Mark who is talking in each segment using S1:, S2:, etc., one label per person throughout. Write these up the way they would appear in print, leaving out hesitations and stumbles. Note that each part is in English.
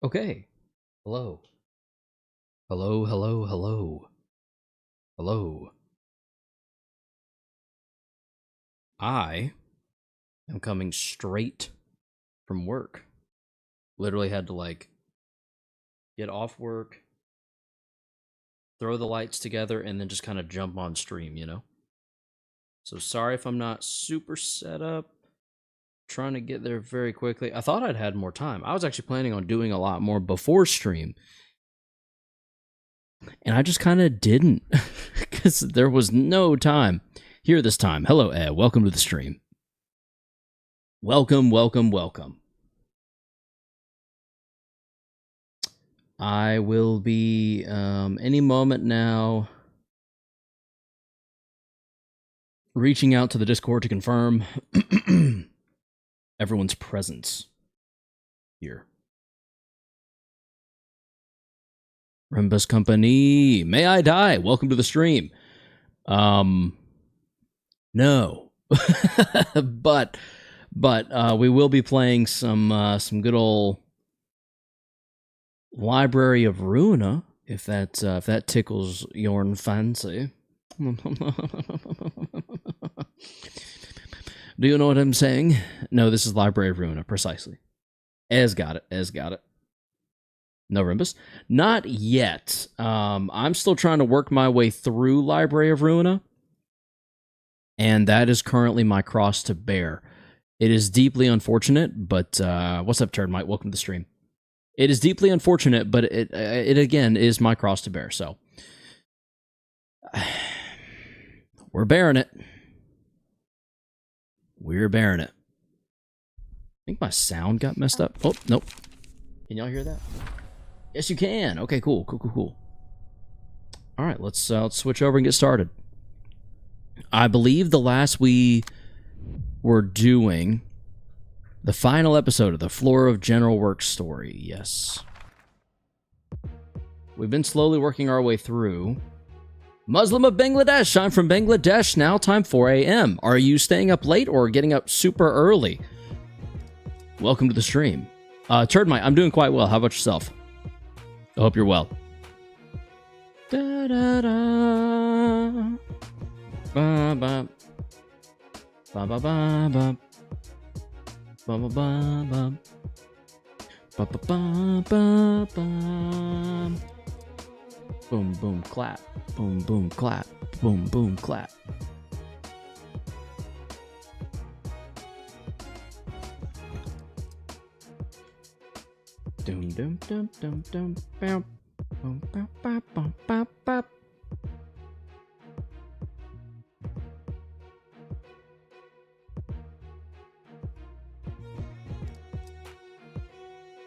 S1: Okay. Hello. Hello, hello, hello. Hello. I am coming straight from work. Literally had to, get off work, throw the lights together, and then just kind of jump on stream, you know? So sorry if I'm not super set up. Trying to get there very quickly. I thought I'd had more time. I was actually planning on doing a lot more before stream. And I just kind of didn't because there was no time here this time. Hello, Ed. Welcome to the stream. Welcome, welcome, welcome. I will be any moment now reaching out to the Discord to confirm everyone's presence here. Rembus Company, may I die? Welcome to the stream. No, but we will be playing some good old Library of Ruina, if that tickles your fancy. Do you know what I'm saying? No, this is Library of Ruina, precisely. Ez got it. No Rimbus? Not yet. I'm still trying to work my way through Library of Ruina, and that is currently my cross to bear. It is deeply unfortunate, but what's up, Turd Mike? Welcome to the stream. It is deeply unfortunate, but it again is my cross to bear. So we're bearing it. We're bearing it. I think my sound got messed up. Oh, nope. Can y'all hear that? Yes, you can. Okay, cool. All right, let's switch over and get started. I believe the last we were doing the final episode of the Floor of General Works story. Yes. We've been slowly working our way through. Muslim of Bangladesh. I'm from Bangladesh. Now time 4 a.m. Are you staying up late or getting up super early? Welcome to the stream. Turd Mike, I'm doing quite well. How about yourself? I hope you're well. Da, da, da. Ba, ba. Ba, ba, ba, ba. Ba, ba, ba, ba. Ba, ba, ba, ba, ba. Boom, boom, clap. Boom, boom, clap. Boom, boom, clap. Dum dum dum dum dum bam bum bam bam bam bam bam.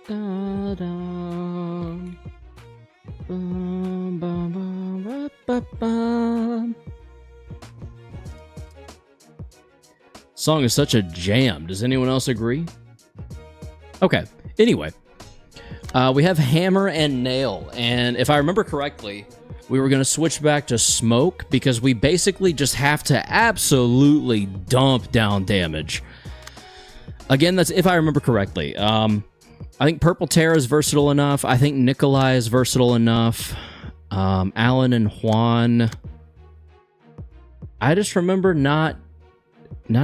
S1: Da da bum bum bum bum bum. Song is such a jam. Does anyone else agree? Okay. Anyway. We have Hammer and Nail, and if I remember correctly, we were going to switch back to Smoke because we basically just have to absolutely dump down damage. Again, that's if I remember correctly. I think Purple Terror is versatile enough. I think Nikolai is versatile enough. Alan and Juan. I just remember not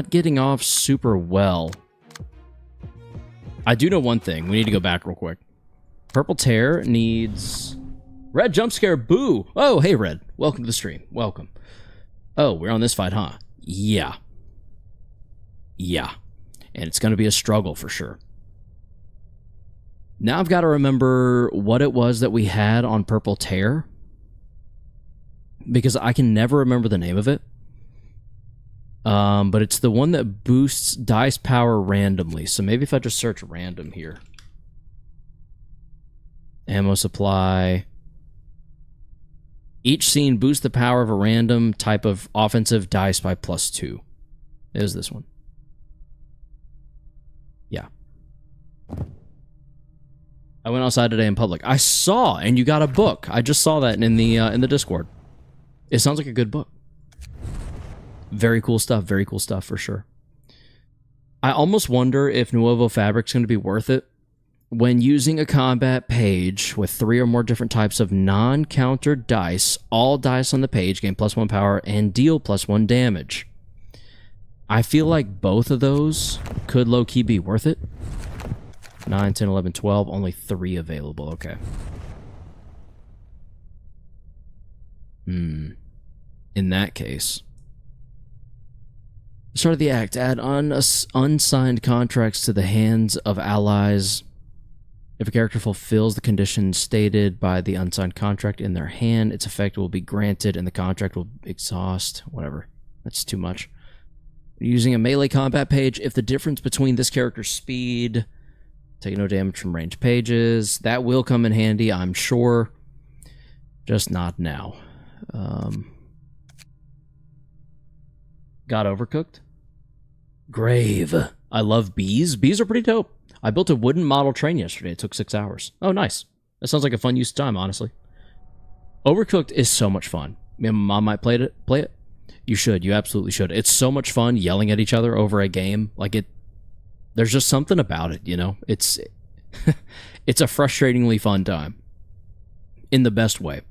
S1: getting off super well. I do know one thing. We need to go back real quick. Purple Terror needs... Red jump scare, boo! Oh, hey, Red. Welcome to the stream. Welcome. Oh, we're on this fight, huh? Yeah. And it's going to be a struggle for sure. Now I've got to remember what it was that we had on Purple Terror, because I can never remember the name of it. But it's the one that boosts dice power randomly. So maybe if I just search random here. Ammo supply. Each scene boosts the power of a random type of offensive dice by +2. There's this one. Yeah. I went outside today in public. I saw, and you got a book. I just saw that in the Discord. It sounds like a good book. Very cool stuff for sure. I almost wonder if Nuovo Fabric's going to be worth it When using a combat page with 3 or more different types of non-countered dice, all dice on the page gain +1 power and deal +1 damage. I feel like both of those could low-key be worth it. 9, 10, 11, 12, only 3 available. Okay. In that case. Start of the act. Add unsigned contracts to the hands of allies. If a character fulfills the conditions stated by the unsigned contract in their hand, its effect will be granted and the contract will exhaust. Whatever. That's too much. Using a melee combat page, if the difference between this character's speed, take no damage from ranged pages, that will come in handy, I'm sure. Just not now. Got overcooked? Grave. I love bees. Bees are pretty dope. I built a wooden model train yesterday. It took 6 hours. Oh, nice. That sounds like a fun use of time, honestly. Overcooked is so much fun. Me and my mom might play it. You should. You absolutely should. It's so much fun yelling at each other over a game. Like it. There's just something about it, you know? It's it's a frustratingly fun time. In the best way.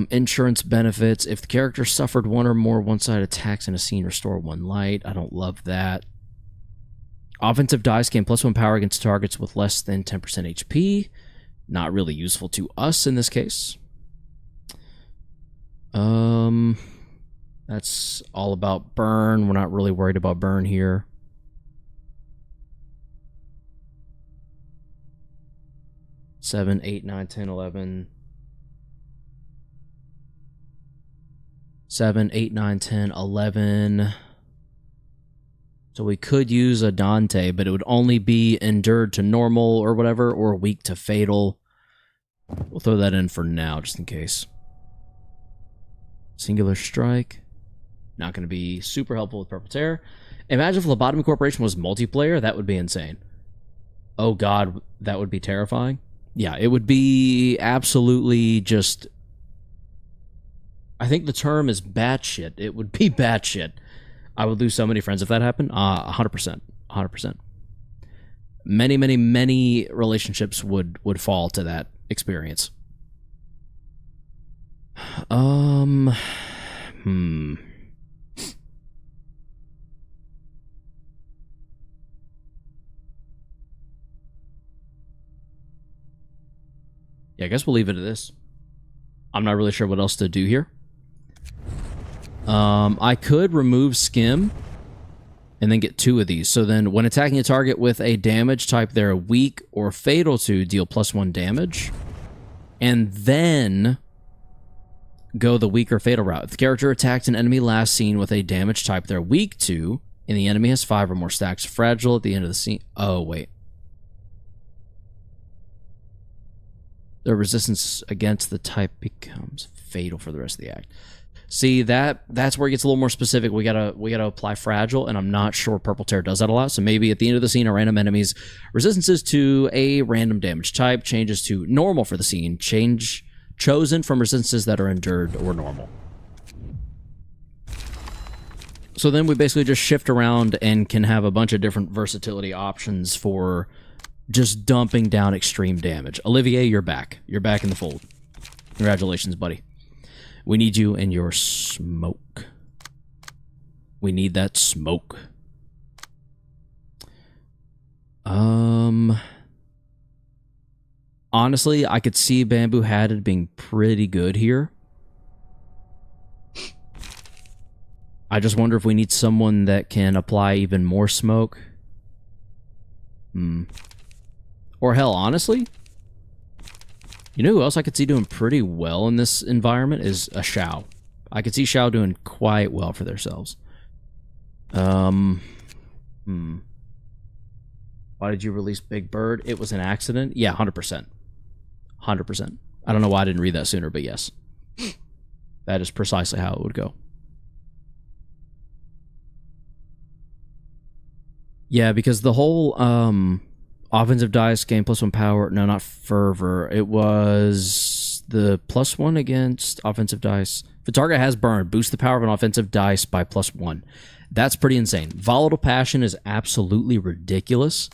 S1: Insurance benefits. If the character suffered 1 or more one-sided attacks in a scene, restore 1 light. I don't love that. Offensive dice gain +1 power against targets with less than 10% HP. Not really useful to us in this case. That's all about burn. We're not really worried about burn here. Seven, 8, 9, 10, 11. 7, 8, 9, 10, 11. So we could use a Dante, but it would only be endured to normal or whatever, or weak to fatal. We'll throw that in for now, just in case. Singular strike. Not going to be super helpful with Purple Terror. Imagine if Lobotomy Corporation was multiplayer. That would be insane. Oh god, that would be terrifying. Yeah, it would be absolutely just... I think the term is batshit. It would be batshit. I would lose so many friends if that happened. 100%. 100%. Many, many, many relationships would fall to that experience. Yeah, I guess we'll leave it at this. I'm not really sure what else to do here. I could remove Skim and then get 2 of these. So then when attacking a target with a damage type they're weak or fatal to, deal +1 damage. And then go the weak or fatal route. If the character attacked an enemy last seen with a damage type they're weak to, and the enemy has 5 or more stacks fragile at the end of the scene. Oh, wait. The resistance against the type becomes fatal for the rest of the act. See, that's where it gets a little more specific. We gotta apply fragile, and I'm not sure Purple Terror does that a lot. So maybe at the end of the scene, a random enemy's resistances to a random damage type changes to normal for the scene. Chosen from resistances that are endured or normal. So then we basically just shift around and can have a bunch of different versatility options for just dumping down extreme damage. Olivier, you're back. You're back in the fold. Congratulations, buddy. We need you in your smoke. We need that smoke. Honestly, I could see Bamboo Hatted being pretty good here. I just wonder if we need someone that can apply even more smoke. Or hell, honestly, you know who else I could see doing pretty well in this environment is a Shao. I could see Shao doing quite well for themselves. Why did you release Big Bird? It was an accident? Yeah, 100%. 100%. I don't know why I didn't read that sooner, but yes. That is precisely how it would go. Yeah, because the whole offensive dice gain +1 power. No, not fervor. It was the +1 against offensive dice. If the target has burn, boost the power of an offensive dice by +1. That's pretty insane. Volatile Passion is absolutely ridiculous.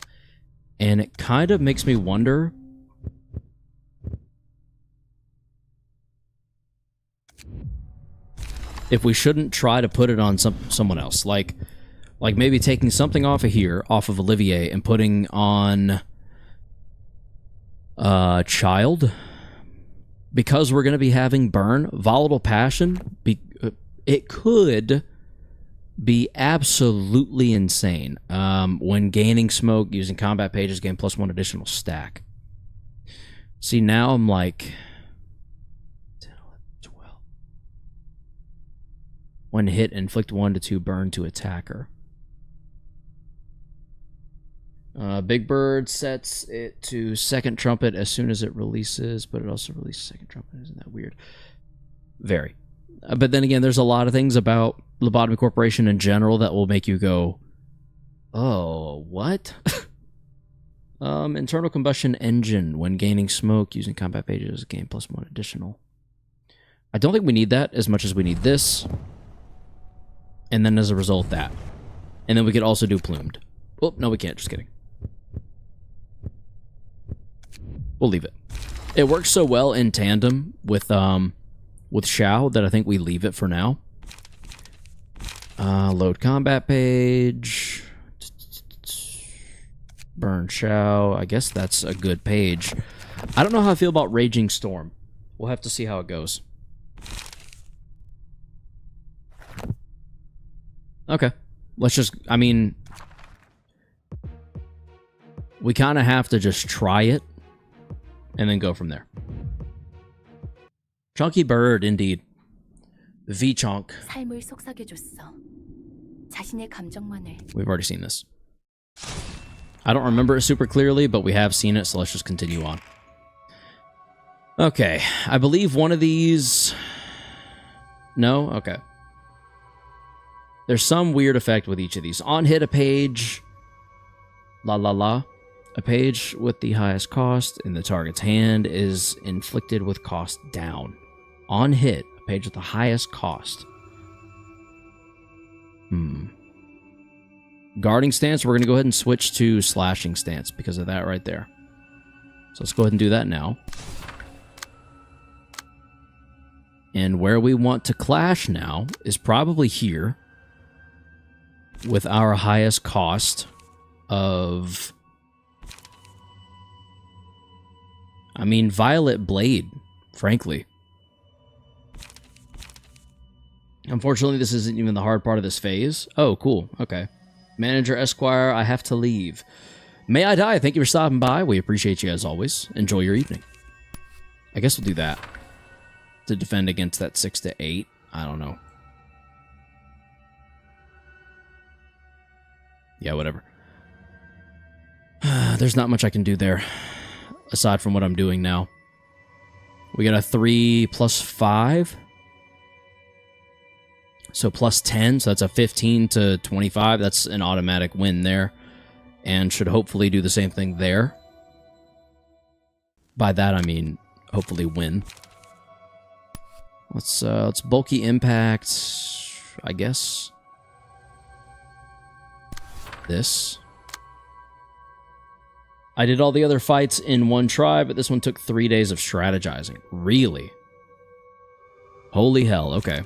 S1: And it kind of makes me wonder if we shouldn't try to put it on someone else. Like maybe taking something off of here, off of Olivier, and putting on Child. Because we're going to be having burn, volatile passion, it could be absolutely insane. When gaining smoke, using combat pages, gain +1 additional stack. See, now I'm like 10, 11, 12. When hit, inflict 1 to 2 burn to attacker. Big Bird sets it to second trumpet as soon as it releases, but it also releases second trumpet. Isn't that weird? Very. But then again, there's a lot of things about Lobotomy Corporation in general that will make you go, oh, what? Internal combustion engine. When gaining smoke, using combat pages, gain +1 additional. I don't think we need that as much as we need this. And then as a result, that. And then we could also do plumed. Oh, no, we can't. Just kidding. We'll leave it. It works so well in tandem with Shao that I think we leave it for now. Load combat page. Burn Shao. I guess that's a good page. I don't know how I feel about Raging Storm. We'll have to see how it goes. Okay. Let's just... I mean... We kind of have to just try it. And then go from there. Chunky Bird, indeed. V-Chonk. We've already seen this. I don't remember it super clearly, but we have seen it, so let's just continue on. Okay, I believe one of these... No? Okay. There's some weird effect with each of these. On hit a page... La la la. A page with the highest cost in the target's hand is inflicted with cost down. On hit, a page with the highest cost. Guarding stance, we're going to go ahead and switch to slashing stance because of that right there. So let's go ahead and do that now. And where we want to clash now is probably here with our highest cost of... I mean, Violet Blade, frankly. Unfortunately, this isn't even the hard part of this phase. Oh, cool. Okay. Manager Esquire, I have to leave. May I die? Thank you for stopping by. We appreciate you as always. Enjoy your evening. I guess we'll do that. To defend against that 6 to 8. I don't know. Yeah, whatever. There's not much I can do there. Aside from what I'm doing now. We got a 3 plus 5. So plus 10. So that's a 15 to 25. That's an automatic win there. And should hopefully do the same thing there. By that I mean hopefully win. Let's bulky impact, I guess. This. I did all the other fights in one try, but this one took 3 days of strategizing. Really? Holy hell, okay.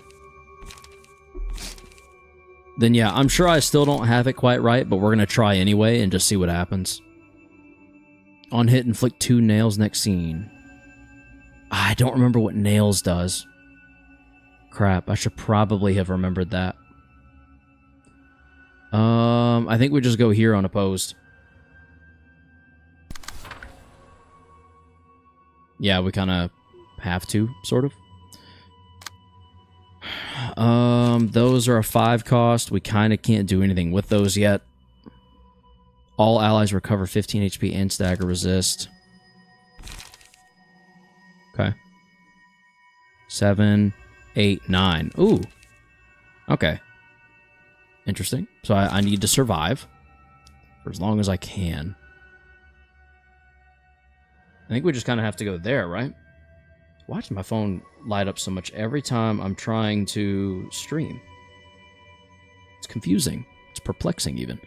S1: Then yeah, I'm sure I still don't have it quite right, but we're going to try anyway and just see what happens. On hit, inflict 2 nails next scene. I don't remember what nails does. Crap, I should probably have remembered that. I think we just go here unopposed. Yeah, we kind of have to, sort of. Those are a 5 cost. We kind of can't do anything with those yet. All allies recover 15 HP and stagger resist. Okay. 7, 8, 9. Ooh. Okay. Interesting. So I need to survive for as long as I can. I think we just kind of have to go there, right? Why does my phone light up so much every time I'm trying to stream? It's confusing. It's perplexing, even.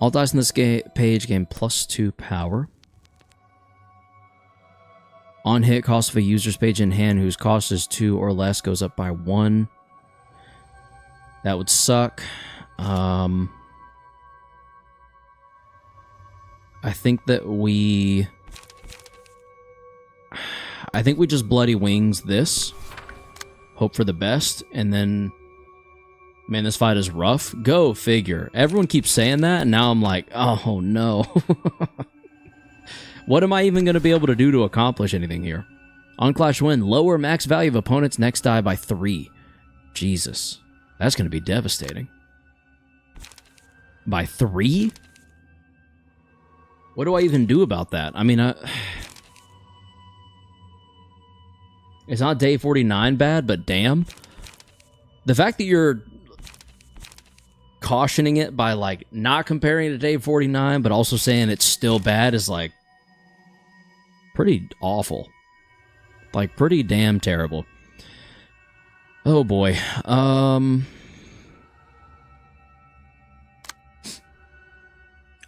S1: All dice in this page gain +2 power. On hit, cost of a user's page in hand whose cost is 2 or less goes up by 1. That would suck. I think that we... I think we just Bloody Wings this. Hope for the best, and then... Man, this fight is rough. Go figure. Everyone keeps saying that, and now I'm like, oh no. What am I even going to be able to do to accomplish anything here? On Clash Win, lower max value of opponent's next die by 3. Jesus. That's going to be devastating. By 3? What do I even do about that? I mean, it's not day 49 bad, but damn. The fact that you're cautioning it by, like, not comparing it to day 49, but also saying it's still bad is, like, pretty awful. Like, pretty damn terrible. Oh, boy. I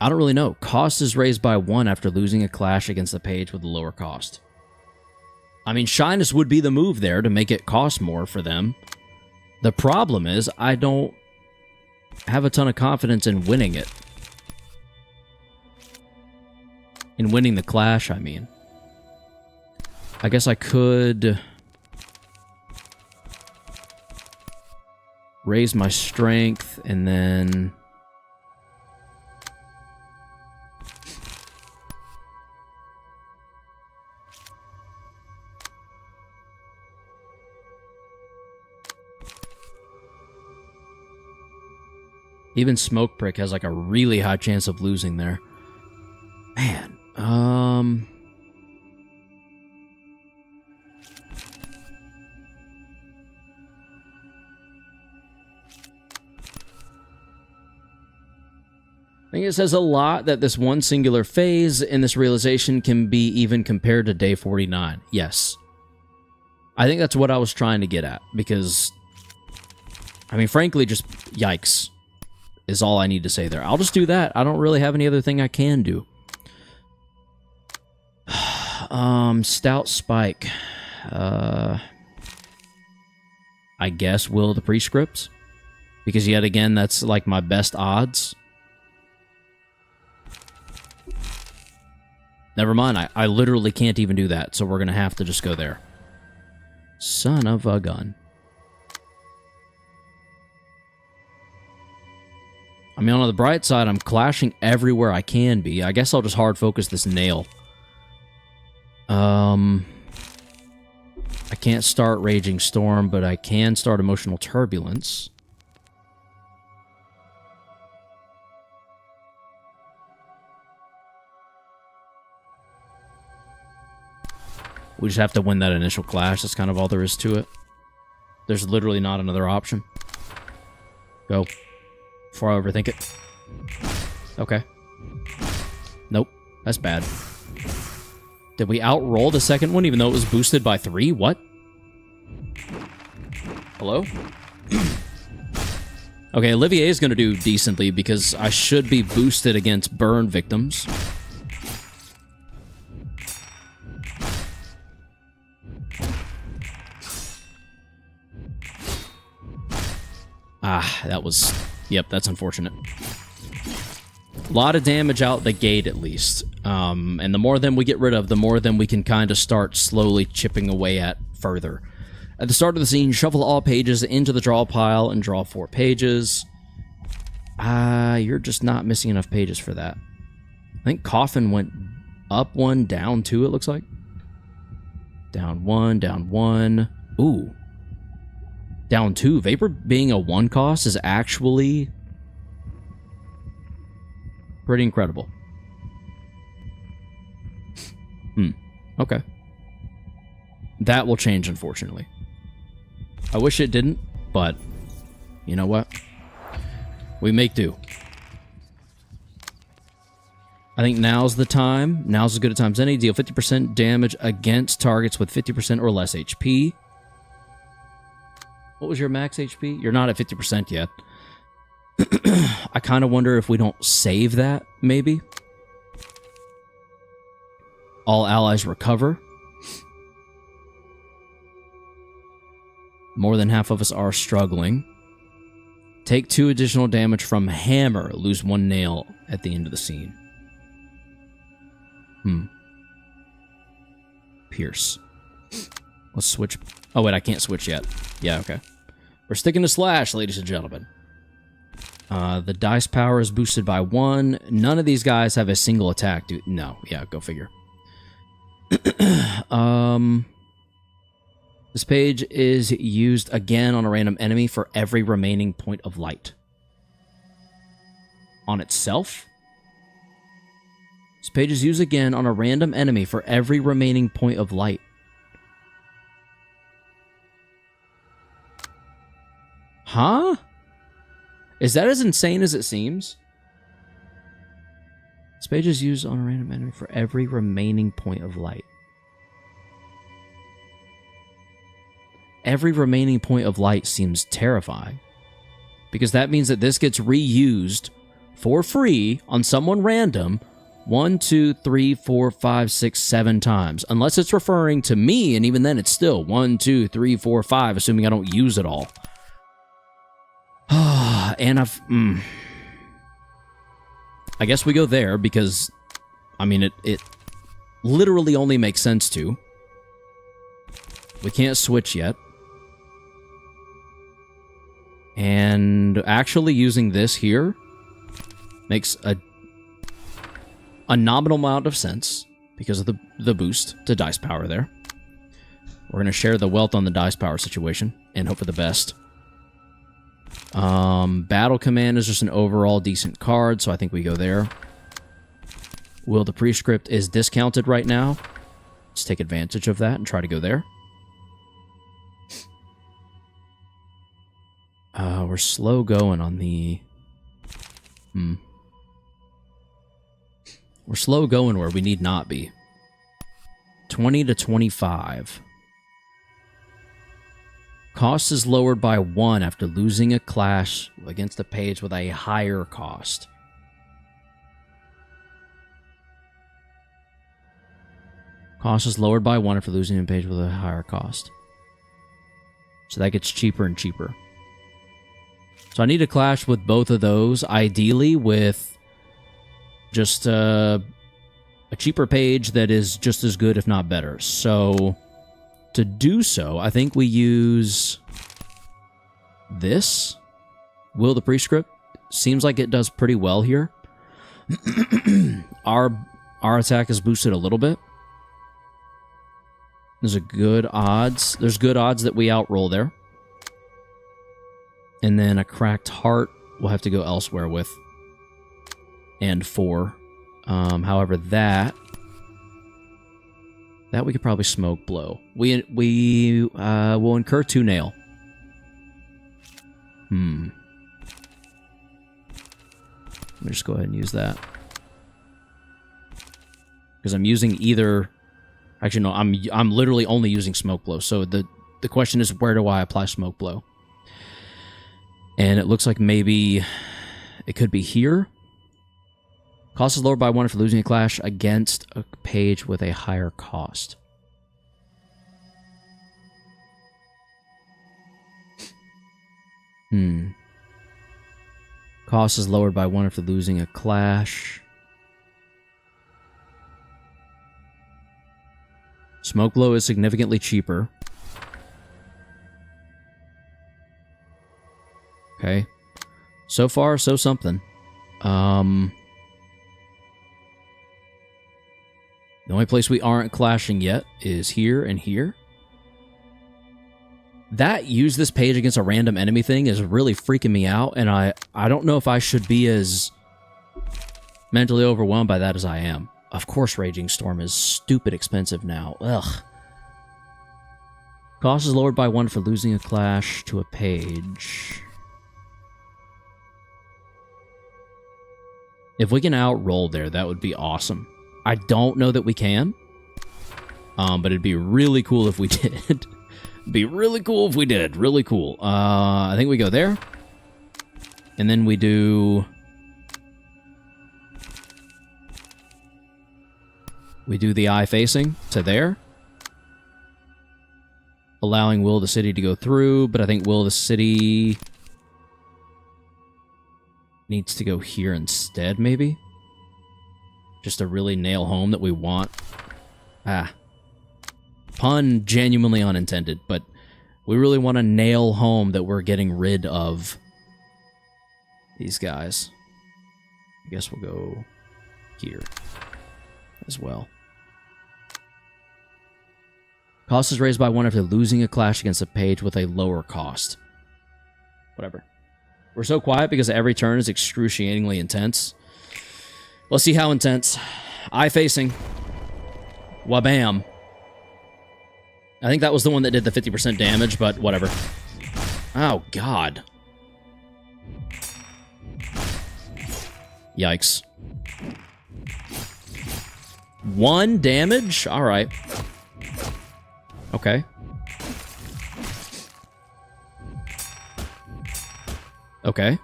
S1: don't really know. Cost is raised by 1 after losing a clash against the page with a lower cost. I mean, Shyness would be the move there to make it cost more for them. The problem is, I don't have a ton of confidence in winning it. In winning the clash, I mean. I guess I could raise my strength and then... Even Smoke Prick has like a really high chance of losing there. Man, I think it says a lot that this one singular phase in this realization can be even compared to day 49. Yes. I think that's what I was trying to get at, because, I mean, frankly, just yikes is all I need to say there. I'll just do that. I don't really have any other thing I can do. Stout Spike. I guess Will of the Prescripts, because yet again, that's like my best odds. Never mind, I literally can't even do that, so we're going to have to just go there. Son of a gun. I mean, on the bright side, I'm clashing everywhere I can be. I guess I'll just hard focus this nail. I can't start Raging Storm, but I can start Emotional Turbulence. We just have to win that initial clash. That's kind of all there is to it. There's literally not another option. Go. Before I overthink it. Okay. Nope. That's bad. Did we outroll the second one even though it was boosted by 3? What? Hello? Okay, Olivier is going to do decently because I should be boosted against burn victims. Ah, that was... Yep, that's unfortunate. A lot of damage out the gate, at least. And the more of them we get rid of, the more of them we can kind of start slowly chipping away at further. At the start of the scene, shuffle all pages into the draw pile and draw 4 pages. You're just not missing enough pages for that. I think Coffin went up 1, down 2, it looks like. Down 1, down 1. Ooh. Down 2. Vapor being a 1 cost is actually pretty incredible. Okay. That will change, unfortunately. I wish it didn't, but you know what? We make do. I think now's the time. Now's as good a time as any. Deal 50% damage against targets with 50% or less HP. What was your max HP? You're not at 50% yet. I kind of wonder if we don't save that, maybe. All allies recover. More than half of us are struggling. Take 2 additional damage from hammer. Lose 1 nail at the end of the scene. Pierce. Let's switch. Oh, wait, I can't switch yet. Yeah, okay. We're sticking to slash, ladies and gentlemen. The dice power is boosted by 1. None of these guys have a single attack. Dude, no, yeah, go figure. This page is used again on a random enemy for every remaining point of light. On itself? This page is used again on a random enemy for every remaining point of light. Huh? Is that as insane as it seems? This page is used on a random enemy for every remaining point of light. Every remaining point of light seems terrifying. Because that means that this gets reused for free on someone random 1, 2, 3, 4, 5, 6, 7 times. Unless it's referring to me, and even then it's still 1, 2, 3, 4, 5, assuming I don't use it all. And I guess we go there because, I mean, it literally only makes sense to. We can't switch yet. And actually using this here makes a nominal amount of sense because of the boost to dice power there. We're going to share the wealth on the dice power situation and hope for the best. Battle Command is just an overall decent card, so I think we go there. Will the Prescript is discounted right now. Let's take advantage of that and try to go there. We're slow going on the... We're slow going where we need not be. 20 to 25. Cost is lowered by 1 after losing a clash against a page with a higher cost. Cost is lowered by 1 after losing a page with a higher cost. So that gets cheaper and cheaper. So I need to clash with both of those, ideally with just a cheaper page that is just as good, if not better. So to do so, I think we use this. Will the Prescript? Seems like it does pretty well here. Our attack is boosted a little bit. There's good odds that we outroll there. And then a Cracked Heart we'll have to go elsewhere with. And 4. However, that we could probably Smoke Blow. We will incur 2 nail. Let me just go ahead and use that. Because I'm using either... Actually, no, I'm literally only using Smoke Blow. So the question is, where do I apply Smoke Blow? And it looks like maybe it could be here. Cost is lowered by 1 for losing a clash against a page with a higher cost. Cost is lowered by 1 after losing a clash. Smoke Blow is significantly cheaper. Okay. So far, so something. The only place we aren't clashing yet is here and here. That use this page against a random enemy thing is really freaking me out, and I don't know if I should be as mentally overwhelmed by that as I am. Of course, Raging Storm is stupid expensive now. Ugh. Cost is lowered by 1 for losing a clash to a page. If we can outroll there, that would be awesome. I don't know that we can. But it'd be really cool if we did. Be really cool if we did. Really cool. I think we go there. And then we do... We do the eye facing to there. Allowing Will of the City to go through, but I think Will of the City needs to go here instead, maybe? Just to really nail home that we want. Ah. Pun genuinely unintended, but we really want to nail home that we're getting rid of these guys. I guess we'll go here as well. Cost is raised by 1 after losing a clash against a page with a lower cost. Whatever. We're so quiet because every turn is excruciatingly intense. Let's see how intense. Eye facing. Wabam. I think that was the one that did the 50% damage, but whatever. Oh, God. Yikes. 1 damage? Alright. Okay. Okay.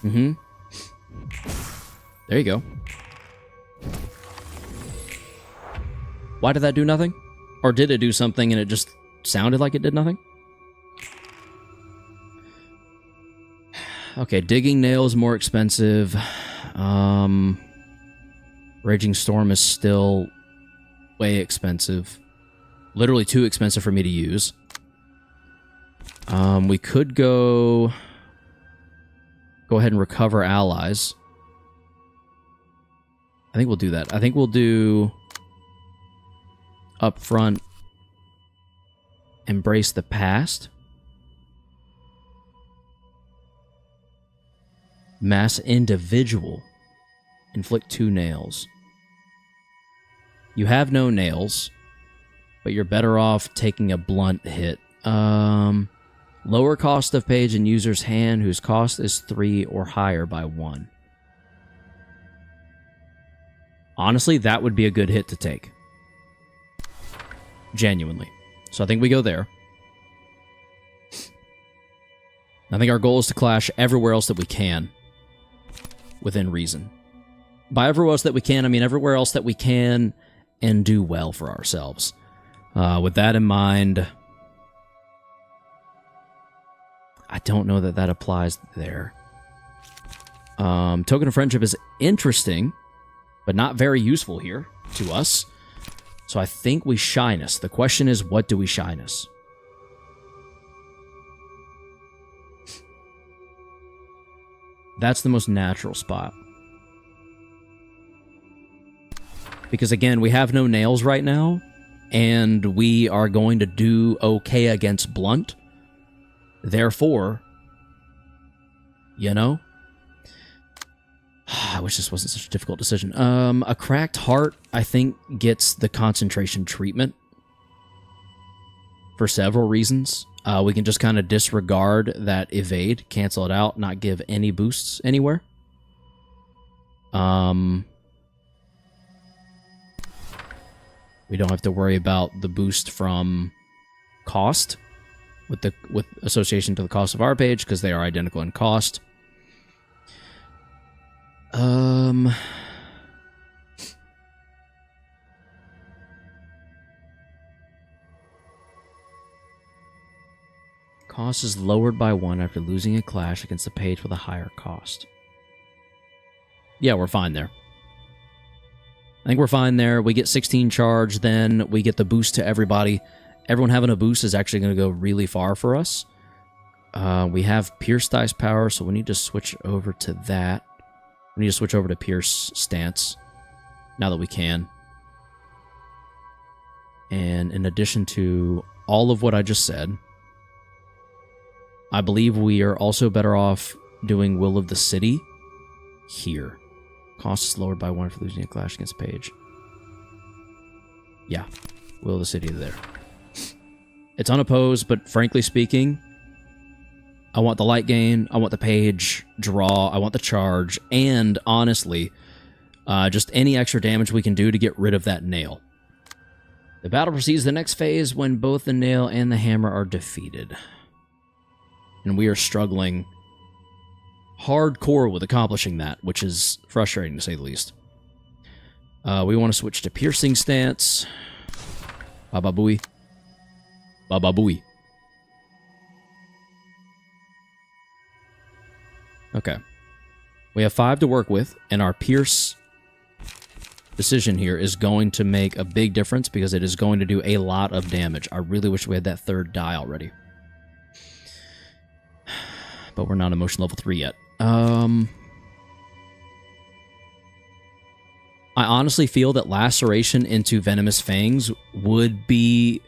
S1: Mm-hmm. There you go. Why did that do nothing? Or did it do something and it just sounded like it did nothing? Okay, digging nail is more expensive. Raging Storm is still way expensive. Literally too expensive for me to use. We could go ahead and recover allies. I think we'll do that. I think we'll do up front, embrace the past. Mass individual. Inflict 2 nails. You have no nails, but you're better off taking a blunt hit. Lower cost of page in user's hand whose cost is 3 or higher by 1. Honestly, that would be a good hit to take. Genuinely. So I think we go there. I think our goal is to clash everywhere else that we can. Within reason. By everywhere else that we can, I mean everywhere else that we can and do well for ourselves. With that in mind, I don't know that that applies there. Token of Friendship is interesting, but not very useful here to us. So I think we Shyness. The question is, what do we Shyness? That's the most natural spot. Because again, we have no nails right now, and we are going to do okay against blunt. Therefore, you know? I wish this wasn't such a difficult decision. A Cracked Heart, I think, gets the concentration treatment. For several reasons. We can just kind of disregard that evade, cancel it out, not give any boosts anywhere. We don't have to worry about the boost from cost with association to the cost of our page because they are identical in cost. Cost is lowered by 1 after losing a clash against the page with a higher cost. Yeah, we're fine there. I think we're fine there. We get 16 charge, then we get the boost to everybody. Everyone having a boost is actually going to go really far for us. We have Pierce Dice Power, so we need to switch over to that. We need to switch over to Pierce Stance, now that we can. And in addition to all of what I just said, I believe we are also better off doing Will of the City here. Cost is lowered by 1 for losing a clash against a page. Yeah, Will of the City there. It's unopposed, but frankly speaking, I want the light gain, I want the page draw, I want the charge, and honestly, just any extra damage we can do to get rid of that nail. The battle proceeds to the next phase when both the nail and the hammer are defeated. And we are struggling hardcore with accomplishing that, which is frustrating to say the least. We want to switch to piercing stance. Baba booey. Baba booey. Okay. We have 5 to work with, and our pierce decision here is going to make a big difference because it is going to do a lot of damage. I really wish we had that 3rd die already. But we're not emotion level 3 yet. I honestly feel that laceration into venomous fangs would be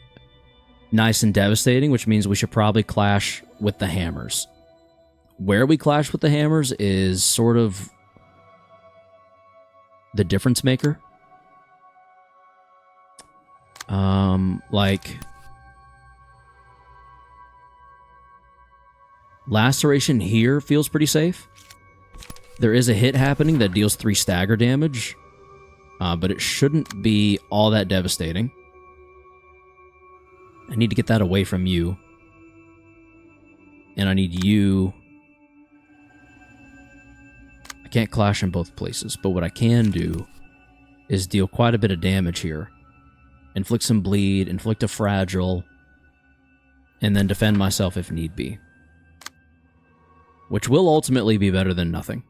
S1: nice and devastating, which means we should probably clash with the hammers. Where we clash with the hammers is sort of the difference maker. Like laceration here feels pretty safe. There is a hit happening that deals 3 stagger damage, but it shouldn't be all that devastating. I need to get that away from you. And I need you... I can't clash in both places, but what I can do is deal quite a bit of damage here. Inflict some bleed, inflict a fragile, and then defend myself if need be. Which will ultimately be better than nothing.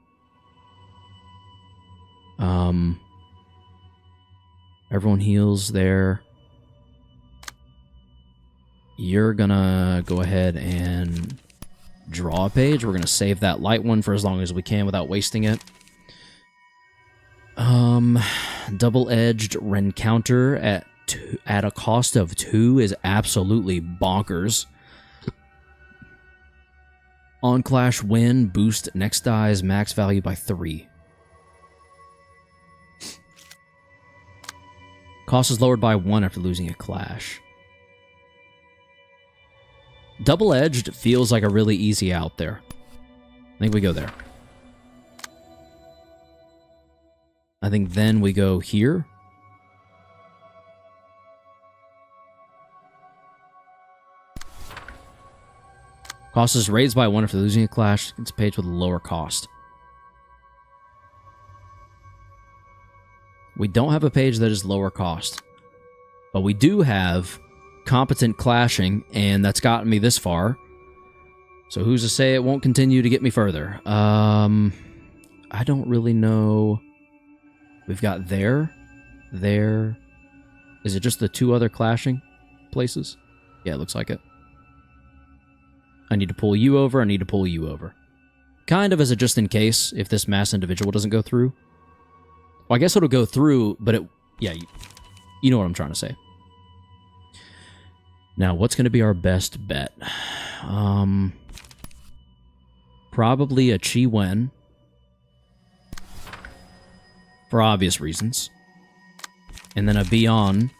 S1: Everyone heals there. You're gonna go ahead and draw a page. We're gonna save that light one for as long as we can without wasting it. Double-edged rencounter at a cost of 2 is absolutely bonkers. On clash win, boost next die's max value by 3. Cost is lowered by 1 after losing a clash. Double-edged feels like a really easy out there. I think we go there. I think then we go here. Cost is raised by 1 after losing a clash. It's paid with a lower cost. We don't have a page that is lower cost. But we do have competent clashing, and that's gotten me this far. So who's to say it won't continue to get me further? I don't really know. We've got there. Is it just the 2 other clashing places? Yeah, it looks like it. I need to pull you over, I need to pull you over. Kind of as a just in case, if this mass individual doesn't go through. Well, I guess it'll go through, but it... Yeah, you know what I'm trying to say. Now, what's going to be our best bet? Probably a Chi Wen. For obvious reasons. And then a Beyond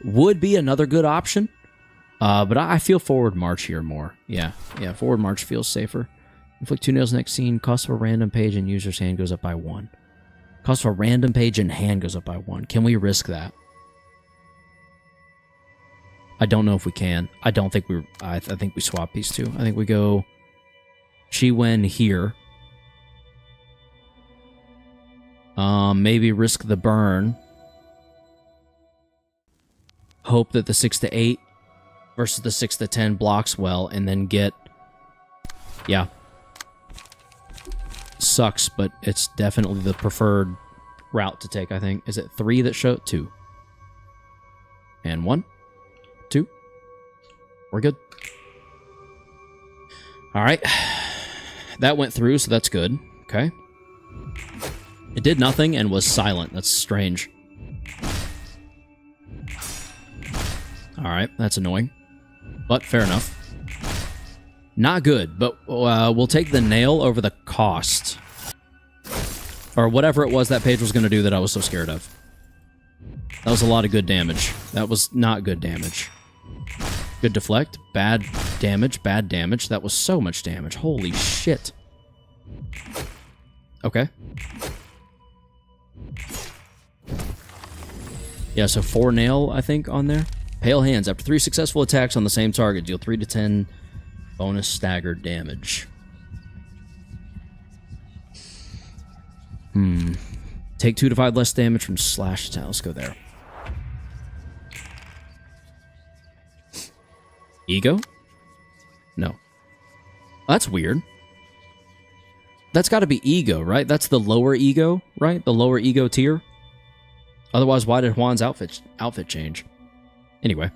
S1: would be another good option. But I feel Forward March here more. Yeah, Forward March feels safer. Inflict 2 nails next scene. Cost of a random page in user's hand goes up by 1. Cost of a random page in hand goes up by 1. Can we risk that? I don't know if we can. I don't think we... I think we swap these 2. I think we go Chi Wen here. Maybe risk the burn. Hope that the 6 to 8 versus the 6 to 10 blocks well, and then get... Yeah. Sucks, but it's definitely the preferred route to take, I think. Is it 3 that show? 2. And 1. 2. We're good. Alright. That went through, so that's good. Okay. It did nothing and was silent. That's strange. Alright, that's annoying. But fair enough. Not good, but we'll take the nail over the cost. Or whatever it was that page was going to do that I was so scared of. That was a lot of good damage. That was not good damage. Good deflect. Bad damage. Bad damage. That was so much damage. Holy shit. Okay. Yeah, so 4 nail, I think, on there. Pale hands. After 3 successful attacks on the same target, deal 3 to 10 Bonus staggered damage. Take 2 to 5 less damage from slash attack. Let's go there. Ego? No. That's weird. That's got to be ego, right? That's the lower ego, right? The lower ego tier. Otherwise, why did Juan's outfit change? Anyway.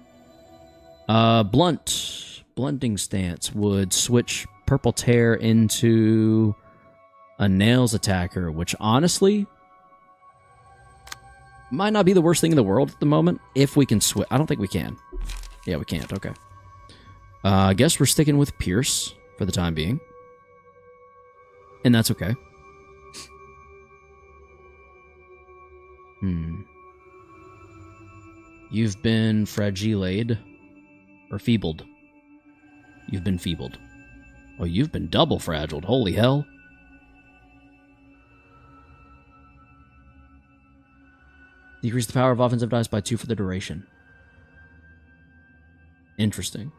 S1: Blunting stance would switch Purple Tear into a Nails attacker, which honestly might not be the worst thing in the world at the moment. If we can switch. I don't think we can. Yeah, we can't. Okay. I guess we're sticking with Pierce for the time being. And that's okay. You've been fragiled. Or feebled. You've been feebled. Oh, you've been double fragiled. Holy hell. Decrease the power of offensive dice by 2 for the duration. Interesting.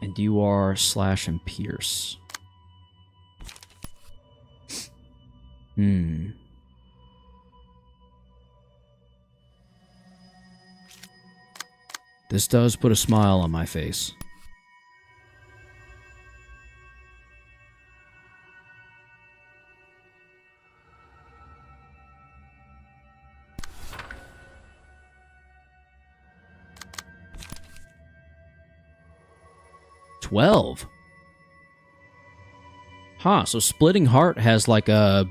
S1: And you are slash and pierce. This does put a smile on my face. $12. Huh, so Splitting Heart has like a...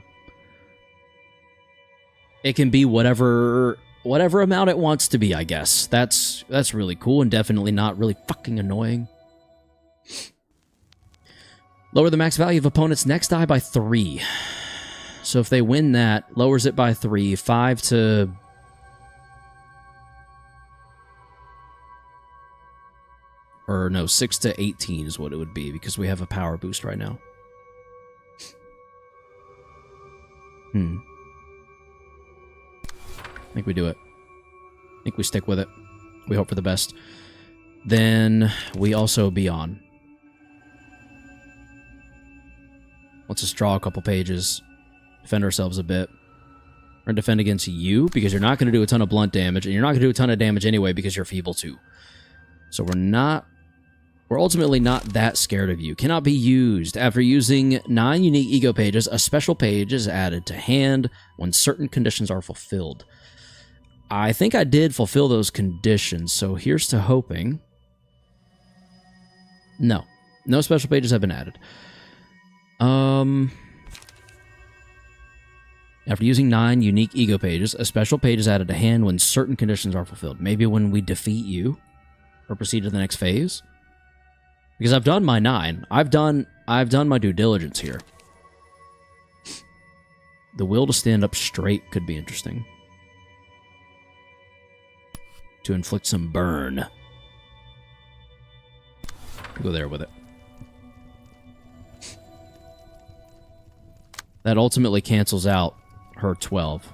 S1: It can be whatever amount it wants to be, I guess. That's really cool and definitely not really fucking annoying. Lower the max value of opponent's next die by 3. So if they win that, lowers it by 3. 5 to... Or no, 6 to 18 is what it would be, because we have a power boost right now. I think we do it. I think we stick with it. We hope for the best. Then we also be on. Let's just draw a couple pages. Defend ourselves a bit. We're going to defend against you, because you're not going to do a ton of blunt damage, and you're not going to do a ton of damage anyway, because you're feeble too. So we're ultimately not that scared of you. Cannot be used. After using 9 unique ego pages, a special page is added to hand when certain conditions are fulfilled. I think I did fulfill those conditions, so here's to hoping. No. No special pages have been added. After using 9 unique ego pages, a special page is added to hand when certain conditions are fulfilled. Maybe when we defeat you or proceed to the next phase. Because I've done my 9. I've done my due diligence here. The will to stand up straight could be interesting. To inflict some burn. Go there with it. That ultimately cancels out her 12.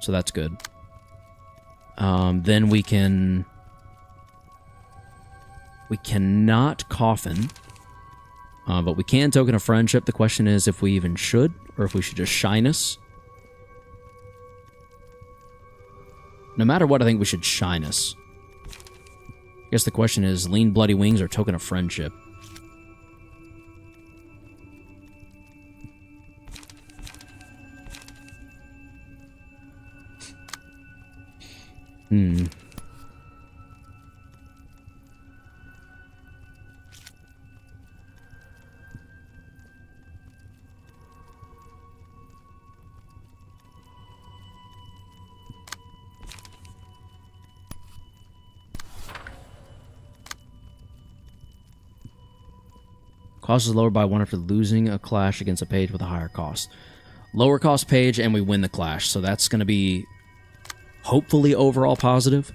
S1: So that's good. Then we can... We cannot coffin, but we can token a friendship. The question is if we even should, or if we should just shyness. No matter what, I think we should shyness. I guess the question is lean bloody wings or token of friendship. Cost is lowered by 1 after losing a clash against a page with a higher cost. Lower cost page, and we win the clash. So that's going to be hopefully overall positive.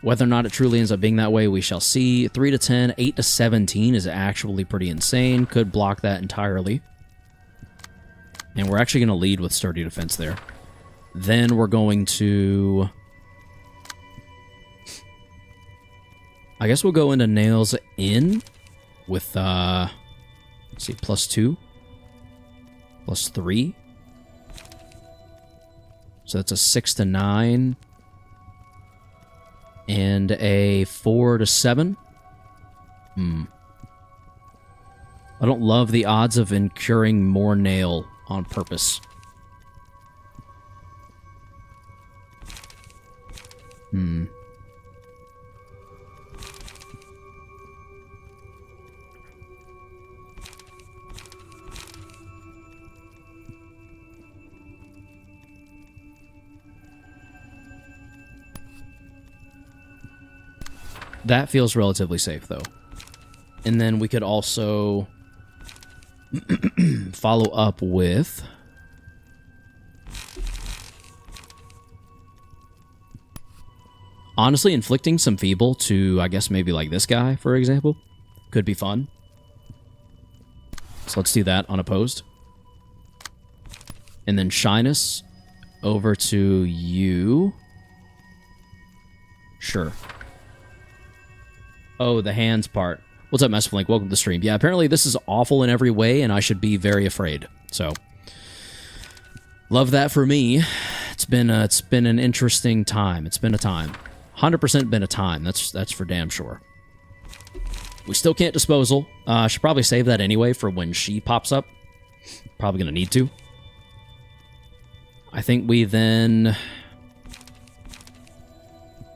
S1: Whether or not it truly ends up being that way, we shall see. 3 to 10, 8 to 17 is actually pretty insane. Could block that entirely. And we're actually going to lead with sturdy defense there. Then we're going to... I guess we'll go into nails in with, let's see, +2, +3. So that's a 6 to 9. And a 4 to 7. I don't love the odds of incurring more nail on purpose. That feels relatively safe, though. And then we could also follow up with... honestly, inflicting some feeble to, I guess, maybe like this guy, for example, could be fun. So let's do that unopposed. And then shyness over to you. Sure. Oh, the hands part. What's up, Massive Link? Welcome to the stream. Yeah, apparently this is awful in every way, and I should be very afraid. So, love that for me. It's been an interesting time. It's been a time. 100% been a time. That's for damn sure. We still can't disposal. I should probably save that anyway for when she pops up. Probably gonna need to. I think we then...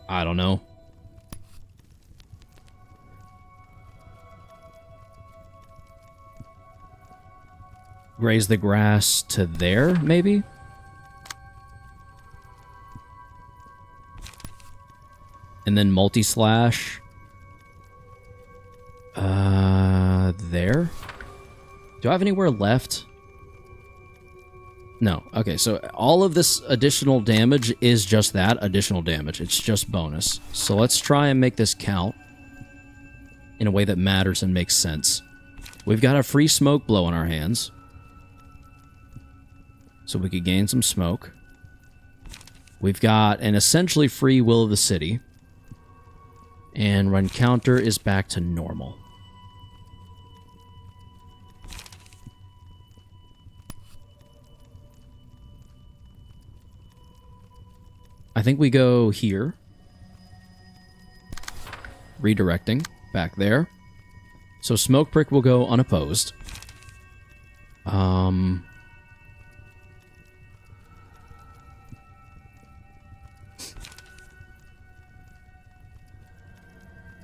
S1: I don't know. Graze the grass to there, maybe? And then multi-slash. There? Do I have anywhere left? No. Okay, so all of this additional damage is just that, additional damage. It's just bonus. So let's try and make this count in a way that matters and makes sense. We've got a free smoke blow in our hands. So we could gain some smoke. We've got an essentially free Will of the City. And run counter is back to normal. I think we go here. Redirecting. Back there. So Smoke Prick will go unopposed.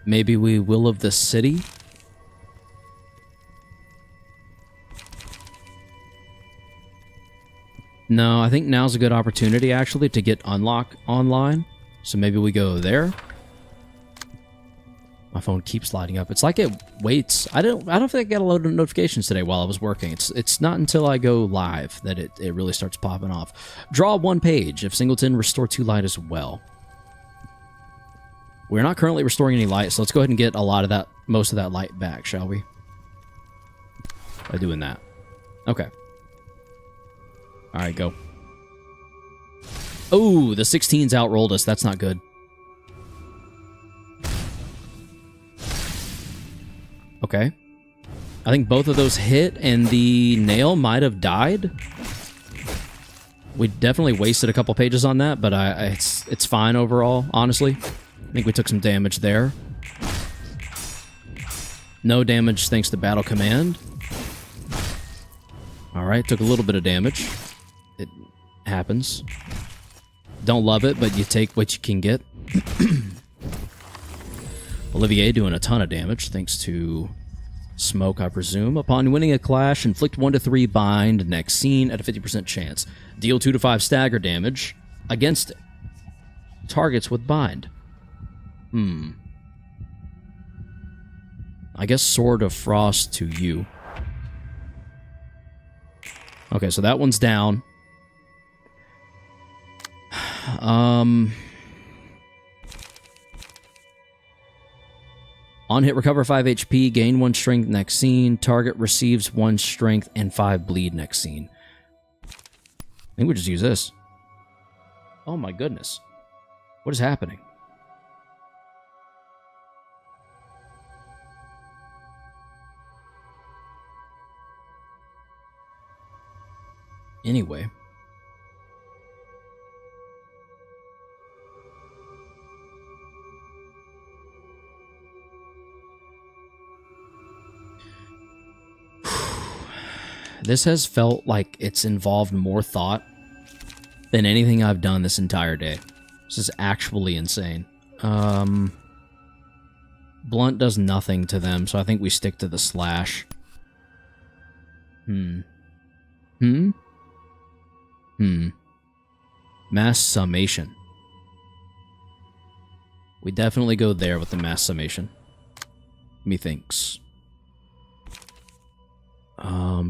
S1: Maybe we Will of the City? No, I think now's a good opportunity, actually, to get Unlock online. So maybe we go there. My phone keeps lighting up. It's like it waits. I don't think I got a load of notifications today while I was working. It's not until I go live that it really starts popping off. Draw 1 page. If Singleton, restore 2 light as well. We're not currently restoring any light, so let's go ahead and get a lot of that, most of that light back, shall we? By doing that. Okay. Alright, go. Oh, the 16s outrolled us. That's not good. Okay. I think both of those hit, and the nail might have died. We definitely wasted a couple pages on that, but it's fine overall, honestly. I think we took some damage there. No damage thanks to Battle Command. Alright, took a little bit of damage. It happens. Don't love it, but you take what you can get. Olivier doing a ton of damage, thanks to Smoke, I presume. Upon winning a clash, inflict 1 to 3 bind next scene at a 50% chance. Deal 2 to 5 stagger damage against targets with bind. I guess Sword of Frost to you. Okay, so that one's down. On hit, recover 5 HP, gain 1 strength next scene. Target receives 1 strength and 5 bleed next scene. I think we just use this. Oh my goodness. What is happening? Anyway. This has felt like it's involved more thought than anything I've done this entire day. This is actually insane. Blunt does nothing to them, so I think we stick to the slash. Mass summation. We definitely go there with the mass summation. Methinks.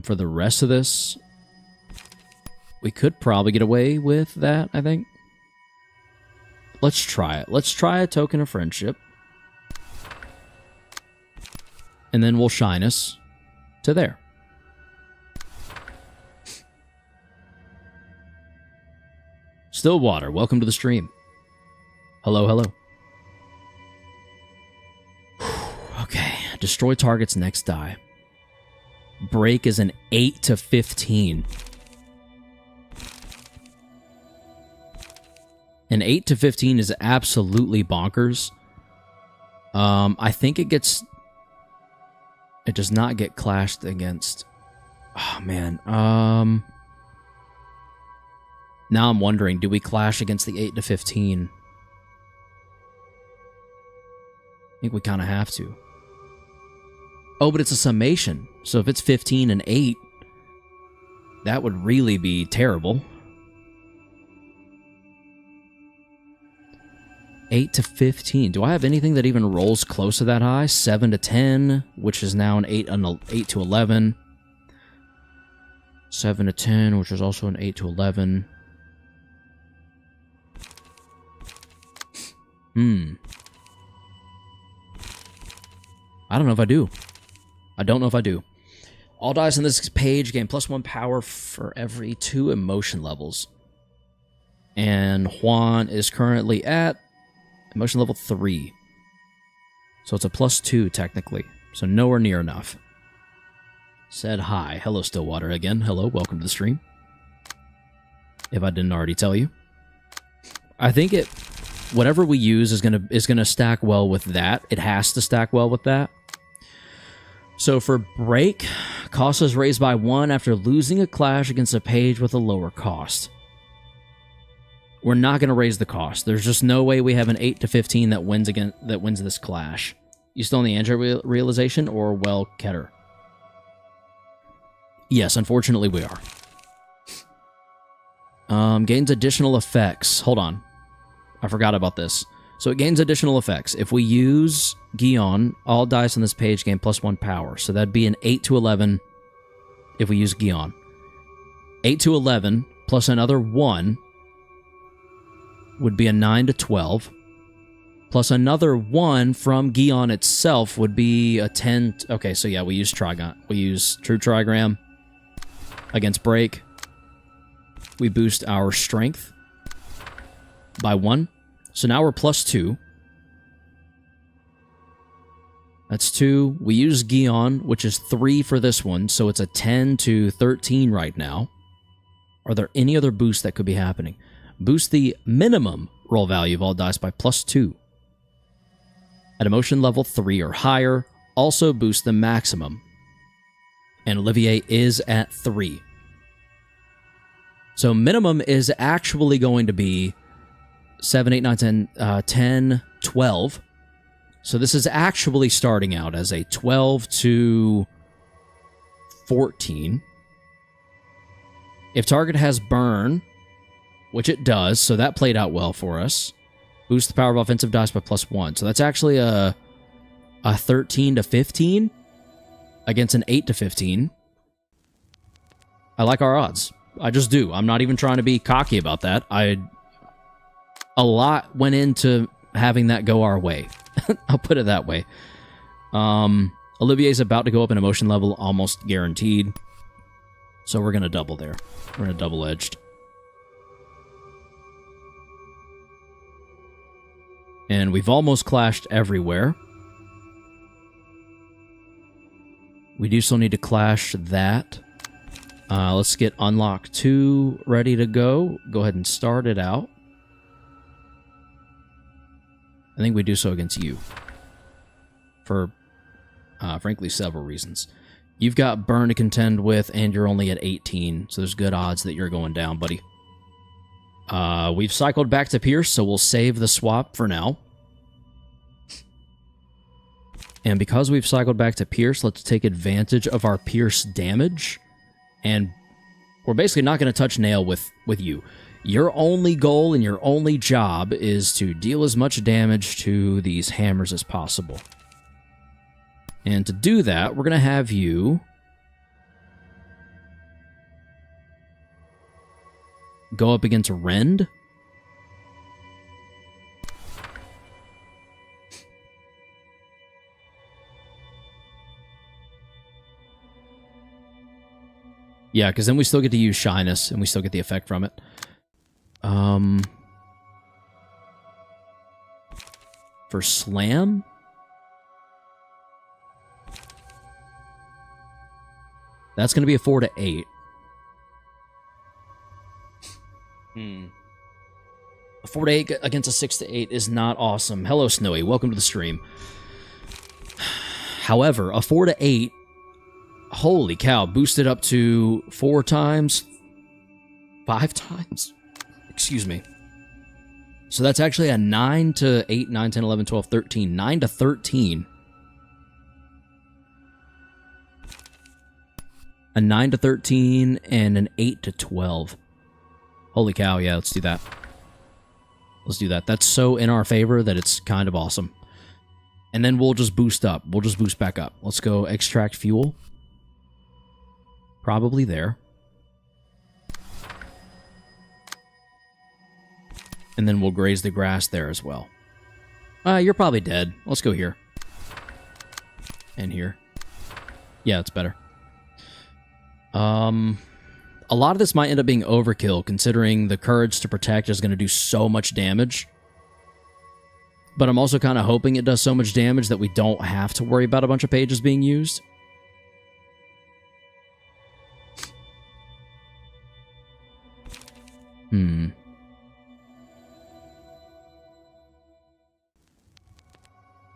S1: For the rest of this, we could probably get away with that, I think. Let's try it. Let's try a token of friendship. And then we'll shine us to there. Stillwater, welcome to the stream. Hello, hello. Okay, destroy target's next die. Break is an 8 to 15. An 8 to 15 is absolutely bonkers. I think it gets... It does not get clashed against... Oh, man. Now I'm wondering, do we clash against the 8 to 15? I think we kind of have to. Oh, but it's a summation. So if it's 15 and 8, that would really be terrible. 8 to 15. Do I have anything that even rolls close to that high? 7 to 10, which is now an 8 to 11. 7 to 10, which is also an 8 to 11. I don't know if I do. I don't know if I do. All dice on this page gain +1 power for every 2 emotion levels. And Juan is currently at emotion level 3. So it's a +2 technically. So nowhere near enough. Said hi. Hello, Stillwater again. Hello, welcome to the stream. If I didn't already tell you. I think whatever we use is gonna stack well with that. It has to stack well with that. So for break, cost is raised by 1 after losing a clash against a page with a lower cost. We're not going to raise the cost. There's just no way we have an 8 to 15 that wins this clash. You still in the Android realization or well, Keter? Yes, unfortunately we are. Gains additional effects. Hold on. I forgot about this. So it gains additional effects. If we use Gion, all dice on this page gain +1 power. So that'd be an 8 to 11 if we use Gion. 8 to 11 plus another 1 would be a 9 to 12. Plus another 1 from Gion itself would be a 10... Okay, so yeah, we use Trigon. We use True Trigram against Break. We boost our strength by 1. So now we're +2. That's 2. We use Gion, which is 3 for this one, so it's a 10 to 13 right now. Are there any other boosts that could be happening? Boost the minimum roll value of all dice by +2. At emotion level 3 or higher, also boost the maximum. And Olivier is at 3. So minimum is actually going to be 7, 8, 9, 10, 10, 12. So this is actually starting out as a 12 to 14. If target has burn, which it does, so that played out well for us. Boost the power of offensive dice by +1. So that's actually a 13 to 15 against an 8 to 15. I like our odds. I just do. I'm not even trying to be cocky about that. A lot went into having that go our way. I'll put it that way. Olivier's about to go up in emotion level, almost guaranteed. So we're going to double there. We're going to double-edged. And we've almost clashed everywhere. We do still need to clash that. Let's get Unlock 2 ready to go. Go ahead and start it out. I think we do so against you. For, frankly, several reasons. You've got Burn to contend with, and you're only at 18, so there's good odds that you're going down, buddy. We've cycled back to Pierce, so we'll save the swap for now. And because we've cycled back to Pierce, let's take advantage of our Pierce damage. And we're basically not going to touch Nail with you. Your only goal and your only job is to deal as much damage to these hammers as possible. And to do that, we're going to have you go up against Rend. Yeah, because then we still get to use Shyness, and we still get the effect from it. For Slam? That's going to be a 4 to 8. A 4 to 8 against a 6 to 8 is not awesome. Hello, Snowy. Welcome to the stream. However, a 4 to 8... Holy cow, boosted up to 4 times? 5 times? Excuse me. So that's actually a 9 to 8, 9, 10, 11, 12, 13. 9 to 13. A 9 to 13 and an 8 to 12. Holy cow, yeah, let's do that. Let's do that. That's so in our favor that it's kind of awesome. And then we'll just boost up. We'll just boost back up. Let's go extract fuel. Probably there. And then we'll graze the grass there as well. You're probably dead. Let's go here. And here. Yeah, it's better. A lot of this might end up being overkill, considering the Courage to Protect is going to do so much damage. But I'm also kind of hoping it does so much damage that we don't have to worry about a bunch of pages being used.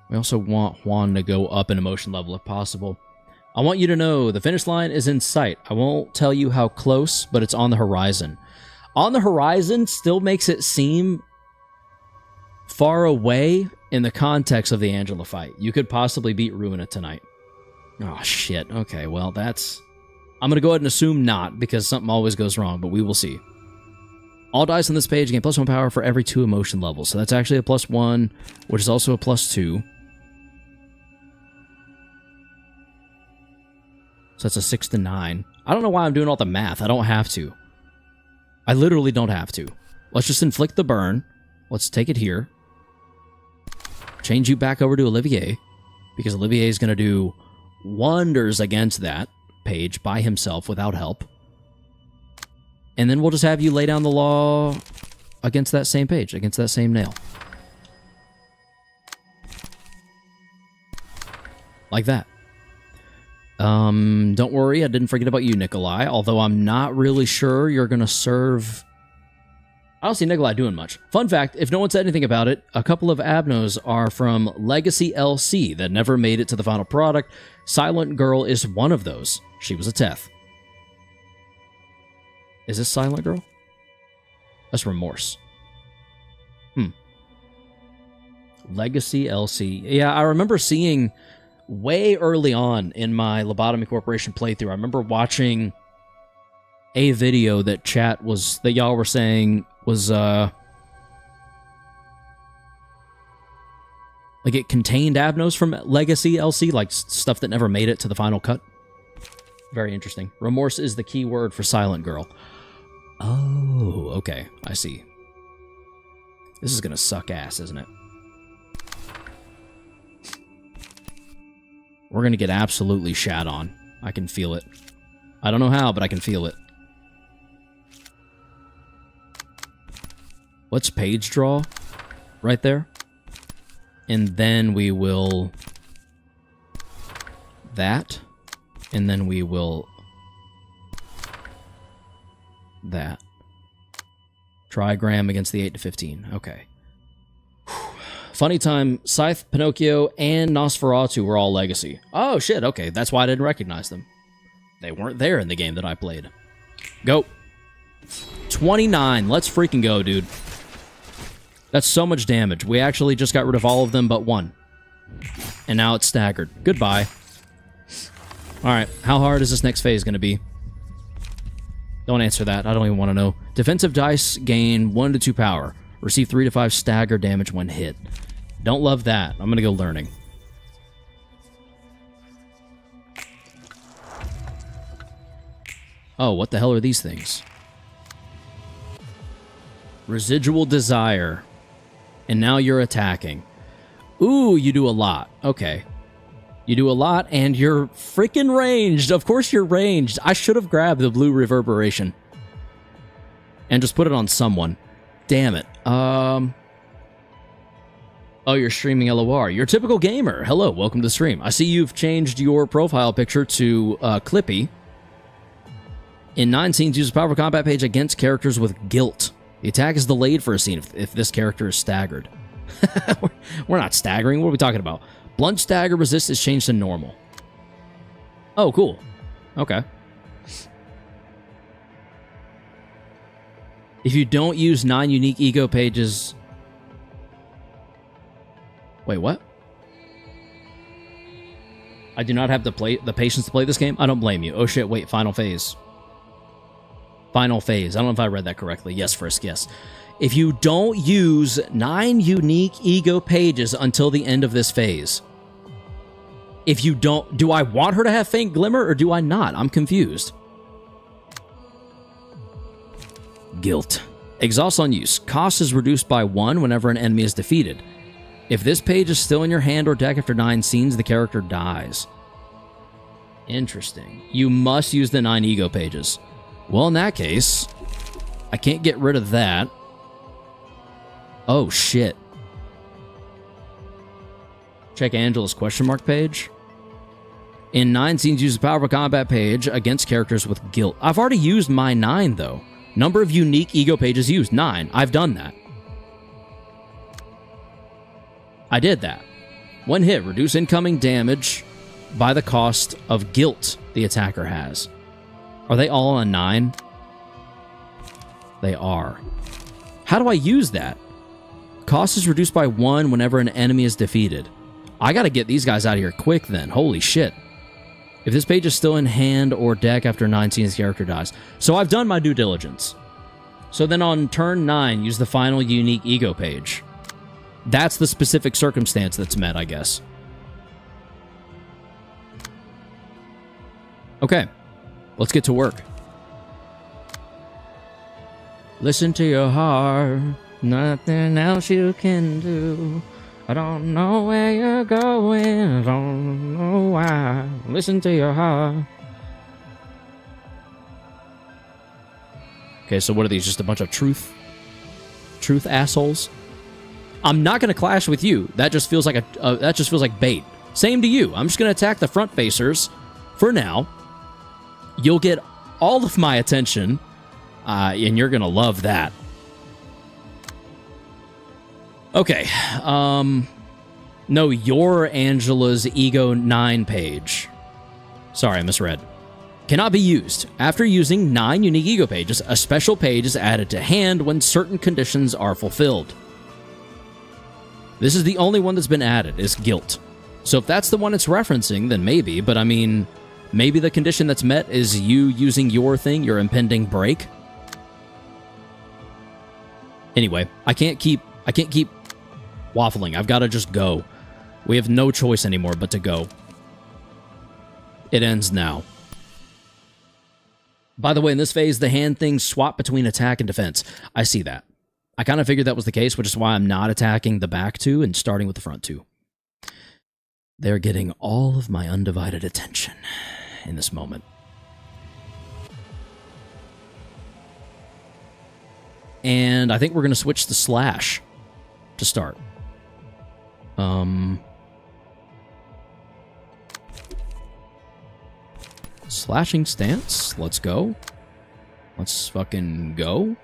S1: We also want Juan to go up in emotion level if possible. I want you to know the finish line is in sight. I won't tell you how close, but it's on the horizon. On the horizon still makes it seem far away in the context of the Angela fight. You could possibly beat Ruina tonight. Oh, shit. Okay, well, that's... I'm going to go ahead and assume not, because something always goes wrong, but we will see. All dice on this page gain +1 power for every 2 emotion levels. So that's actually a +1, which is also a +2. So that's a 6 to 9. I don't know why I'm doing all the math. I don't have to. I literally don't have to. Let's just inflict the burn. Let's take it here. Change you back over to Olivier, because Olivier is going to do wonders against that page by himself without help. And then we'll just have you lay down the law against that same page, against that same nail. Like that. Don't worry, I didn't forget about you, Nikolai, although I'm not really sure you're going to serve... I don't see Nikolai doing much. Fun fact, if no one said anything about it, a couple of Abnos are from Legacy LC that never made it to the final product. Silent Girl is one of those. She was a Teth. Is this Silent Girl? That's Remorse. Legacy LC. Yeah, I remember seeing... way early on in my Lobotomy Corporation playthrough, I remember watching a video that that y'all were saying was, like it contained Abnos from Legacy LC, like stuff that never made it to the final cut. Very interesting. Remorse is the key word for Silent Girl. Oh, okay. I see. This is gonna suck ass, isn't it? We're going to get absolutely shat on. I can feel it. I don't know how, but I can feel it. Let's page draw right there. And then we will... that. And then we will that. Trigram against the 8 to 15. Okay. Funny time, Scythe, Pinocchio, and Nosferatu were all legacy. Oh, shit, okay. That's why I didn't recognize them. They weren't there in the game that I played. Go. 29. Let's freaking go, dude. That's so much damage. We actually just got rid of all of them but one. And now it's staggered. Goodbye. Alright, how hard is this next phase going to be? Don't answer that. I don't even want to know. Defensive dice gain 1 to 2 power. Receive 3 to 5 stagger damage when hit. Don't love that. I'm going to go learning. Oh, what the hell are these things? Residual desire. And now you're attacking. Ooh, you do a lot. Okay. You do a lot, and you're freaking ranged. Of course you're ranged. I should have grabbed the blue reverberation. And just put it on someone. Damn it. Oh, you're streaming LOR. You're a typical gamer. Hello, welcome to the stream. I see you've changed your profile picture to Clippy. In 9 scenes, use a powerful combat page against characters with guilt. The attack is delayed for a scene if this character is staggered. We're not staggering. What are we talking about? Blunt stagger resist is changed to normal. Oh, cool. Okay. If you don't use 9 unique ego pages... Wait, what? I do not have the patience to play this game? I don't blame you. Oh shit, wait, final phase. Final phase. I don't know if I read that correctly. Yes, Frisk, yes. If you don't use 9 unique ego pages until the end of this phase. If you don't... Do I want her to have Faint Glimmer or do I not? I'm confused. Guilt. Exhaust on use. Cost is reduced by 1 whenever an enemy is defeated. If this page is still in your hand or deck after 9 scenes, the character dies. Interesting. You must use the 9 ego pages. Well, in that case, I can't get rid of that. Oh, shit. Check Angela's question mark page. In 9 scenes, use a powerful combat page against characters with guilt. I've already used my 9, though. Number of unique ego pages used, 9. I've done that. I did that. One hit, reduce incoming damage by the cost of guilt the attacker has. Are they all on 9? They are. How do I use that? Cost is reduced by 1 whenever an enemy is defeated. I gotta get these guys out of here quick then. Holy shit. If this page is still in hand or deck after 9 scenes, the character dies. So I've done my due diligence. So then on turn 9, use the final unique ego page. That's the specific circumstance that's met, I guess. Okay. Let's get to work. Listen to your heart. Nothing else you can do. I don't know where you're going. I don't know why. Listen to your heart. Okay, so what are these? Just a bunch of truth assholes? I'm not going to clash with you. That just feels like that just feels like bait. Same to you. I'm just going to attack the front facers for now. You'll get all of my attention, and you're going to love that. Okay. No, you're Angela's Ego 9 page. Sorry, I misread. Cannot be used. After using 9 unique ego pages, a special page is added to hand when certain conditions are fulfilled. This is the only one that's been added, is guilt. So if that's the one it's referencing, then maybe, but I mean, maybe the condition that's met is you using your thing, your impending break. Anyway, I can't keep waffling. I've got to just go. We have no choice anymore but to go. It ends now. By the way, in this phase, the hand things swap between attack and defense. I see that. I kind of figured that was the case, which is why I'm not attacking the back 2 and starting with the front 2. They're getting all of my undivided attention in this moment. And I think we're going to switch to slash to start. Slashing stance. Let's go. Let's fucking go.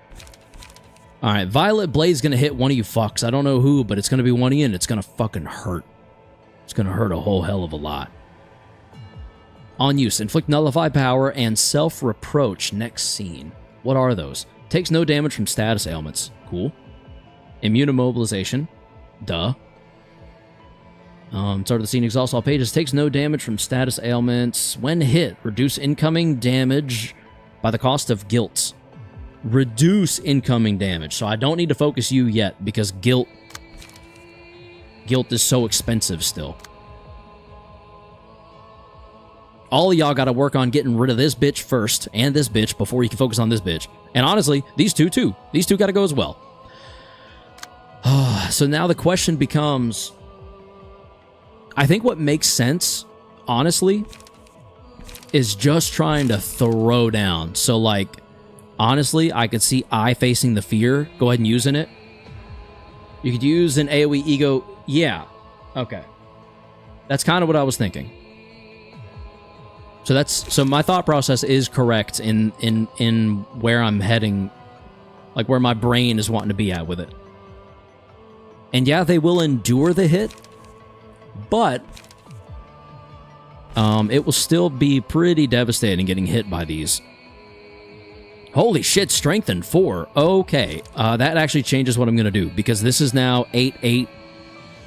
S1: Alright, Violet Blade's gonna hit one of you fucks. I don't know who, but it's gonna be one of you, and it's gonna fucking hurt. It's gonna hurt a whole hell of a lot. On use, inflict nullify power and self-reproach next scene. What are those? Takes no damage from status ailments. Cool. Immune immobilization. Duh. Start of the scene, exhaust all pages. Takes no damage from status ailments. When hit, reduce incoming damage by the cost of guilt. Reduce incoming damage. So I don't need to focus you yet because guilt is so expensive still. All of y'all got to work on getting rid of this bitch first and this bitch before you can focus on this bitch. And honestly, these two too. These two got to go as well. So now the question becomes, I think what makes sense, honestly, is just trying to throw down. So like, honestly, I could see I facing the fear. Go ahead and using it. You could use an AoE ego. Yeah. Okay. That's kind of what I was thinking. So my thought process is correct in where I'm heading, like where my brain is wanting to be at with it. And yeah, they will endure the hit, but it will still be pretty devastating getting hit by these. Holy shit, strengthened 4. Okay, that actually changes what I'm going to do, because this is now 8, 8,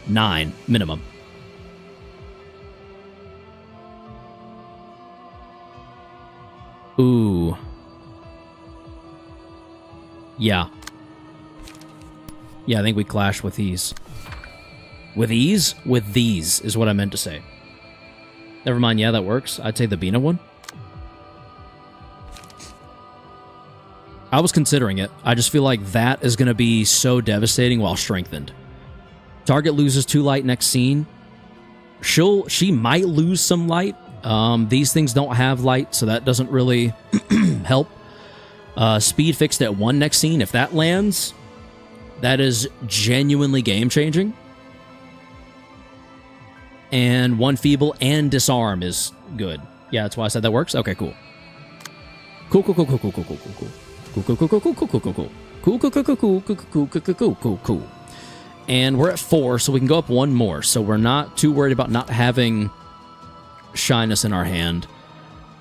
S1: 9 minimum. Ooh. Yeah. Yeah, I think we clash with these. With these? With these is what I meant to say. Never mind, yeah, that works. I'd say the Bina one. I was considering it. I just feel like that is going to be so devastating while strengthened. Target loses 2 light next scene. She might lose some light. These things don't have light, so that doesn't really help. Speed fixed at 1 next scene. If that lands, that is genuinely game-changing. And 1 feeble and disarm is good. Yeah, that's why I said that works. Okay, cool. Cool. And we're at 4, so we can go up 1 more. So we're not too worried about not having shyness in our hand.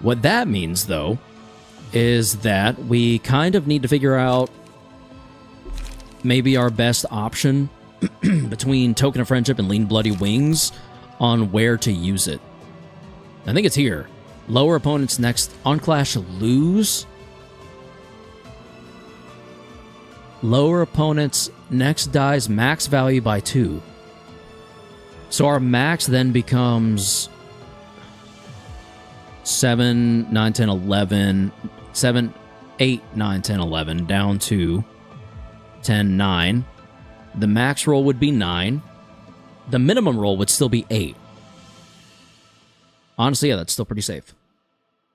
S1: What that means, though, is that we kind of need to figure out maybe our best option between Token of Friendship and Lean Bloody Wings on where to use it. I think it's here. Lower opponents next on clash lose. Lower opponents next dies max value by 2. So our max then becomes 7, 9, 10, 11, 7, 8, 9, 10, 11, down to 10, 9. The max roll would be 9. The minimum roll would still be 8. Honestly, yeah, that's still pretty safe.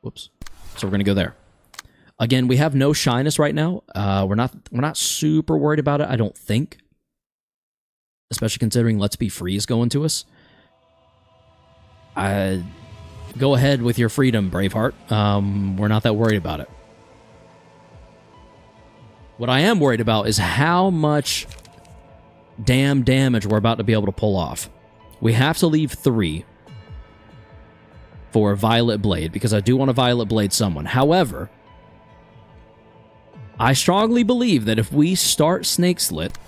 S1: Whoops. So we're going to go there. Again, we have no shyness right now. We're not super worried about it, I don't think. Especially considering Let's Be Free is going to us. Go ahead with your freedom, Braveheart. We're not that worried about it. What I am worried about is how much damn damage we're about to be able to pull off. We have to leave 3 for Violet Blade, because I do want to Violet Blade someone. However, I strongly believe that if we start Snake Slit,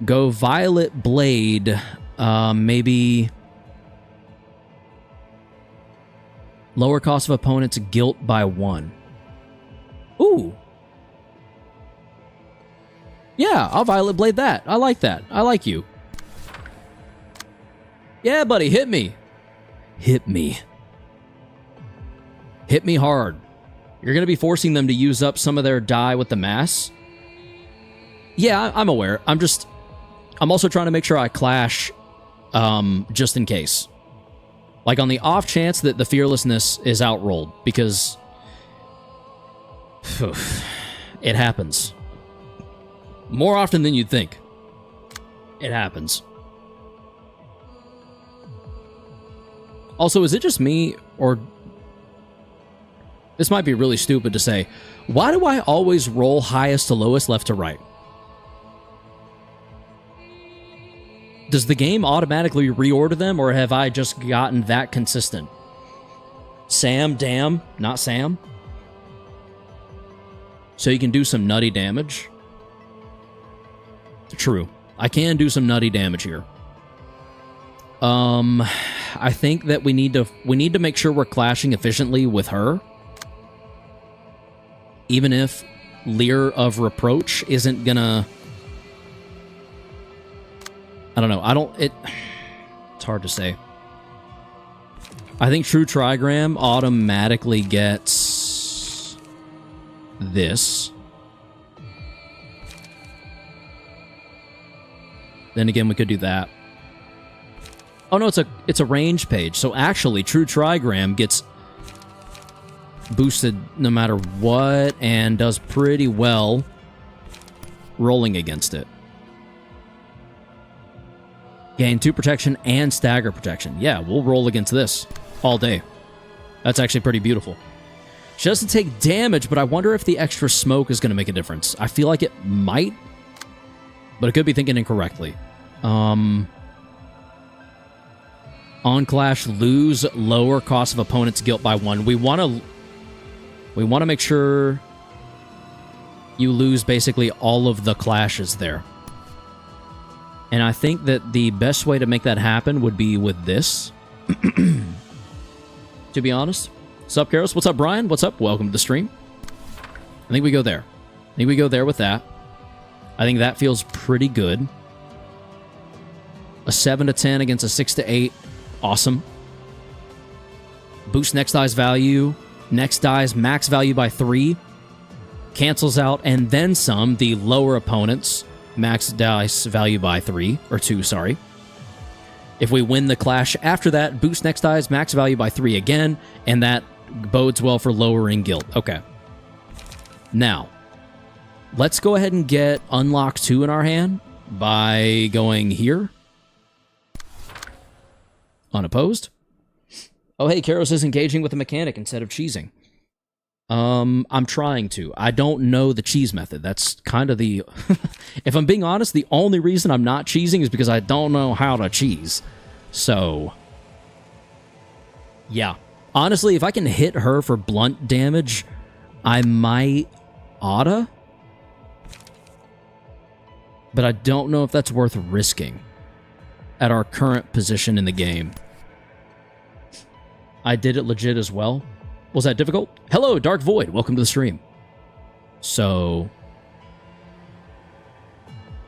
S1: go Violet Blade, maybe lower cost of opponent's guilt by 1. Ooh. Yeah, I'll Violet Blade that. I like that. I like you. Yeah, buddy, hit me. Hit me. Hit me hard. You're going to be forcing them to use up some of their die with the mass. Yeah, I'm aware. I'm also trying to make sure I clash just in case. Like on the off chance that the fearlessness is outrolled, because it happens. More often than you'd think. It happens. Also, is it just me, or This might be really stupid to say. Why do I always roll highest to lowest, left to right? Does the game automatically reorder them, or have I just gotten that consistent? Sam, damn, not Sam. So you can do some nutty damage. True. I can do some nutty damage here. I think that we need to make sure we're clashing efficiently with her. Even if Leer of Reproach isn't gonna... I don't know. It's hard to say. I think True Trigram automatically gets this. Then again, we could do that. Oh no, it's a range page. So actually, True Trigram gets boosted no matter what and does pretty well rolling against it. Gain 2 protection and stagger protection. Yeah, we'll roll against this all day. That's actually pretty beautiful. She doesn't take damage, but I wonder if the extra smoke is going to make a difference. I feel like it might, but I could be thinking incorrectly. On clash, lose lower cost of opponent's guilt by 1. We want to make sure you lose basically all of the clashes there. And I think that the best way to make that happen would be with this. To be honest. What's up, Karos? What's up, Brian? What's up? Welcome to the stream. I think we go there. I think we go there with that. I think that feels pretty good. A 7 to 10 against a 6 to 8. Awesome. Boost next die's value. Next die's max value by 3. Cancels out and then some the lower opponents. Max dice value by 3, or 2, sorry. If we win the clash after that, boost next die's max value by 3 again, and that bodes well for lowering guilt. Okay. Now, let's go ahead and get Unlock 2 in our hand by going here. Unopposed. Oh, hey, Karos is engaging with the mechanic instead of cheesing. I'm trying to. I don't know the cheese method. That's kind of the... If I'm being honest, the only reason I'm not cheesing is because I don't know how to cheese. So... yeah. Honestly, if I can hit her for blunt damage, I might oughta. But I don't know if that's worth risking at our current position in the game. I did it legit as well. Was that difficult? Hello, Dark Void. Welcome to the stream. So,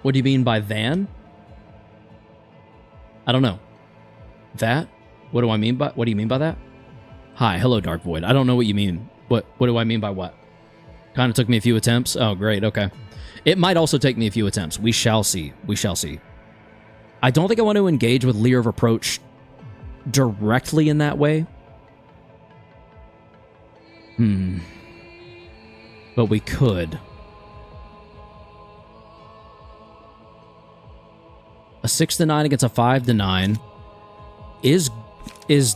S1: what do you mean by than? I don't know. That? What do I mean by? What do you mean by that? Hi, hello, Dark Void. I don't know what you mean. What do I mean by what? Kind of took me a few attempts. Oh, great. Okay. It might also take me a few attempts. We shall see. We shall see. I don't think I want to engage with Leer of Approach directly in that way. But we could. A 6 to 9 against a 5 to 9 is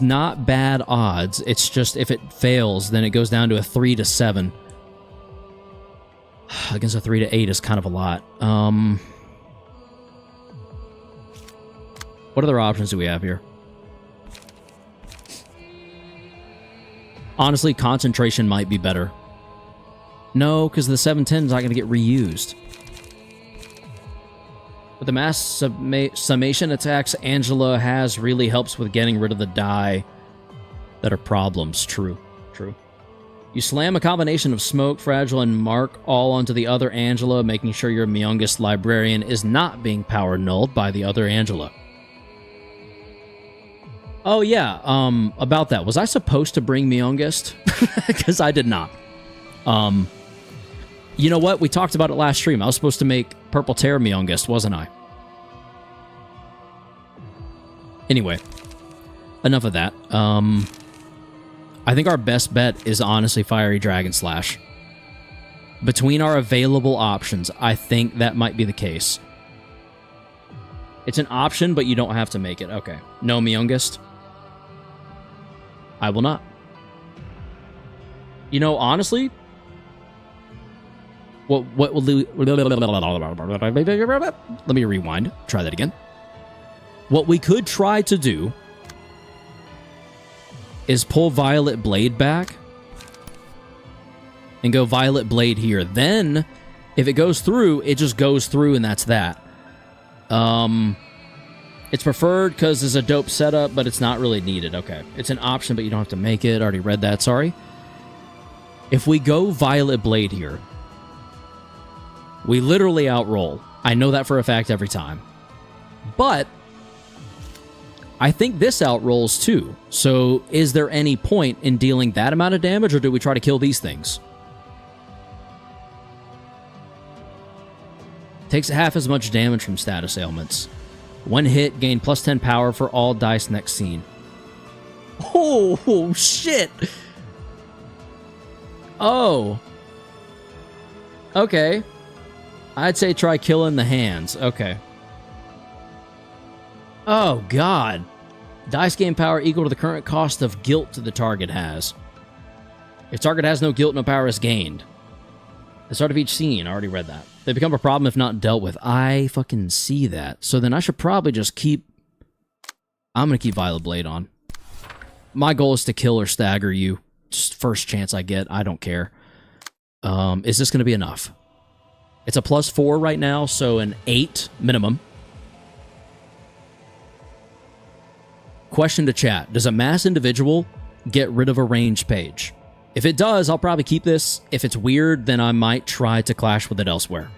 S1: not bad odds. It's just if it fails, then it goes down to a 3 to 7. Against a 3 to 8 is kind of a lot. What other options do we have here? Honestly, concentration might be better. No, because the 710 is not going to get reused. With the mass summation attacks Angela has really helps with getting rid of the die that are problems. True. True. You slam a combination of Smoke, Fragile, and Mark all onto the other Angela, making sure your Myungus librarian is not being power nulled by the other Angela. Oh yeah, about that. Was I supposed to bring Myungus? Because I did not. You know what? We talked about it last stream. I was supposed to make Purple Tear Myungus, wasn't I? Anyway, enough of that. I think our best bet is honestly Fiery Dragon Slash. Between our available options, I think that might be the case. It's an option, but you don't have to make it. Okay. No Myungus. I will not. You know, honestly, what will let me rewind. Try that again. What we could try to do is pull Violet Blade back and go Violet Blade here. Then, if it goes through, it just goes through, and that's that. It's preferred because it's a dope setup, but it's not really needed. Okay. It's an option, but you don't have to make it. Already read that, sorry. If we go Violet Blade here, we literally outroll. I know that for a fact every time. But I think this outrolls too. So is there any point in dealing that amount of damage, or do we try to kill these things? Takes half as much damage from status ailments. One hit, gain plus 10 power for all dice next scene. Oh, shit. Oh. Okay. I'd say try killing the hands. Okay. Oh, God. Dice gain power equal to the current cost of guilt the target has. If target has no guilt, no power is gained. The start of each scene. I already read that. They become a problem if not dealt with. I fucking see that. So then I should probably just keep... I'm going to keep Violet Blade on. My goal is to kill or stagger you. Just first chance I get. I don't care. Is this going to be enough? It's a +4 right now, so an 8 minimum. Question to chat. Does a mass individual get rid of a range page? If it does, I'll probably keep this. If it's weird, then I might try to clash with it elsewhere.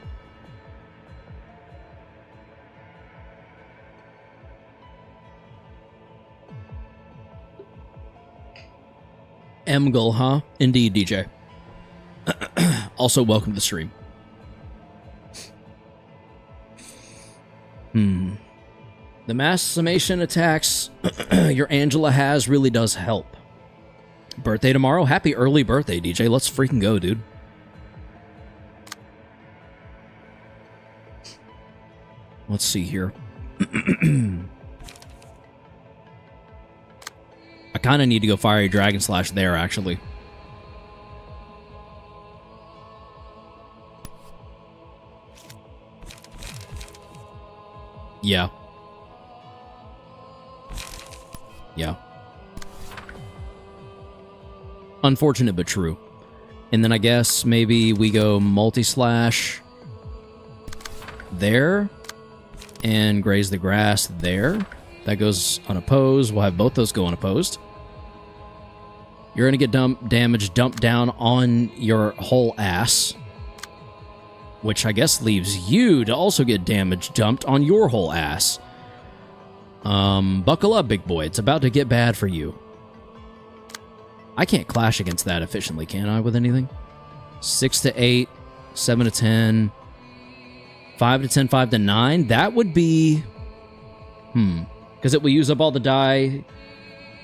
S1: Emgul, huh? Indeed, DJ. Also, welcome to the stream. The mass summation attacks your Angela has really does help. Birthday tomorrow? Happy early birthday, DJ. Let's freaking go, dude. Let's see here. I kind of need to go Fiery Dragon Slash there, actually. Yeah. Yeah. Unfortunate, but true. And then I guess maybe we go multi-slash there and graze the grass there. That goes unopposed. We'll have both those go unopposed. You're going to get damage dumped down on your whole ass, which I guess leaves you to also get damage dumped on your whole ass. Buckle up, big boy. It's about to get bad for you. I can't clash against that efficiently, can I, with anything? 6 to 8, 7 to 10, 5 to 10, 5 to 9. That would be... Because it will use up all the die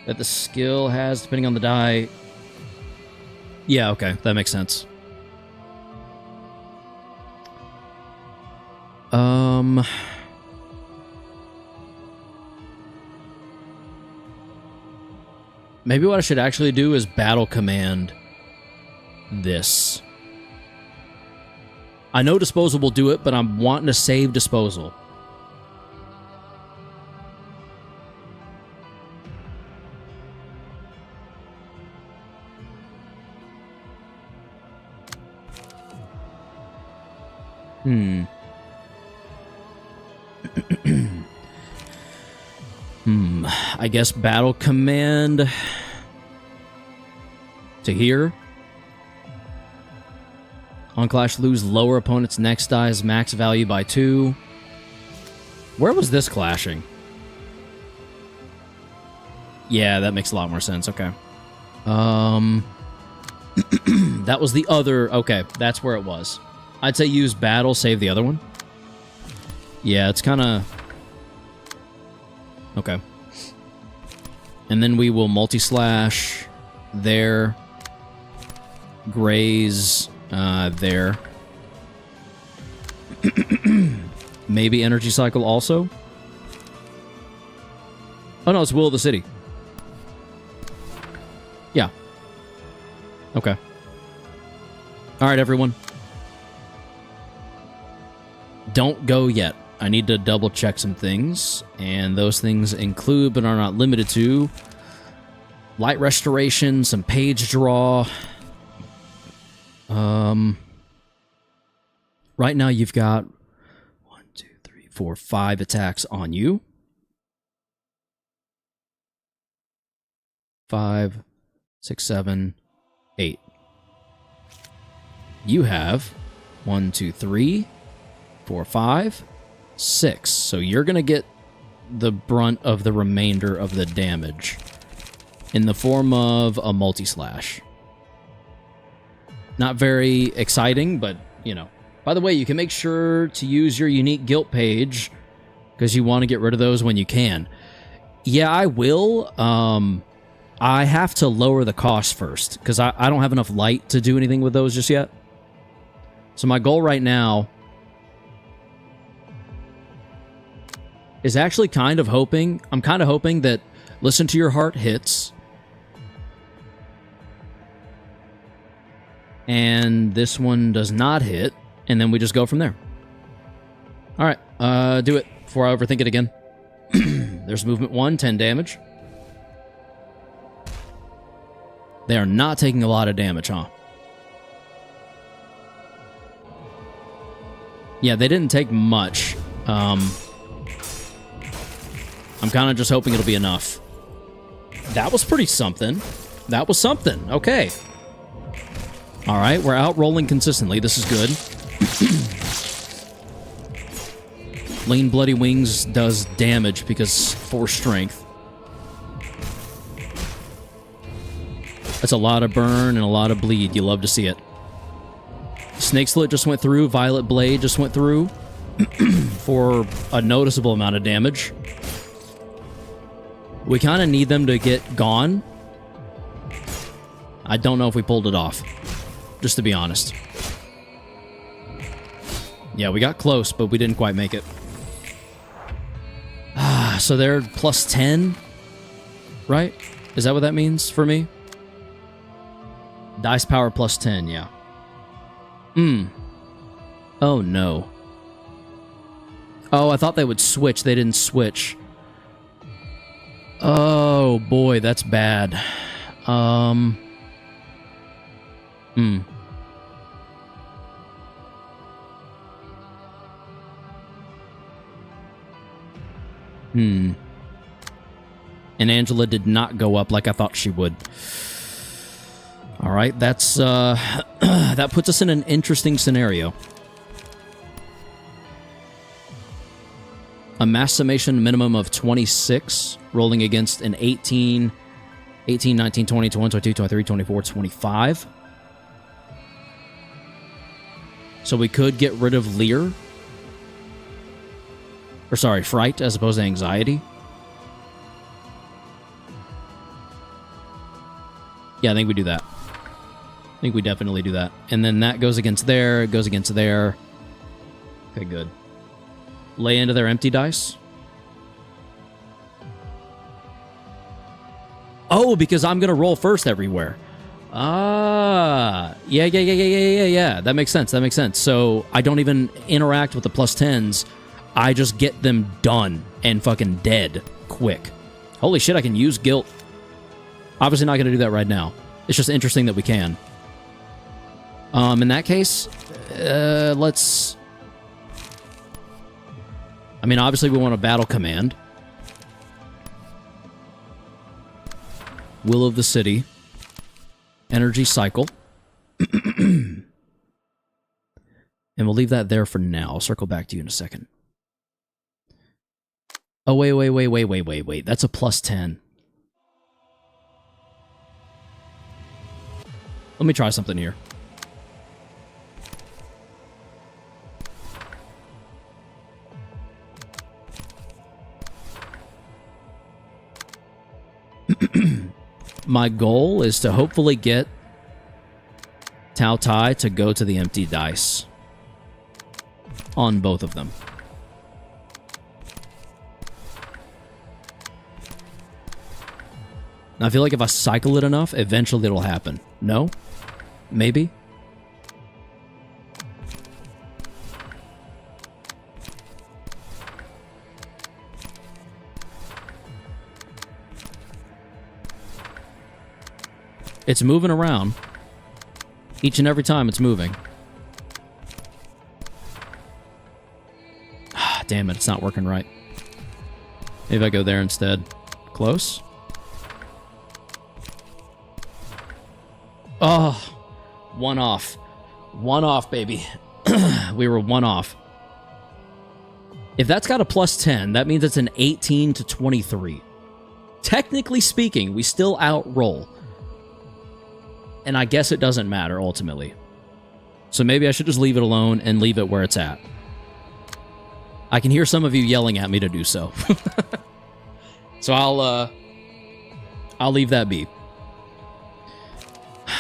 S1: that the skill has, depending on the die. Yeah, okay. That makes sense. Maybe what I should actually do is battle command this. I know disposal will do it, but I'm wanting to save disposal. I guess battle command to here. On clash, lose lower opponent's next die's max value by 2. Where was this clashing? Yeah, that makes a lot more sense. Okay. That was the other... Okay, that's where it was. I'd say use battle, save the other one. Yeah, it's kind of... Okay. And then we will multi-slash there. Graze there. Maybe energy cycle also? Oh no, it's Will of the City. Yeah. Okay. All right, everyone. Don't go yet. I need to double check some things, and those things include, but are not limited to, light restoration, some page draw. Right now you've got 1, 2, 3, 4, 5 attacks on you. 5, 6, 7, 8. You have 1, 2, 3, 4, 5, 6. So you're going to get the brunt of the remainder of the damage in the form of a multi-slash. Not very exciting, but, you know. By the way, you can make sure to use your unique guilt page because you want to get rid of those when you can. Yeah, I will. I have to lower the cost first because I don't have enough light to do anything with those just yet. So my goal right now is actually I'm kind of hoping that Listen to Your Heart hits. And this one does not hit. And then we just go from there. All right, do it before I overthink it again. There's movement 1, 10 damage. They are not taking a lot of damage, huh? Yeah, they didn't take much. I'm kind of just hoping it'll be enough. That was pretty something. That was something. Okay. All right, we're out rolling consistently. This is good. Lean Bloody Wings does damage because 4 strength. That's a lot of burn and a lot of bleed. You love to see it. Snake Slit just went through. Violet Blade just went through for a noticeable amount of damage. We kind of need them to get gone. I don't know if we pulled it off, just to be honest. Yeah, we got close, but we didn't quite make it. So they're plus 10, right? Is that what that means for me? Dice power plus 10, yeah. Oh, no. Oh, I thought they would switch. They didn't switch. Oh, boy, that's bad. And Angela did not go up like I thought she would. All right, that's that puts us in an interesting scenario. A mass summation minimum of 26, rolling against an 18, 19, 20, 21, 22, 23, 24, 25. So we could get rid of Lear. Or sorry, Fright as opposed to Anxiety. Yeah, I think we do that. I think we definitely do that. And then that goes against there, it goes against there. Okay, good. Lay into their empty dice. Oh, because I'm going to roll first everywhere. Ah, yeah. That makes sense. That makes sense. So I don't even interact with the plus 10s. I just get them done and fucking dead quick. Holy shit, I can use guilt. Obviously not going to do that right now. It's just interesting that we can. In that case, let's... I mean, obviously we want a battle command. Will of the City. Energy Cycle. And we'll leave that there for now. I'll circle back to you in a second. Oh, wait. That's a plus 10. Let me try something here. My goal is to hopefully get Tao Tai to go to the empty dice on both of them. Now, I feel like if I cycle it enough, eventually it'll happen. No? Maybe? It's moving around. Each and every time it's moving. Ah, damn it, it's not working right. Maybe I go there instead. Close. Oh, one off. One off, baby. We were one off. If that's got a plus 10, that means it's an 18 to 23. Technically speaking, we still outroll. And I guess it doesn't matter, ultimately. So maybe I should just leave it alone and leave it where it's at. I can hear some of you yelling at me to do so. So I'll leave that be.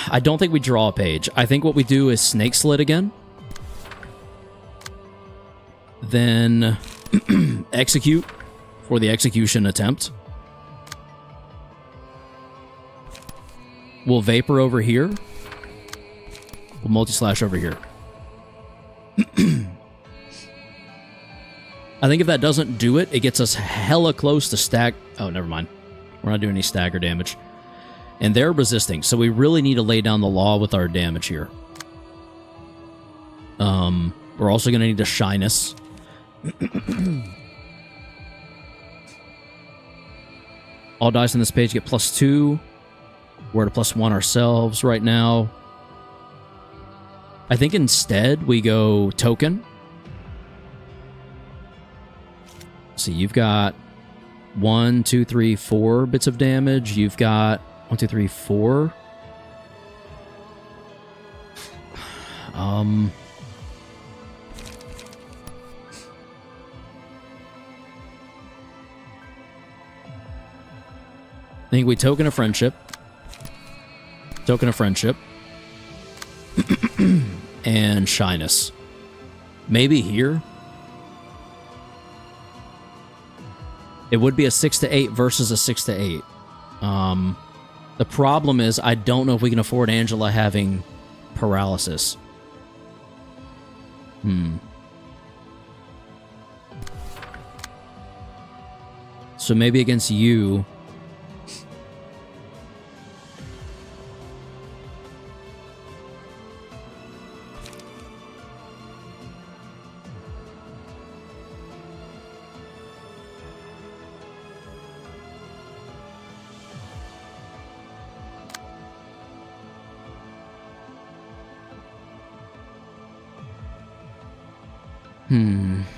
S1: I don't think we draw a page. I think what we do is snake slit again. Then execute for the execution attempt. We'll vapor over here. We'll multi-slash over here. I think if that doesn't do it, it gets us hella close to stag... Oh, never mind. We're not doing any stagger damage. And they're resisting, so we really need to lay down the law with our damage here. We're also going to need a shyness. All dice on this page get +2. We're at a +1 ourselves right now. I think instead we go token. See, you've got 1, 2, 3, 4 bits of damage. You've got 1, 2, 3, 4. I think we token a friendship. Token of friendship. And shyness. Maybe here. It would be a 6 to 8 versus a 6 to 8. The problem is I don't know if we can afford Angela having paralysis. So maybe against you...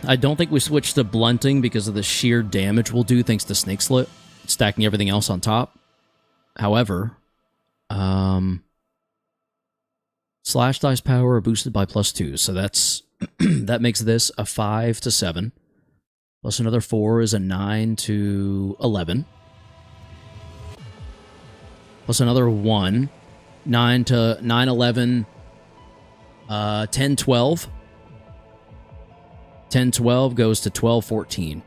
S1: I don't think we switch to blunting because of the sheer damage we'll do thanks to Snake Slit, stacking everything else on top. However, slash dice power are boosted by +2, so that's that makes this a 5 to 7. Plus another 4 is a 9 to 11. Plus another 1, 9 to 9, 11, 10, 12. 10, 12 goes to 12, 14.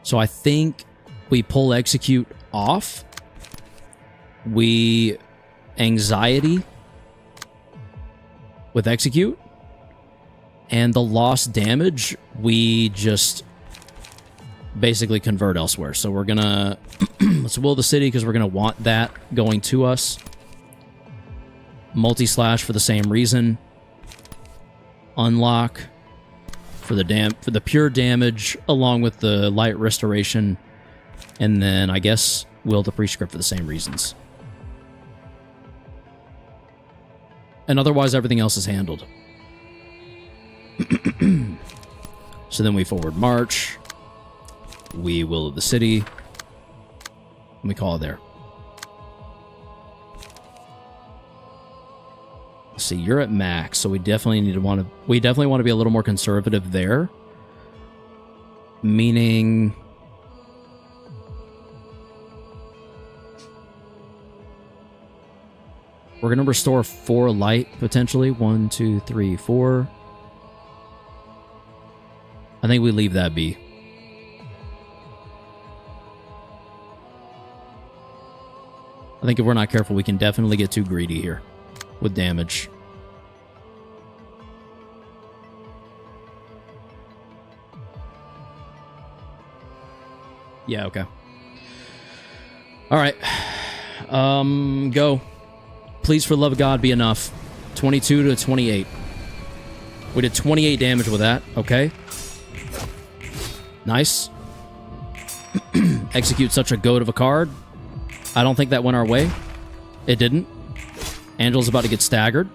S1: So I think we pull execute off. We anxiety with execute. And the lost damage, we just basically convert elsewhere. So we're going to... let's will the city because we're going to want that going to us. Multi-slash for the same reason. Unlock... for the pure damage, along with the light restoration, and then I guess will the prescript for the same reasons. And otherwise, everything else is handled. So then we forward march. We will of the city. And we call it there. See, you're at max, so we definitely want to be a little more conservative there. Meaning we're going to restore 4 light potentially. 1, 2, 3, 4. I think we leave that be. I think if we're not careful, we can definitely get too greedy here with damage. Yeah, okay. All right. Go. Please, for the love of God, be enough. 22 to 28. We did 28 damage with that. Okay. Nice. Execute such a goat of a card. I don't think that went our way. It didn't. Angela's about to get staggered.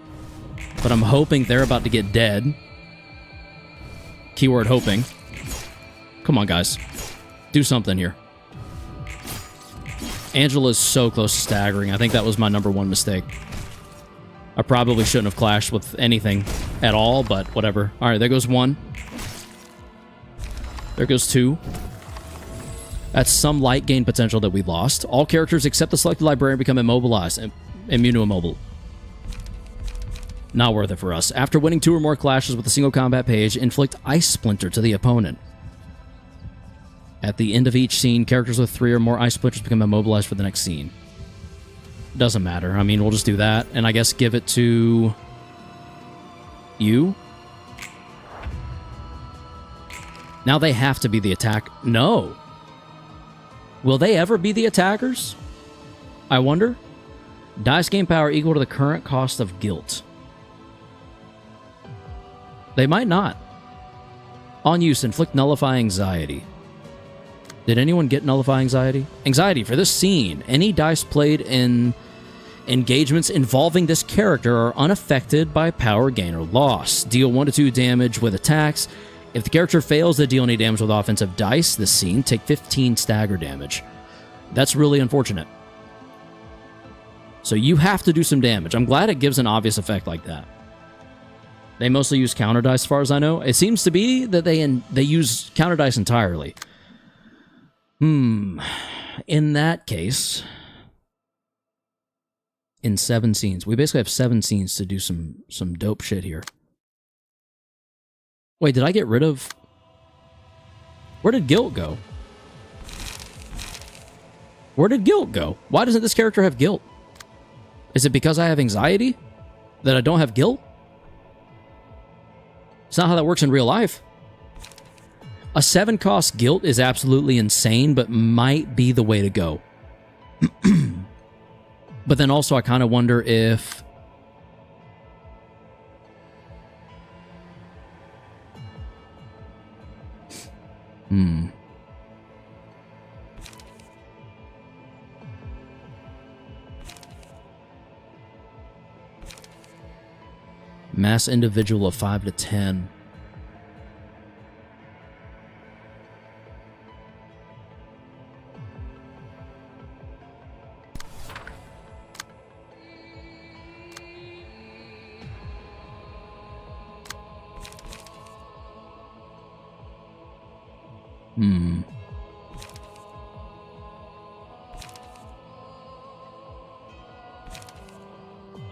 S1: But I'm hoping they're about to get dead. Keyword hoping. Come on, guys. Do something here. Angela's so close to staggering. I think that was my #1 mistake. I probably shouldn't have clashed with anything at all, but whatever. All right, there goes 1. There goes 2. That's some light gain potential that we lost. All characters except the selected librarian become immobilized. Immune to immobile. Not worth it for us. After winning 2 or more clashes with a single combat page, inflict Ice Splinter to the opponent. At the end of each scene, characters with 3 or more Ice Splinters become immobilized for the next scene. Doesn't matter. I mean, we'll just do that. And I guess give it to... you? Now they have to be the attack... No! Will they ever be the attackers? I wonder. Dice gain power equal to the current cost of guilt. They might not. On use, inflict Nullify Anxiety. Did anyone get Nullify Anxiety? Anxiety, for this scene, any dice played in engagements involving this character are unaffected by power gain or loss. Deal 1 to 2 damage with attacks. If the character fails to deal any damage with offensive dice this scene, take 15 stagger damage. That's really unfortunate. So you have to do some damage. I'm glad it gives an obvious effect like that. They mostly use counter dice, as far as I know. It seems to be that they use counter dice entirely. In that case, in 7 scenes, we basically have 7 scenes to do some dope shit here. Wait, did I get rid of... Where did guilt go? Where did guilt go? Why doesn't this character have guilt? Is it because I have anxiety that I don't have guilt? It's not how that works in real life. A 7-cost guilt is absolutely insane, but might be the way to go. But then also I kind of wonder if... Mass individual of 5 to 10.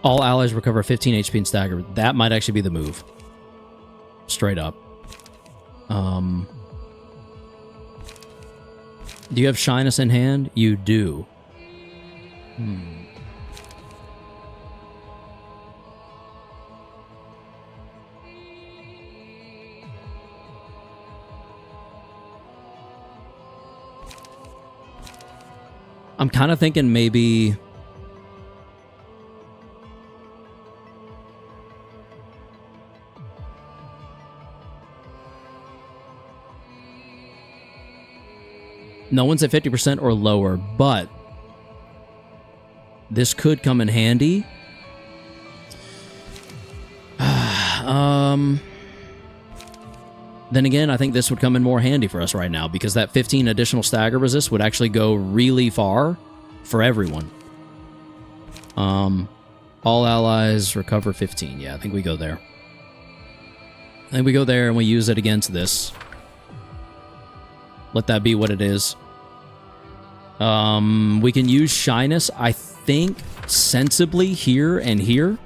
S1: All allies recover 15 HP and stagger. That might actually be the move. Straight up. Do you have Shyness in hand? You do. I'm kind of thinking maybe... No one's at 50% or lower, but this could come in handy. Then again, I think this would come in more handy for us right now because that 15 additional stagger resist would actually go really far for everyone. All allies recover 15. Yeah, I think we go there. I think we go there and we use it against this. Let that be what it is. We can use Shyness, I think, sensibly here and here.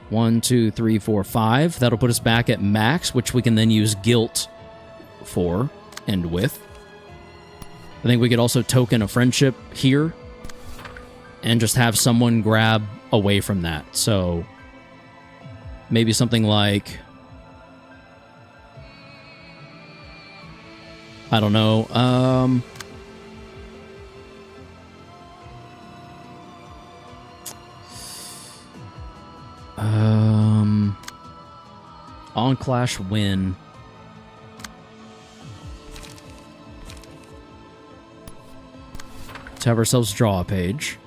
S1: 1, 2, 3, 4, 5. That'll put us back at max, which we can then use Guilt for and with. I think we could also token a friendship here and just have someone grab away from that. So maybe something like... I don't know. On Clash win. Let's have ourselves draw a page.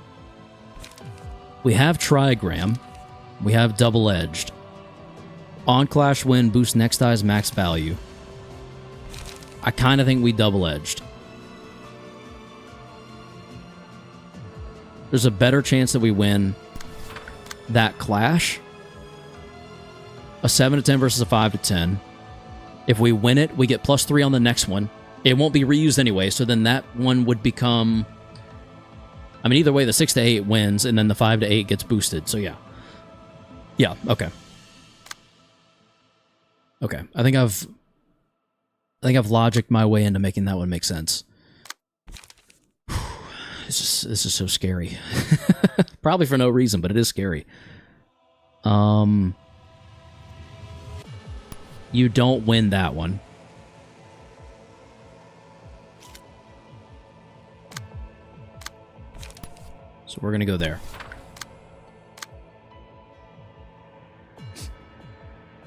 S1: We have Trigram. We have Double-Edged. On Clash win, boost next eye's max value. I kind of think we Double-Edged. There's a better chance that we win that Clash. A 7 to 10 versus a 5 to 10. If we win it, we get +3 on the next one. It won't be reused anyway, so then that one would become... I mean, either way, the 6 to 8 wins, and then the 5 to 8 gets boosted, so yeah. Yeah, okay. Okay, I think I've logicked my way into making that one make sense. This is so scary. Probably for no reason, but it is scary. You don't win that one. So we're gonna go there.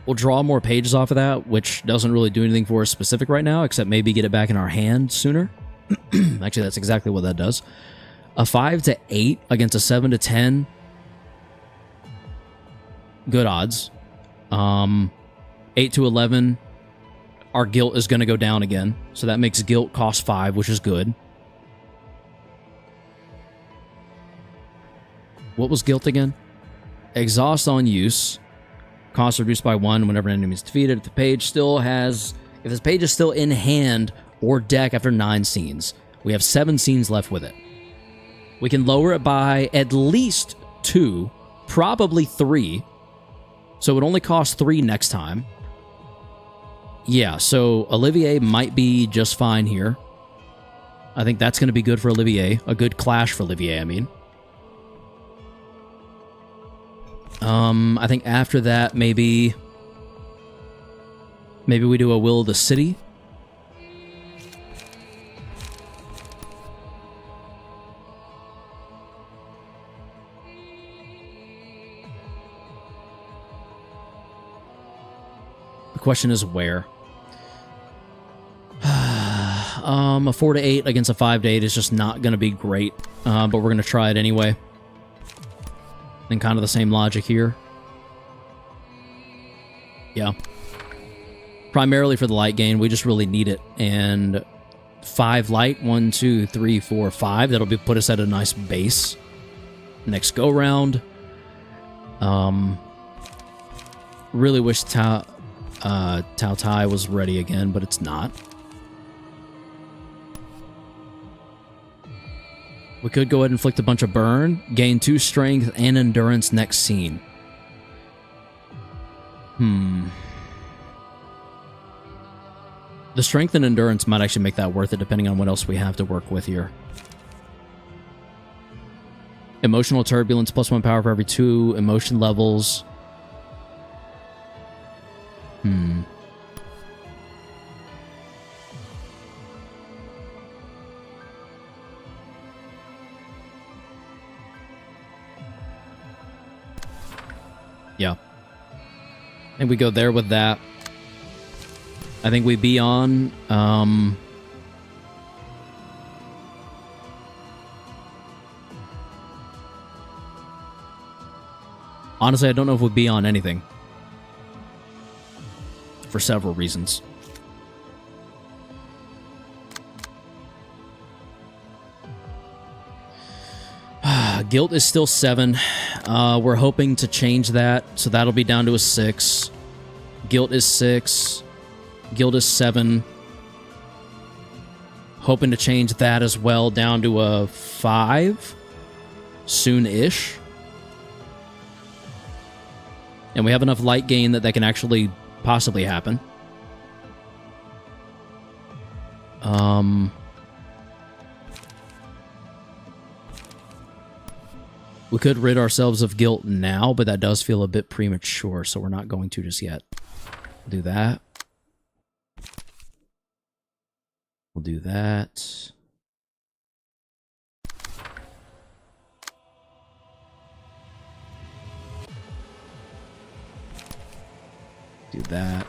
S1: We'll draw more pages off of that, which doesn't really do anything for us specific right now, except maybe get it back in our hand sooner. Actually, that's exactly what that does. A 5 to 8 against a 7 to 10. Good odds. 8 to 11. Our guilt is going to go down again. So that makes guilt cost 5, which is good. What was guilt again? Exhaust on use. Cost reduced by 1 whenever an enemy is defeated. If the page still has... If this page is still in hand or deck after 9 scenes. We have 7 scenes left with it. We can lower it by at least 2, probably 3. So it would only cost 3 next time. Yeah, so Olivier might be just fine here. I think that's going to be good for Olivier. A good clash for Olivier, I mean. I think after that, maybe we do a Will of the City. The question is where. A 4 to 8 against a 5 to 8 is just not going to be great, but we're going to try it anyway. And kind of the same logic here. Yeah. Primarily for the light gain, we just really need it. And 5 light, 1, 2, 3, 4, 5. That'll put us at a nice base. Next go round. Really wish Tao Tai was ready again, but it's not. We could go ahead and inflict a bunch of burn, gain 2 strength and endurance next scene. The strength and endurance might actually make that worth it, depending on what else we have to work with here. Emotional turbulence, +1 power for every 2 emotion levels. Yeah. I think we go there with that. I think we be on... Honestly, I don't know if we'd be on anything. For several reasons. Guilt is still 7. We're hoping to change that, so that'll be down to a 6. Guilt is 6. Guilt is 7. Hoping to change that as well down to a 5. Soon-ish. And we have enough light gain that can actually possibly happen. We could rid ourselves of guilt now, but that does feel a bit premature, so we're not going to just yet. We'll do that. We'll do that. Do that.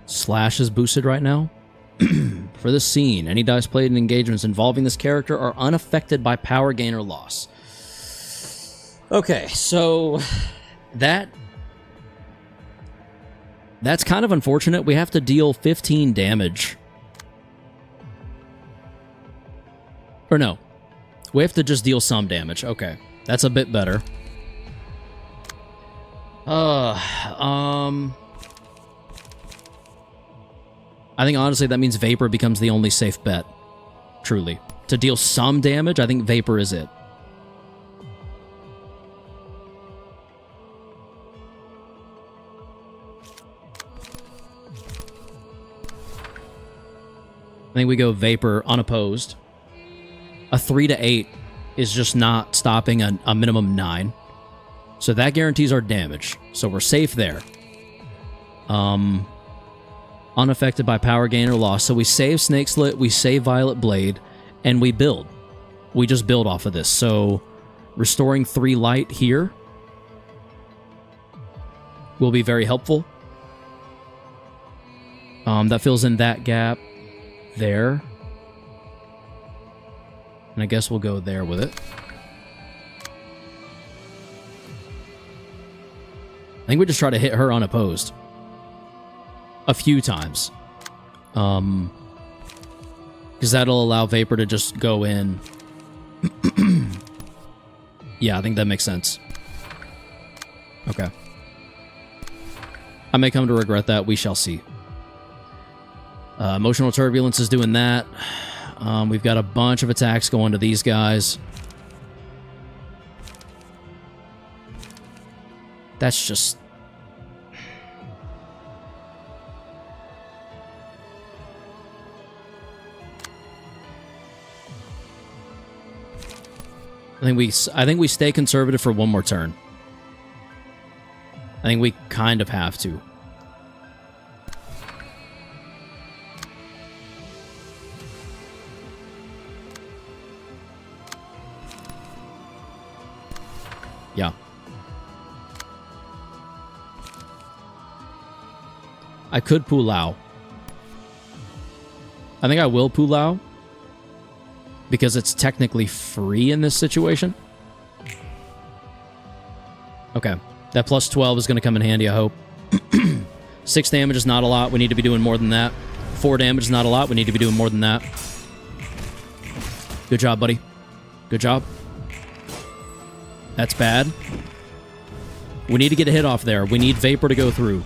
S1: Slash is boosted right now. For this scene, any dice played in engagements involving this character are unaffected by power gain or loss. Okay, so that's kind of unfortunate. We have to deal 15 damage. Or no, we have to just deal some damage. Okay, that's a bit better. I think, honestly, that means Vapor becomes the only safe bet. Truly. To deal some damage, I think Vapor is it. I think we go Vapor unopposed. A 3 to 8 is just not stopping a minimum 9. So that guarantees our damage. So we're safe there. Unaffected by power gain or loss. So we save Snake Slit, we save Violet Blade, and we build. We just build off of this. So restoring 3 light here will be very helpful. That fills in that gap there. And I guess we'll go there with it. I think we just try to hit her unopposed. A few times. Because that'll allow Vapor to just go in. Yeah, I think that makes sense. Okay. I may come to regret that. We shall see. Emotional Turbulence is doing that. We've got a bunch of attacks going to these guys. That's just... I think we stay conservative for one more turn. I think we kind of have to. Yeah. I could Pulao. I think I will Pulao. Because it's technically free in this situation. Okay. That plus 12 is going to come in handy, I hope. 6 damage is not a lot. We need to be doing more than that. 4 damage is not a lot. We need to be doing more than that. Good job, buddy. Good job. That's bad. We need to get a hit off there. We need Vapor to go through.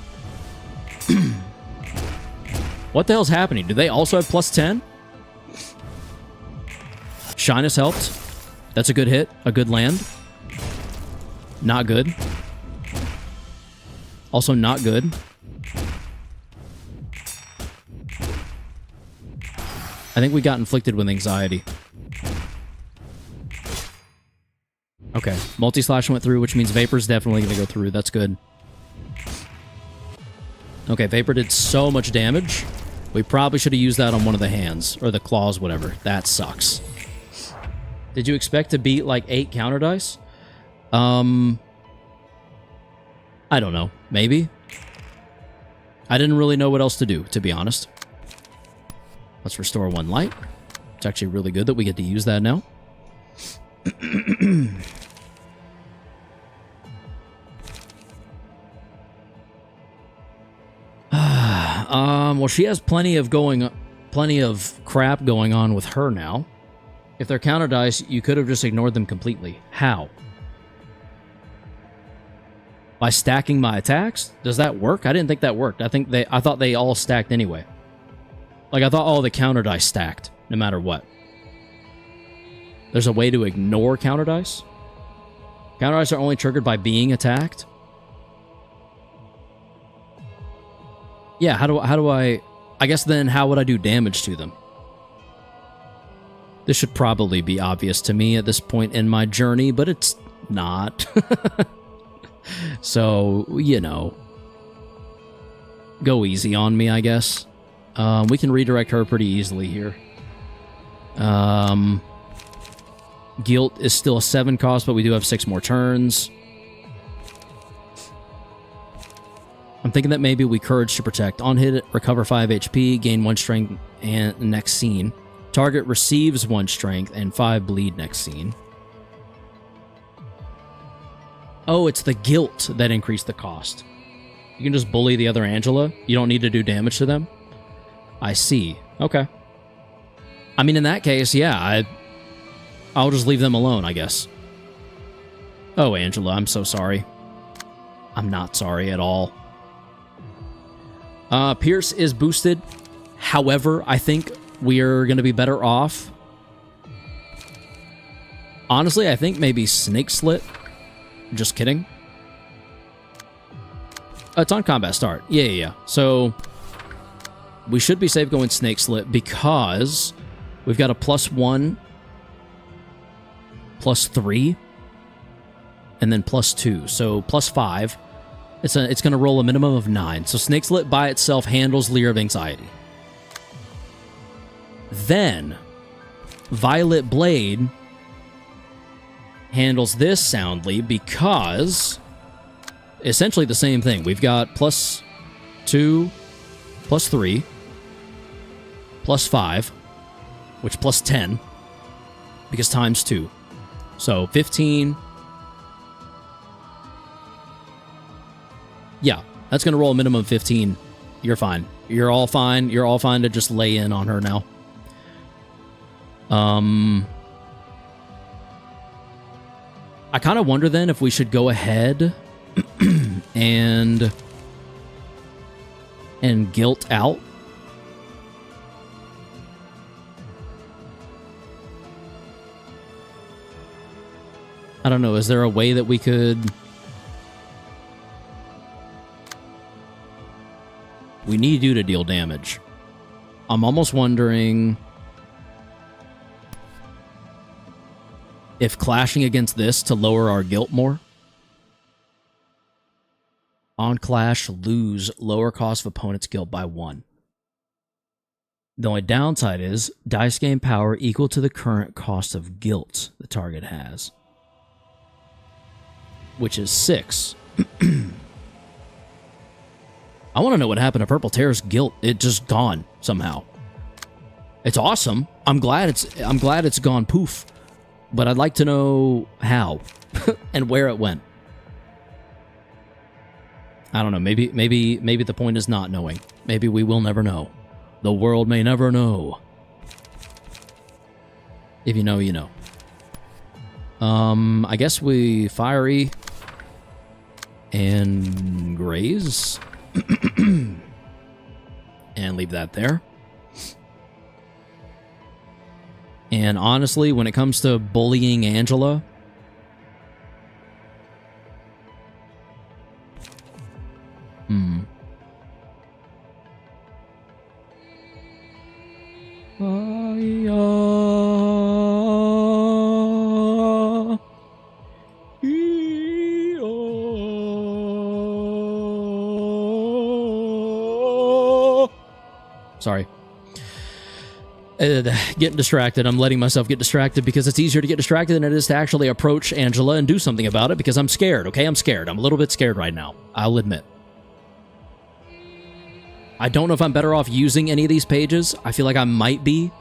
S1: What the hell's happening? Do they also have plus 10? Shyness helped. That's a good hit. A good land. Not good. Also not good. I think we got inflicted with anxiety. Okay. Multi-slash went through, which means Vapor's definitely going to go through. That's good. Okay, Vapor did so much damage. We probably should have used that on one of the hands. Or the claws, whatever. That sucks. Did you expect to beat like 8 counter dice? I don't know. Maybe? I didn't really know what else to do, to be honest. Let's restore 1 light. It's actually really good that we get to use that now. Well, she has plenty of crap going on with her now. If they're counter dice, you could have just ignored them completely. How? By stacking my attacks? Does that work? I didn't think that worked. I thought they all stacked anyway. Like, I thought all the counter dice stacked, no matter what. There's a way to ignore counter dice? Counter dice are only triggered by being attacked? Yeah, how do I... I guess then how would I do damage to them? This should probably be obvious to me at this point in my journey, but it's not. So, you know, go easy on me, I guess. We can redirect her pretty easily here. Guilt is still a 7 cost, but we do have 6 more turns. I'm thinking that maybe we Courage to Protect. On hit, recover 5 HP, gain 1 strength and next scene. Target receives 1 strength and 5 bleed next scene. Oh, it's the guilt that increased the cost. You can just bully the other Angela. You don't need to do damage to them. I see. Okay. I mean, in that case, yeah, I'll just leave them alone, I guess. Oh, Angela, I'm so sorry. I'm not sorry at all. Pierce is boosted. However, I think we're going to be better off. Honestly, I think maybe Snake Slit. Just kidding. It's on combat start. Yeah. So, we should be safe going Snake Slit because we've got a +1, +3, and then +2. So, +5. It's going to roll a minimum of 9. So, Snake Slit by itself handles Leer of Anxiety. Then, Violet Blade handles this soundly because essentially the same thing. We've got +2, +3, +5, which +10, because times 2. So 15. Yeah, that's going to roll a minimum of 15. You're fine. You're all fine. You're all fine to just lay in on her now. I kind of wonder then if we should go ahead and guilt out. I don't know, is there a way that we could... We need you to deal damage. I'm almost wondering if clashing against this to lower our guilt more. On clash, lose lower cost of opponent's guilt by 1. The only downside is dice gain power equal to the current cost of guilt the target has, which is 6. I want to know what happened to Purple Terror's guilt. It just gone somehow. It's awesome. I'm glad it's gone poof. But I'd like to know how and where it went. I don't know. Maybe the point is not knowing. Maybe we will never know. The world may never know. If you know, you know. I guess we Fiery and Graze and leave that there. And honestly, when it comes to bullying Angela, sorry. Getting distracted. I'm letting myself get distracted because it's easier to get distracted than it is to actually approach Angela and do something about it because I'm scared, okay? I'm scared. I'm a little bit scared right now. I'll admit. I don't know if I'm better off using any of these pages. I feel like I might be.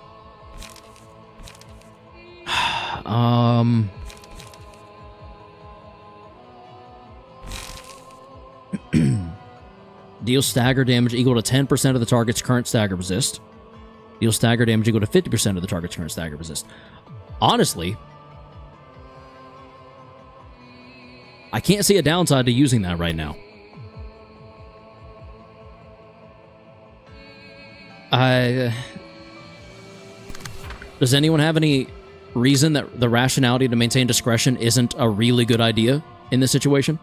S1: Deal stagger damage equal to 10% of the target's current stagger resist. Deal stagger damage equal to 50% of the target's current stagger resist. Honestly, I can't see a downside to using that right now. Does anyone have any reason that the rationality to maintain discretion isn't a really good idea in this situation?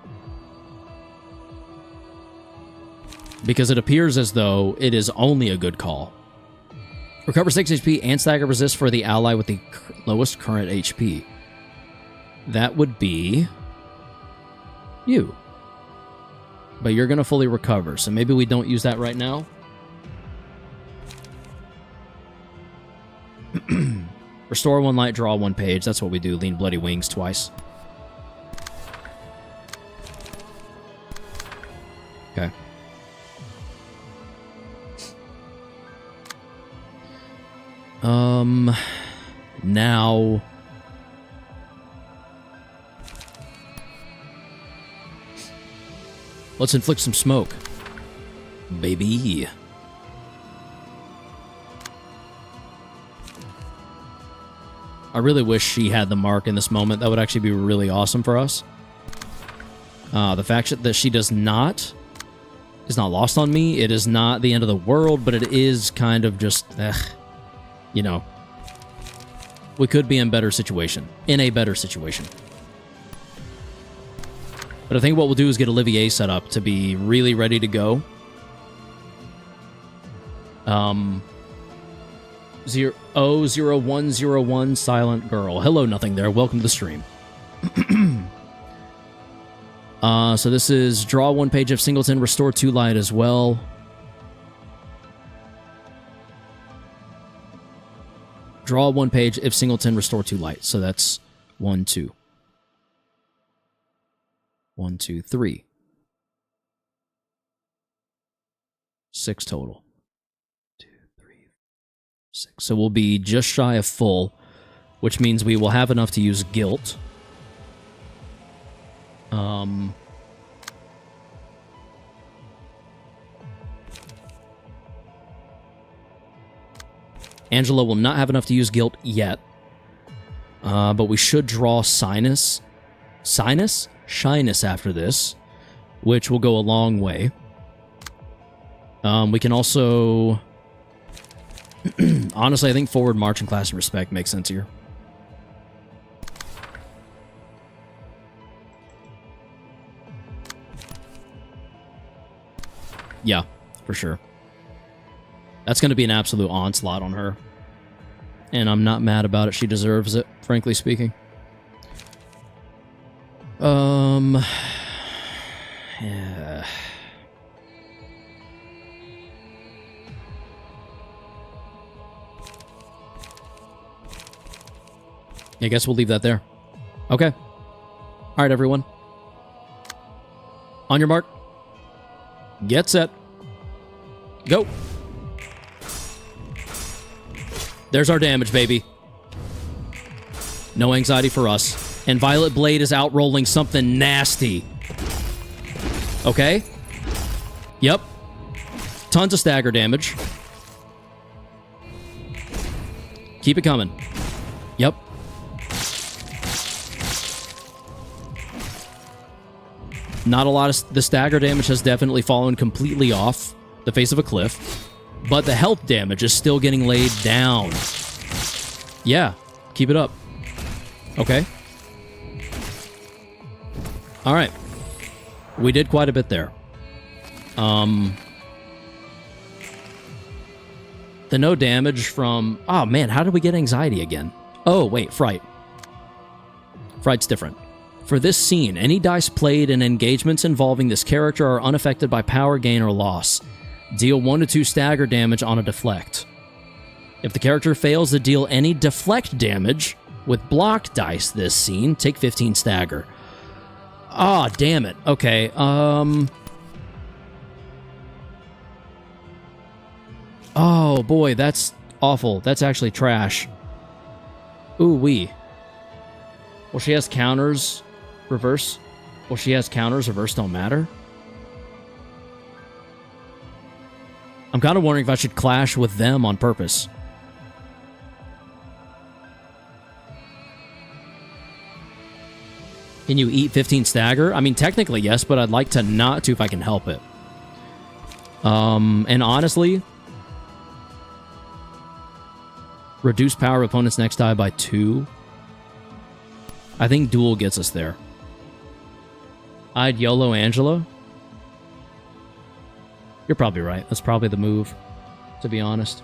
S1: Because it appears as though it is only a good call. Recover 6 HP and stagger resist for the ally with the lowest current HP. That would be you. But you're going to fully recover, so maybe we don't use that right now. Restore 1 light, draw 1 page. That's what we do. Lean Bloody Wings twice. Okay. Now... let's inflict some smoke. Baby. I really wish she had the mark in this moment. That would actually be really awesome for us. The fact that she does not is not lost on me. It is not the end of the world, but it is kind of just, you know. We could be in a better situation. But I think what we'll do is get Olivier set up to be really ready to go. 00101 Silent Girl. Hello, nothing there. Welcome to the stream. So this is draw 1 page of Singleton, restore 2 light as well. Draw 1 page if Singleton, restore 2 light. So that's 1, 2. 1, 2, 3. 6 total. 2, 3, 6. So we'll be just shy of full, which means we will have enough to use guilt. Angela will not have enough to use guilt yet. But we should draw Shyness after this, which will go a long way. We can also... honestly, I think Forward March and Class and Respect makes sense here. Yeah, for sure. That's going to be an absolute onslaught on her. And I'm not mad about it. She deserves it, frankly speaking. Yeah. I guess we'll leave that there. Okay. All right, everyone. On your mark. Get set. Go. There's our damage, baby. No anxiety for us. And Violet Blade is out rolling something nasty. Okay. Yep. Tons of stagger damage. Keep it coming. Yep. Not a lot of... the stagger damage has definitely fallen completely off the face of a cliff. But the health damage is still getting laid down. Yeah. Keep it up. Okay. Alright. We did quite a bit there. The no damage from... oh, man, how did we get anxiety again? Oh, wait, Fright. Fright's different. For this scene, any dice played in engagements involving this character are unaffected by power gain or loss. Deal 1 to 2 stagger damage on a deflect. If the character fails to deal any deflect damage with blocked dice this scene, take 15 stagger. Ah, damn it. Okay, oh, boy, that's awful. That's actually trash. Ooh-wee. Well, she has counters. Reverse. Well, she has counters. Reverse don't matter. I'm kind of wondering if I should clash with them on purpose. Can you eat 15 stagger? I mean, technically, yes, but I'd like to not to if I can help it. And honestly, reduce power of opponent's next die by 2. I think duel gets us there. I'd YOLO Angela. You're probably right. That's probably the move, to be honest.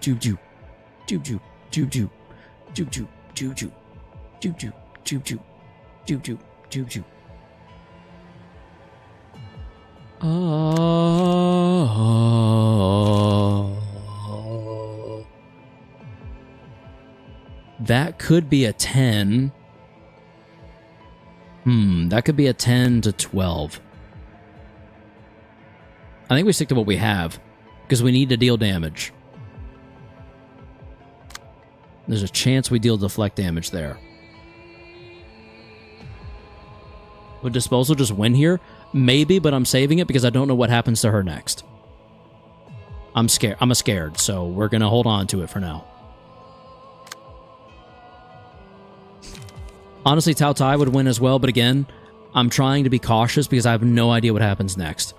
S1: Juju. Juju. Juju. Juju. Juju. Juju. Juju. Juju. Juju. That could be a 10. That could be a 10 to 12. I think we stick to what we have, because we need to deal damage. There's a chance we deal deflect damage there. Would Disposal just win here? Maybe, but I'm saving it because I don't know what happens to her next. I'm scared. I'm scared, so we're going to hold on to it for now. Honestly, Tao Tai would win as well, but again, I'm trying to be cautious because I have no idea what happens next.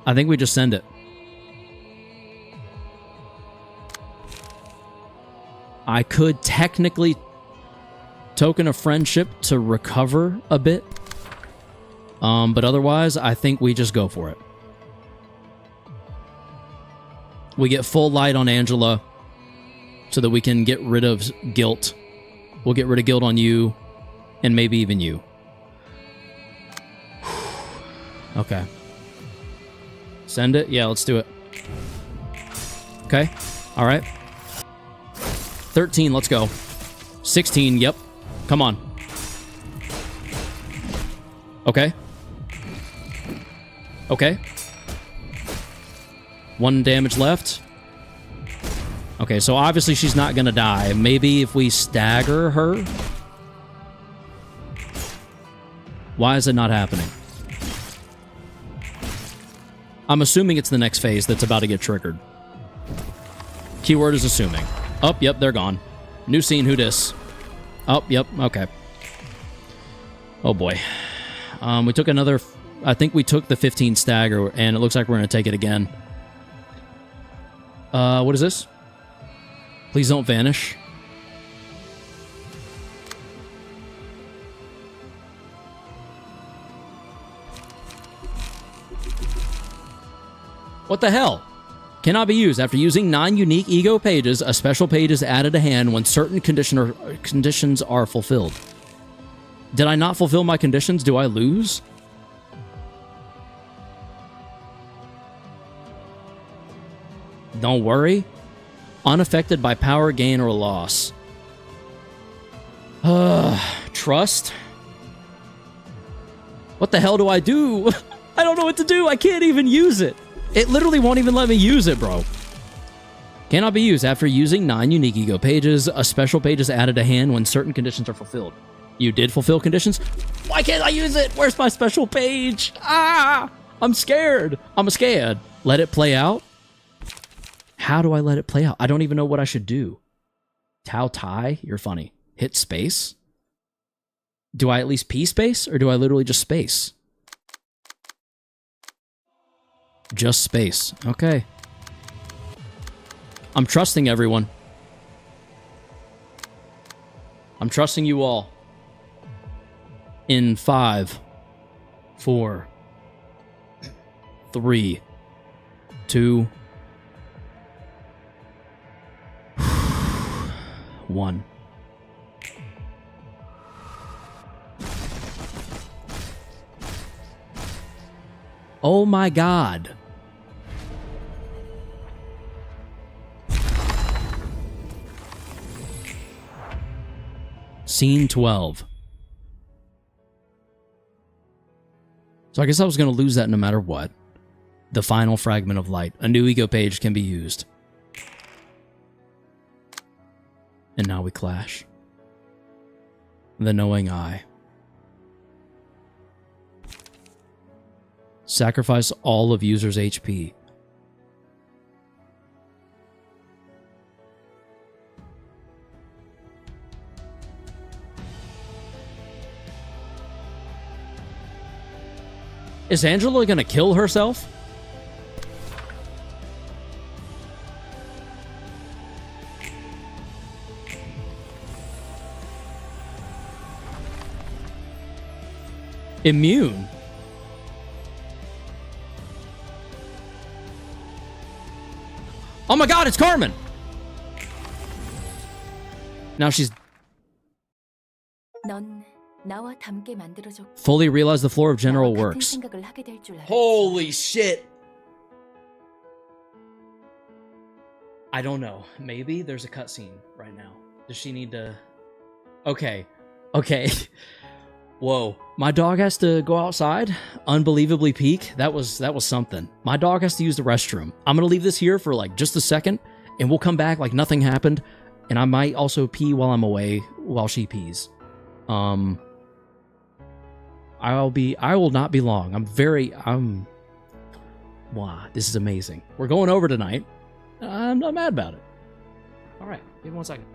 S1: I think we just send it. I could technically token a friendship to recover a bit. But otherwise, I think we just go for it. We get full light on Angela so that we can get rid of guilt. We'll get rid of guilt on you and maybe even you. Okay. Send it? Yeah, let's do it. Okay. All right. 13, let's go. 16, yep. Come on. Okay. Okay. 1 damage left. Okay, so obviously she's not gonna die. Maybe if we stagger her? Why is it not happening? I'm assuming it's the next phase that's about to get triggered. Keyword is assuming. Oh, yep, they're gone. New scene, who dis? Oh, yep, okay. Oh boy. We took another... I think we took the 15 stagger, and it looks like we're going to take it again. What is this? Please don't vanish. What the hell? Cannot be used. After using 9 unique ego pages, a special page is added to hand when certain conditions are fulfilled. Did I not fulfill my conditions? Do I lose? Don't worry. Unaffected by power gain or loss. Trust? What the hell do I do? I don't know what to do. I can't even use it. It literally won't even let me use it, bro. Cannot be used. After using 9 unique ego pages, a special page is added to hand when certain conditions are fulfilled. You did fulfill conditions? Why can't I use it? Where's my special page? Ah! I'm scared. I'm scared. Let it play out? How do I let it play out? I don't even know what I should do. Tao Tai? You're funny. Hit space? Do I at least P space? Or do I literally just space? Just space. Okay. I'm trusting everyone. I'm trusting you all. In 5, 4, 3, 2, 1. Oh my God. Scene 12. So I guess I was going to lose that no matter what. The final fragment of light. A new ego page can be used. And now we clash. The knowing eye. Sacrifice all of user's HP. Is Angela gonna kill herself? Immune. Oh my god, it's Carmen! Now she's... fully realized the floor of general works. Holy shit! I don't know. Maybe there's a cutscene right now. Does she need to... Okay. Okay. Whoa. My dog has to go outside. Unbelievably peak. That was something. My dog has to use the restroom. I'm gonna leave this here for like just a second, and we'll come back like nothing happened. And I might also pee while I'm away while she pees. I will not be long. Wow, this is amazing. We're going over tonight. I'm not mad about it. All right, give me 1 second.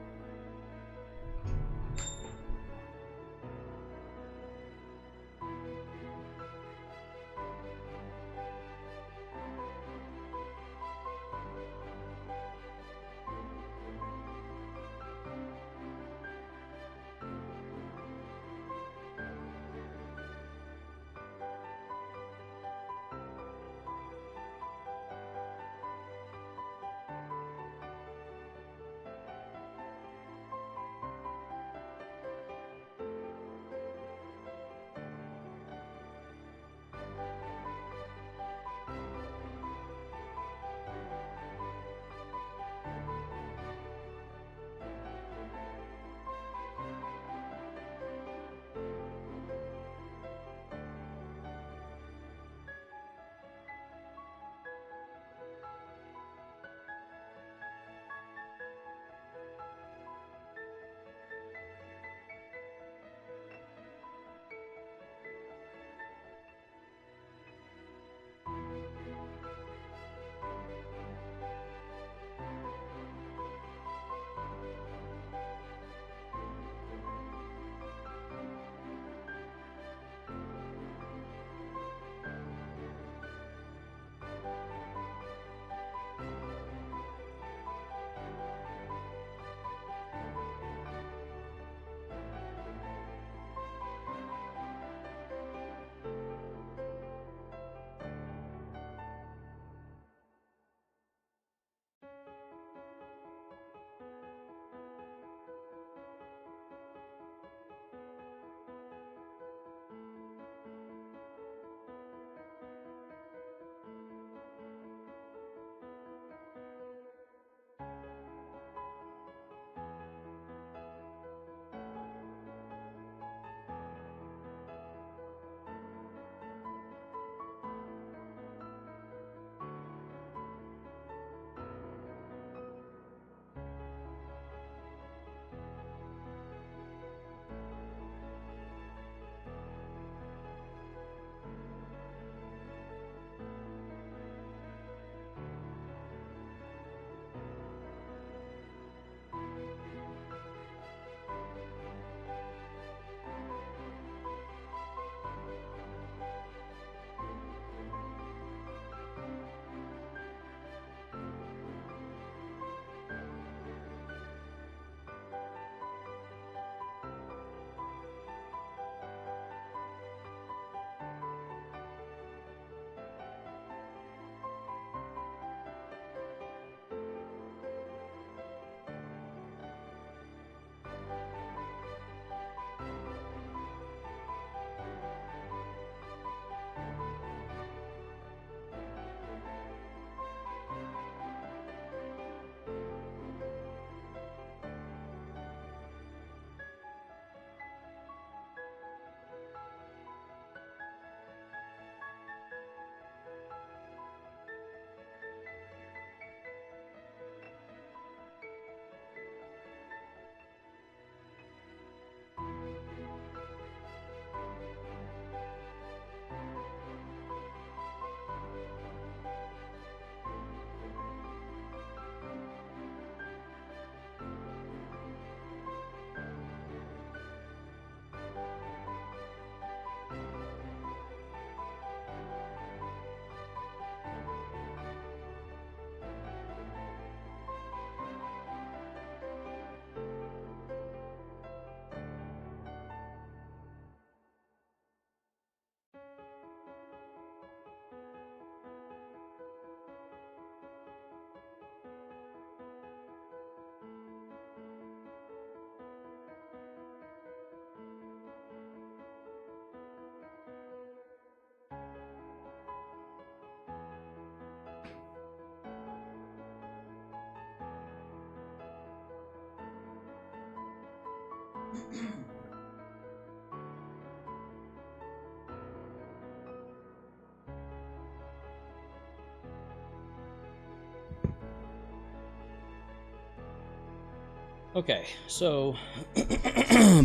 S1: Okay, so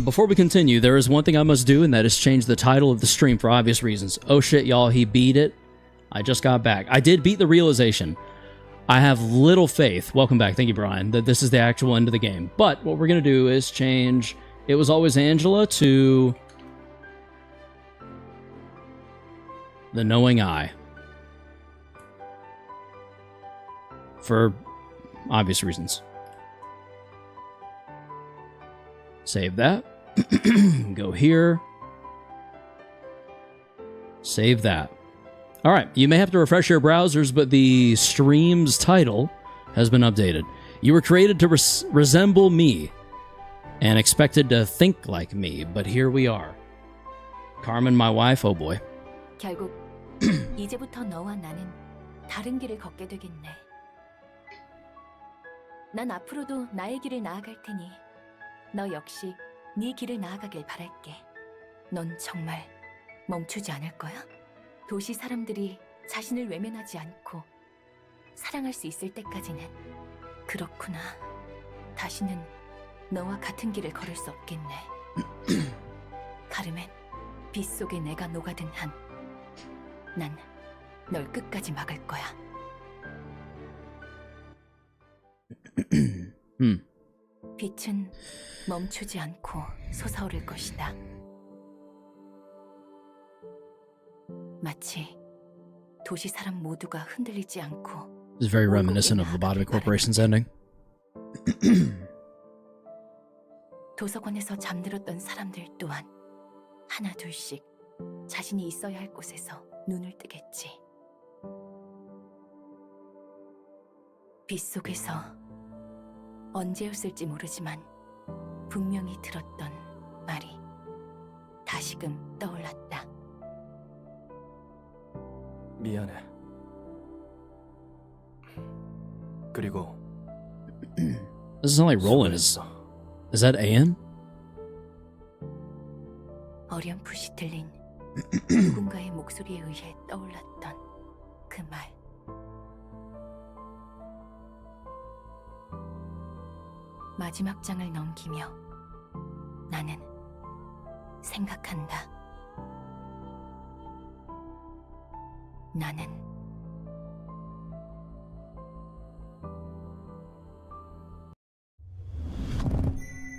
S1: before we continue, there is one thing I must do, and that is change the title of the stream for obvious reasons. Oh shit, y'all, he beat it. I just got back. I did beat the realization. I have little faith, welcome back, thank you, Brian, that this is the actual end of the game. But what we're going to do is change It Was Always Angela to The Knowing Eye. For obvious reasons. Save that. Go here. Save that. Alright, you may have to refresh your browsers, but the stream's title has been updated. You were created to resemble me and expected to think like me, but here we are. Carmen, my wife, oh boy.
S2: 결국 이제부터 너와 나는 다른 길을 걷게 되겠네. 난 앞으로도 나의 길을 나아갈 테니 너 역시 네 길을 나아가길 바랄게. 넌 정말 멈추지 않을 거야? 도시 사람들이 자신을 외면하지 않고 사랑할 수 있을 때까지는. 그렇구나. 다시는 너와 같은 길을 걸을 수 없겠네. 카르멘, 빛 속에 내가 녹아든 한 난 널 끝까지 막을 거야. 빛은 멈추지 않고 솟아오를 것이다. 마치 도시 사람 모두가 흔들리지 않고.
S1: It's very reminiscent of the Lobotomy Corporation's ending.
S2: 도서관에서 잠들었던 사람들 또한 하나 둘씩 자신이 있어야 할 곳에서 눈을 뜨겠지. 빛 속에서 언제였을지 모르지만 분명히 들었던 말이 다시금 떠올랐다.
S3: 미안해. 그리고
S1: Doesn't sound like Roland. Is that Anne?
S2: 어렴풋이 들린 누군가의 목소리에 의해 떠올랐던 그 말. 마지막 장을 넘기며 나는 생각한다. 나는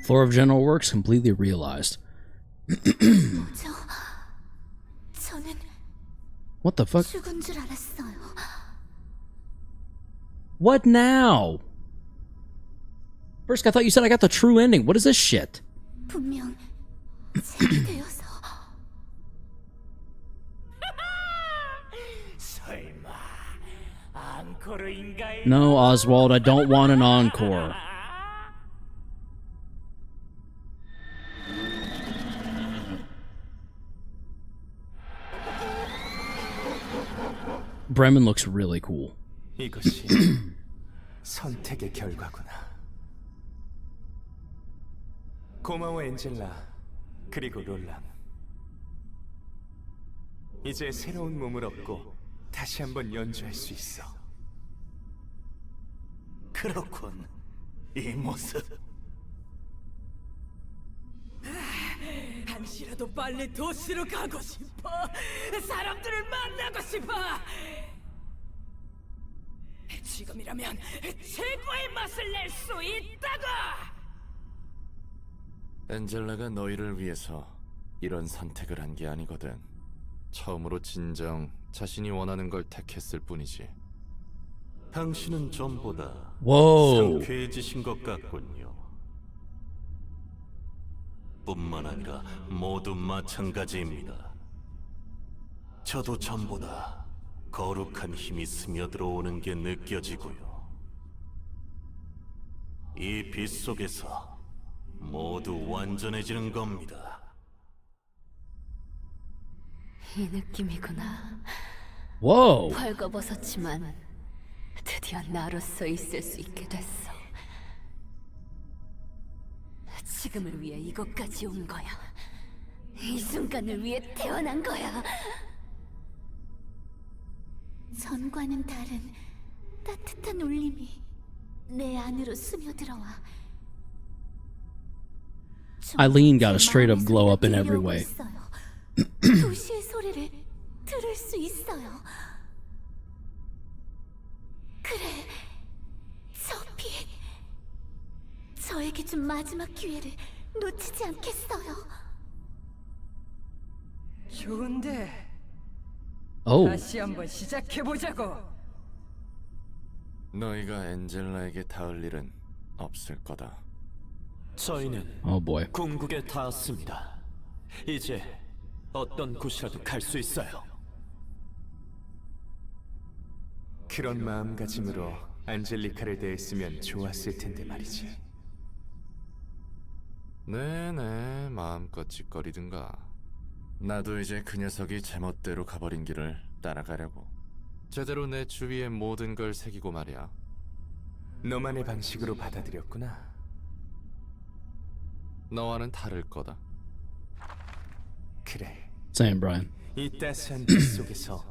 S1: Floor of General Works completely realized.
S2: 저는
S1: What the fuck?
S2: 죽은 줄 알았어요.
S1: What now? First, I thought you said I got the true ending. What is this shit?
S2: 분명 책이 되어서.
S1: No, Oswald, I don't want an encore. Bremen looks really cool.
S3: 이것이 선택의 결과구나. 고마워 엔젤라. 그리고 롤랑. 이제 새로운 몸을 얻고 다시 한번 연주할 수 있어.
S4: 그렇군. 이 모습.
S5: 한시라도 빨리 도시로 가고 싶어. 사람들을 만나고 싶어. 지금이라면 최고의 맛을 낼 수 있다고.
S6: 엔젤라가 너희를 위해서 이런 선택을 한 게 아니거든. 처음으로 진정 자신이 원하는 걸 택했을 뿐이지.
S4: 당신은 전보다
S1: Whoa.
S4: 상쾌해지신 것 같군요. 뿐만 아니라 모두 마찬가지입니다. 저도 전보다 거룩한 힘이 스며들어오는 게 느껴지고요. 이 빛 속에서 모두 완전해지는 겁니다.
S2: 이 느낌이구나.
S1: Whoa.
S2: 벌거벗었지만 드디어 나로서 있을 수 있게 됐어. 지금을 위해 이곳까지 온 거야. 이 순간을 위해 태어난 거야. 전과는 다른 따뜻한 울림이 내 안으로 스며들어와
S1: Eileen got a straight up glow up in every way.
S2: 도시의 소리를 들을 수 있어요. 그래, 저 빛. 저에게 준 마지막 기회를 놓치지 않겠어요.
S5: 좋은데
S1: Oh,
S5: 다시 한번 시작해보자고.
S6: 너희가 엔젤라에게 닿을 일은 없을 거다.
S3: 저희는
S1: oh boy.
S3: 궁극에 닿았습니다. 이제 어떤 곳이라도 갈 수 있어요. 그런 마음가짐으로 안젤리카를 대했으면 좋았을 텐데 말이지.
S6: 네네, 마음껏 짓거리든가. 나도 이제 그 녀석이 제멋대로 가버린 길을 따라가려고. 제대로 내 주위의 모든 걸 새기고 말이야.
S3: 너만의 방식으로 받아들였구나.
S6: 너와는 다를 거다.
S3: 그래,
S1: Same, Brian.
S3: 이 따스한 빛 속에서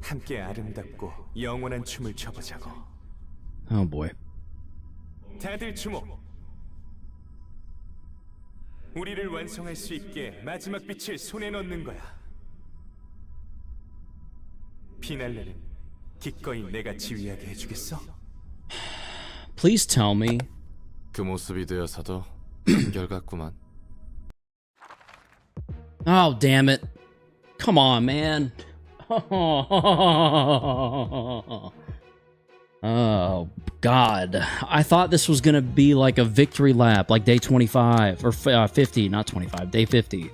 S3: 함께 아름답고 영원한 춤을 춰보자고.
S1: Oh boy.
S3: 다들 주목. 우리를 완성할 수 있게 마지막 빛을 손에 넣는 거야. 피날레는 기꺼이 내가 지휘하게 해주겠어?
S1: Please tell me.
S6: 그 모습이 되어서도 한결같구만.
S1: Oh, damn it. Come on, man. Oh, God. I thought this was gonna be like a victory lap, like day 25, or 50, not 25, day 50.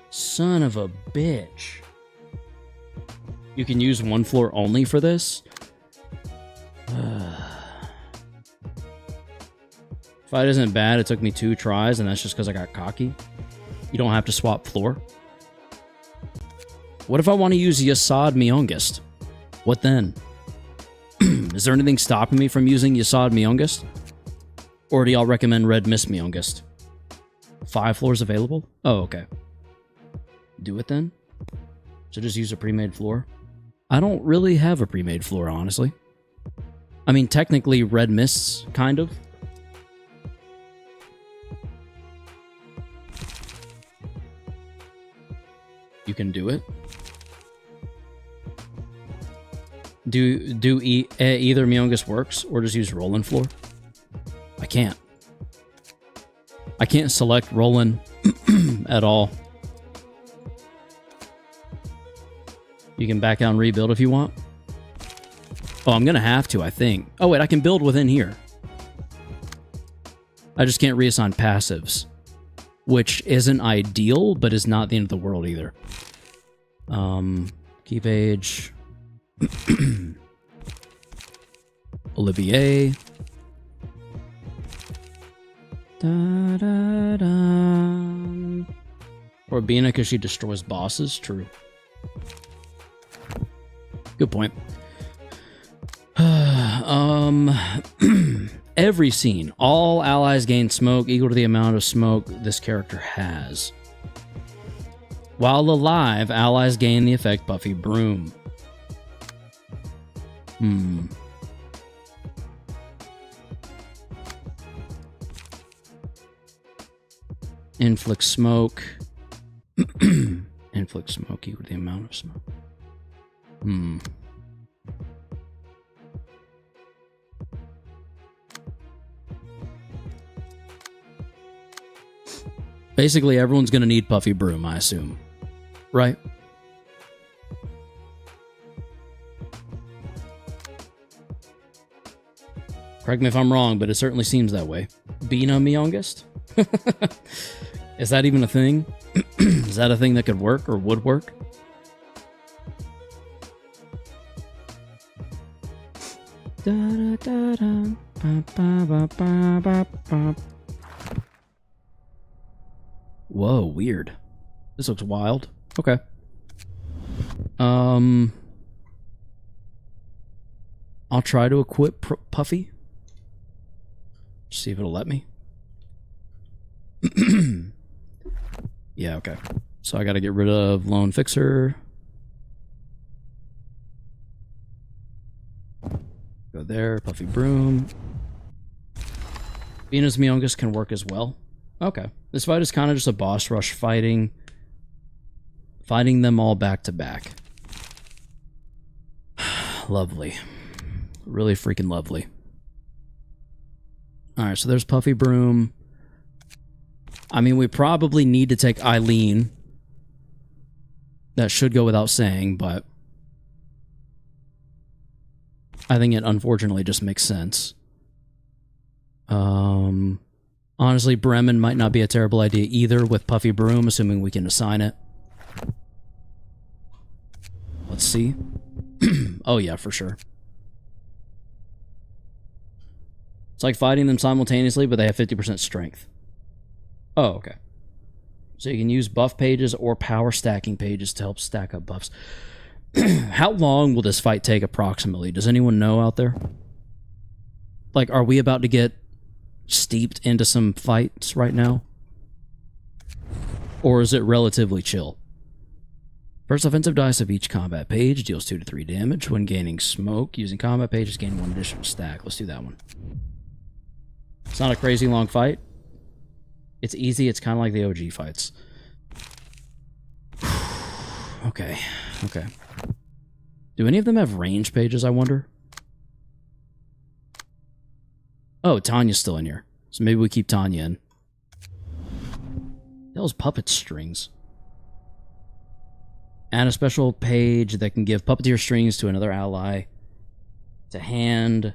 S1: Son of a bitch. You can use one floor only for this? Fight isn't bad, it took me 2 tries, and that's just because I got cocky. You don't have to swap floor. What if I want to use Yasad Myongest? What then? Is there anything stopping me from using Yasad Myongest? Or do y'all recommend Red Mist Myongest? 5 floors available? Oh, okay. Do it then? So just use a pre-made floor? I don't really have a pre-made floor, honestly. I mean, technically Red Mists, kind of. You can do it. Do either Myongest works, or just use Roland floor? I can't. I can't select Roland at all. You can back out and rebuild if you want. Oh, I'm gonna have to, I think. Oh wait, I can build within here. I just can't reassign passives, which isn't ideal, but is not the end of the world either. Keep age. Olivier. Da, da, da. Or Bina because she destroys bosses. True. Good point. Every scene. All allies gain smoke equal to the amount of smoke this character has. While alive, allies gain the effect Buffy Broom. Inflict smoke. Inflict smoke equal to the amount of smoke. Basically, everyone's gonna need Puffy Broom, I assume. Right? Correct me if I'm wrong, but it certainly seems that way. Bina Myongest? Is that even a thing? Is that a thing that could work or would work? Whoa, weird. This looks wild. Okay. I'll try to equip Puffy. See if it'll let me. Yeah, okay. So I gotta get rid of Lone Fixer. Go there, Puffy Broom. Venus Myongest can work as well. Okay. This fight is kind of just a boss rush fighting them all back to back. Lovely. Really freaking lovely. Alright, so there's Puffy Broom. I mean, we probably need to take Eileen. That should go without saying, but I think it unfortunately just makes sense. Honestly, Bremen might not be a terrible idea either with Puffy Broom, assuming we can assign it. Let's see. Oh yeah, for sure. It's like fighting them simultaneously, but they have 50% strength. Oh, okay. So you can use buff pages or power stacking pages to help stack up buffs. How long will this fight take approximately? Does anyone know out there? Like, are we about to get steeped into some fights right now? Or is it relatively chill? First offensive dice of each combat page deals 2 to 3 damage. When gaining smoke, using combat pages, gain 1 additional stack. Let's do that one. It's not a crazy long fight. It's easy. It's kind of like the OG fights. Okay. Okay. Do any of them have range pages, I wonder? Oh, Tanya's still in here. So maybe we keep Tanya in. Those puppet strings. Add a special page that can give puppeteer strings to another ally. To hand.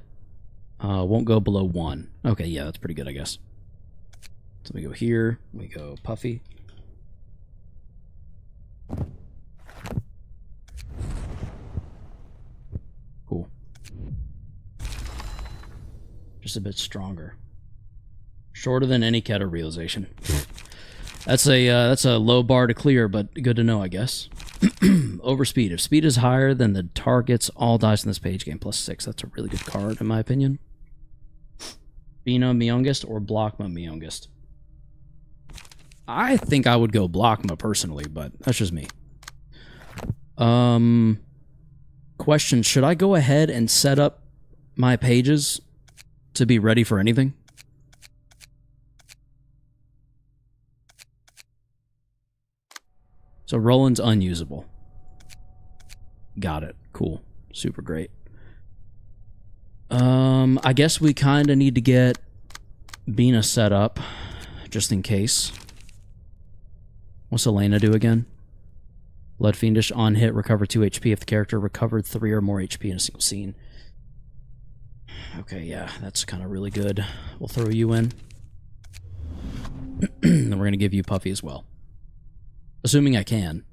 S1: Won't go below 1. Okay, yeah, that's pretty good, I guess. So we go here. We go Puffy. Cool. Just a bit stronger. Shorter than any Keto realization. That's a low bar to clear, but good to know, I guess. Overspeed. If speed is higher than the target's all dice in this page, gain +6. That's a really good card, in my opinion. Bina Myungest or Blockma Myungest? I think I would go Blockma personally, but that's just me. Question, should I go ahead and set up my pages to be ready for anything? So Roland's unusable. Got it. Cool. Super great. I guess we kind of need to get Bina set up, just in case. What's Elena do again? Blood Fiendish on hit, recover 2 HP if the character recovered 3 or more HP in a single scene. Okay, yeah, that's kind of really good. We'll throw you in. Then we're going to give you Puffy as well. Assuming I can.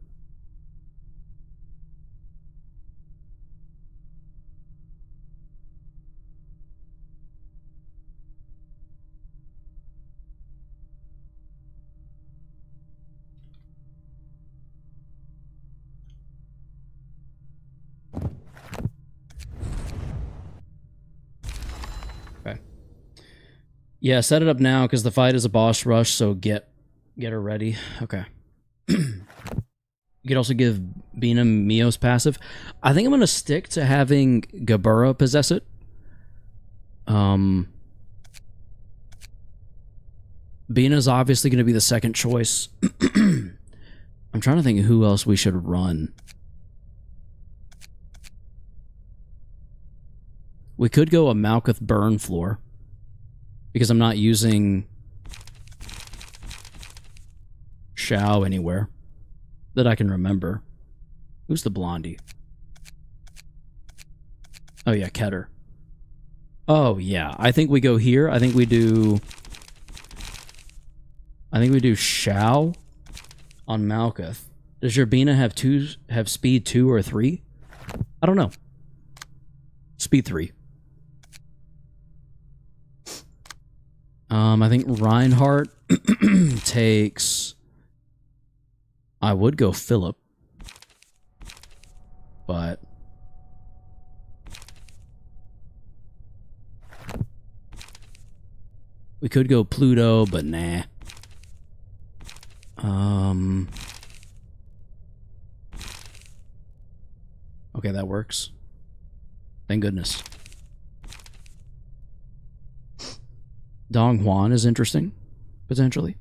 S1: Okay. Yeah, set it up now because the fight is a boss rush, so get her ready. Okay. You could also give Bina Mio's passive. I think I'm going to stick to having Gabura possess it. Bina's obviously going to be the second choice. I'm trying to think of who else we should run. We could go a Malkuth Burn floor. Because I'm not using Shao anywhere that I can remember. Who's the blondie? Oh yeah, Keter. Oh yeah, I think we go here. I think we do Shao on Malkuth. Does your Bina have speed 2 or 3? I don't know. Speed 3. I think Reinhardt takes... I would go Philip. But... we could go Pluto, but nah. Okay, that works. Thank goodness. Dong Huan is interesting. potentially.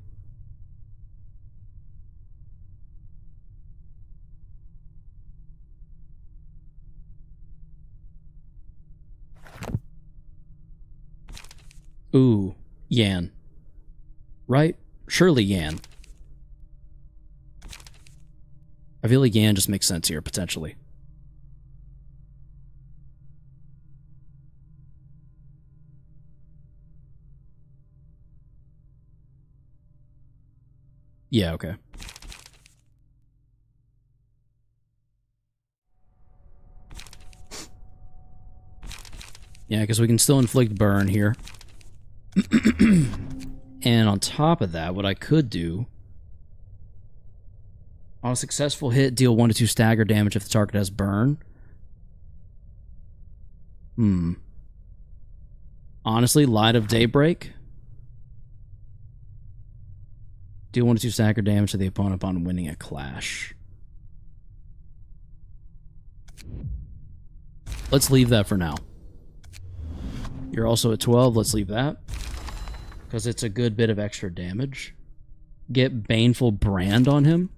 S1: Ooh, Yan. Right? Surely Yan. I feel like Yan just makes sense here, potentially. Yeah, okay. Yeah, because we can still inflict burn here. And on top of that, what I could do... On a successful hit, deal 1 to 2 stagger damage if the target has burn. Honestly, Light of Daybreak. Deal 1 to 2 stagger damage to the opponent upon winning a clash. Let's leave that for now. You're also at 12. Let's leave that. Because it's a good bit of extra damage. Get Baneful Brand on him.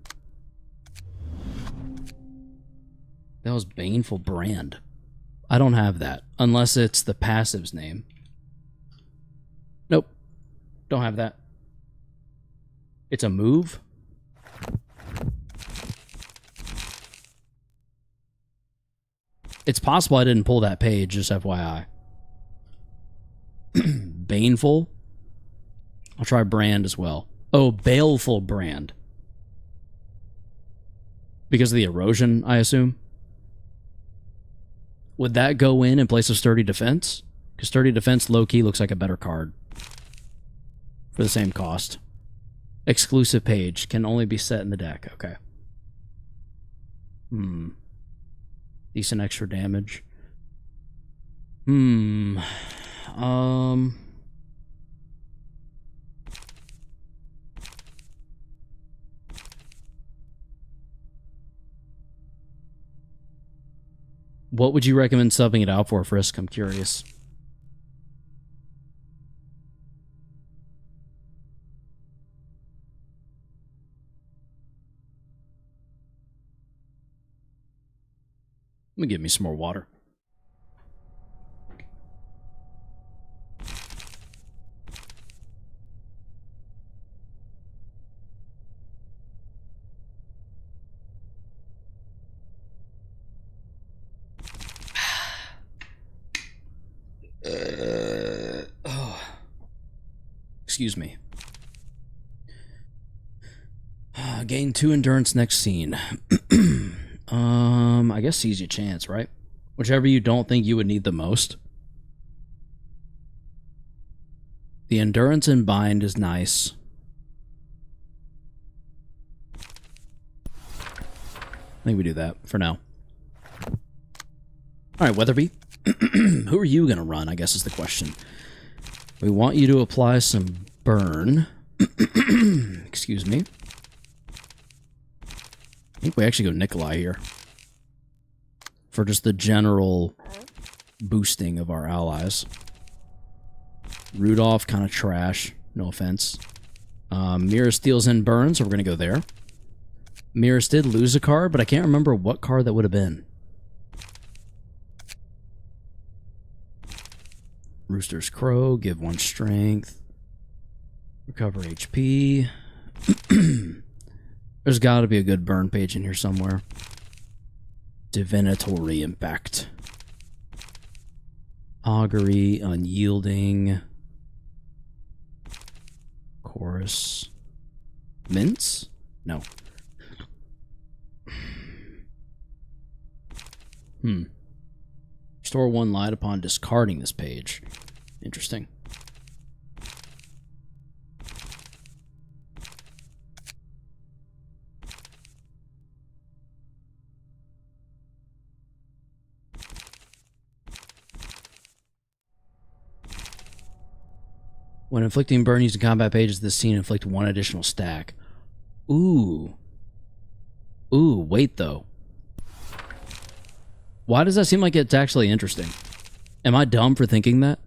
S1: That was Baneful Brand. I don't have that. Unless it's the passive's name. Nope. Don't have that. It's a move? It's possible I didn't pull that page, just FYI. Baneful? I'll try Brand as well. Oh, Baleful Brand. Because of the erosion, I assume? Would that go in place of Sturdy Defense? Because Sturdy Defense low-key looks like a better card. For the same cost. Exclusive page. Can only be set in the deck. Okay. Decent extra damage. What would you recommend subbing it out for, Frisk? I'm curious. Let me get me some more water. Excuse me. Gain 2 endurance next scene. I guess seize your chance, right? Whichever you don't think you would need the most. The endurance and bind is nice. I think we do that for now. Alright, Weatherby. Who are you gonna run, I guess is the question. We want you to apply some burn. Excuse me. I think we actually go Nikolai here. For just the general boosting of our allies. Rudolph, kind of trash. No offense. Mirror steals and burns, so we're going to go there. Mirrors did lose a card, but I can't remember what card that would have been. Rooster's Crow, give 1 strength. Recover HP. There's got to be a good burn page in here somewhere. Divinatory Impact. Augury, Unyielding. Chorus. Mints? No. Restore 1 light upon discarding this page. Interesting. When inflicting burn using combat pages, this scene inflict 1 additional stack. Ooh. Ooh, wait though. Why does that seem like it's actually interesting? Am I dumb for thinking that?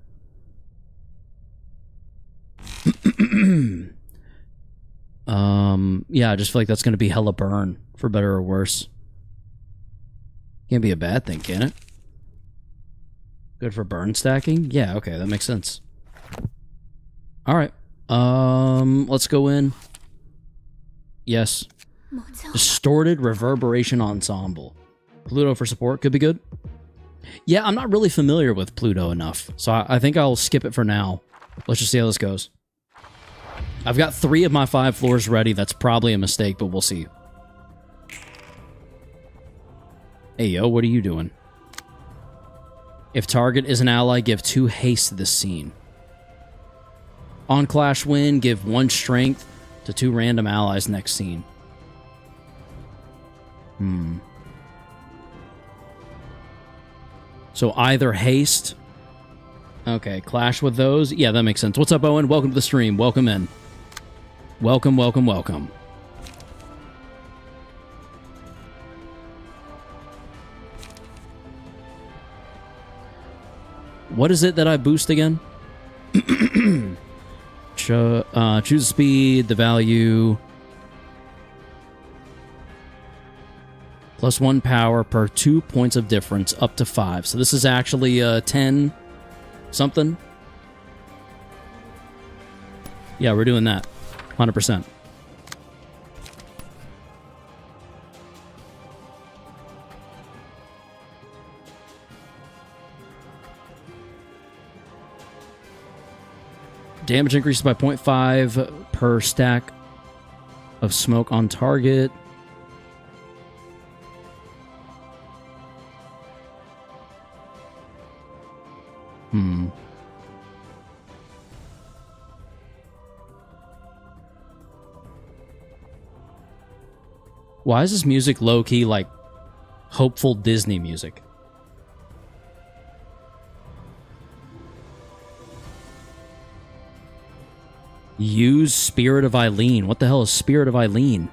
S1: Yeah, I just feel like that's going to be hella burn, for better or worse. Can't be a bad thing, can it? Good for burn stacking? Yeah, okay, that makes sense. Alright. Let's go in. Yes. Distorted Reverberation Ensemble. Pluto for support could be good. Yeah, I'm not really familiar with Pluto enough, so I think I'll skip it for now. Let's just see how this goes. I've got 3 of my 5 floors ready. That's probably a mistake, but we'll see. Hey, yo, what are you doing? If target is an ally, give 2 haste to this scene. On Clash win, give 1 strength to 2 random allies next scene. So either haste... Okay, clash with those. Yeah, that makes sense. What's up, Owen? Welcome to the stream. Welcome in. Welcome, welcome, welcome. What is it that I boost again? Choose speed, the value. +1 power per 2 points of difference, up to 5. So this is actually 10 something. Yeah, we're doing that. 100%. Damage increases by 0.5 per stack of smoke on target. Why is this music low-key like hopeful Disney music? Use Spirit of Eileen. What the hell is Spirit of Eileen?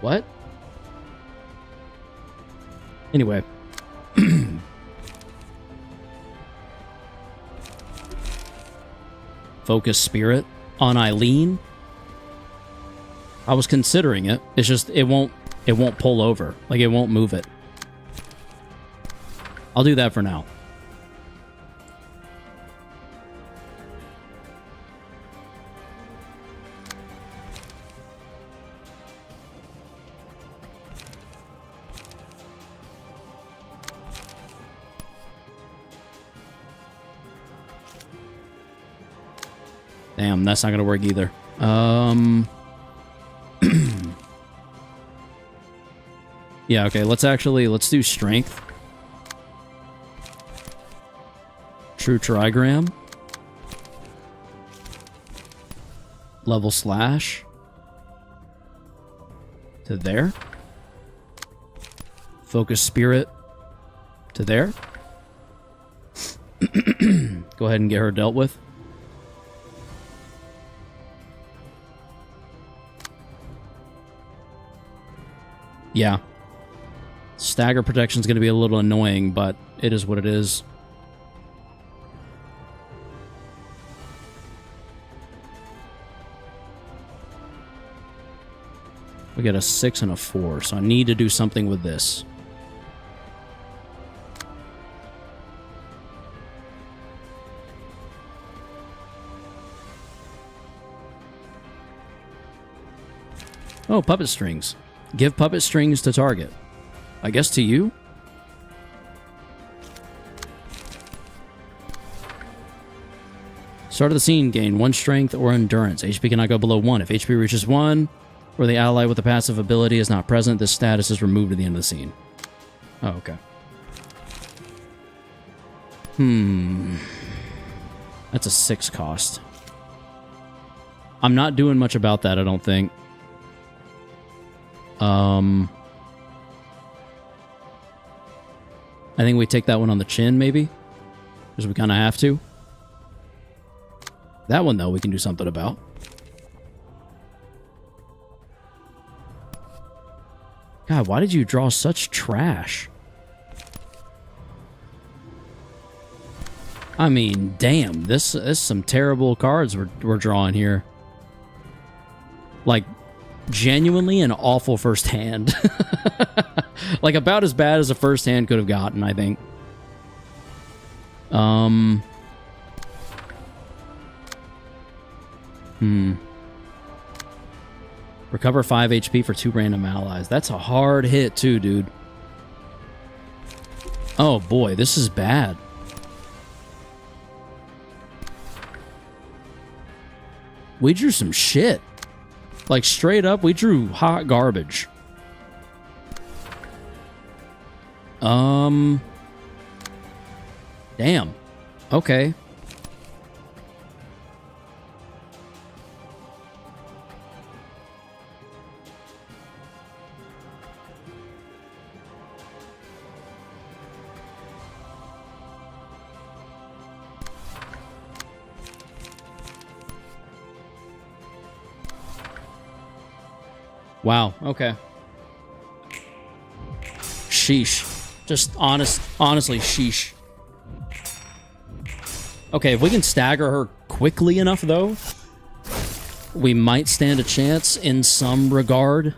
S1: What? Anyway. Focus Spirit on Eileen? I was considering it. It's just it won't pull over. Like it won't move it. I'll do that for now. Damn, that's not gonna work either. Yeah, okay, let's do strength. True trigram. Level slash. To there. Focus spirit. To there. Go ahead and get her dealt with. Yeah. Stagger protection is going to be a little annoying, but it is what it is. We got a 6 and a 4, so I need to do something with this. Oh, puppet strings. Give puppet strings to target. I guess to you? Start of the scene, gain 1 strength or endurance. HP cannot go below 1. If HP reaches 1, or the ally with the passive ability is not present, this status is removed at the end of the scene. Oh, okay. That's a 6 cost. I'm not doing much about that, I don't think. I think we take that one on the chin, maybe? Because we kind of have to. That one, though, we can do something about. God, why did you draw such trash? I mean, damn, this is some terrible cards we're drawing here. Like, genuinely an awful first hand. Like, about as bad as a first hand could have gotten, I think. Recover 5 HP for 2 random allies. That's a hard hit, too, dude. Oh, boy, this is bad. We drew some shit. Like, straight up, we drew hot garbage. Damn. Okay. Wow, okay. Sheesh. Just honestly, sheesh. Okay, if we can stagger her quickly enough, though, we might stand a chance in some regard.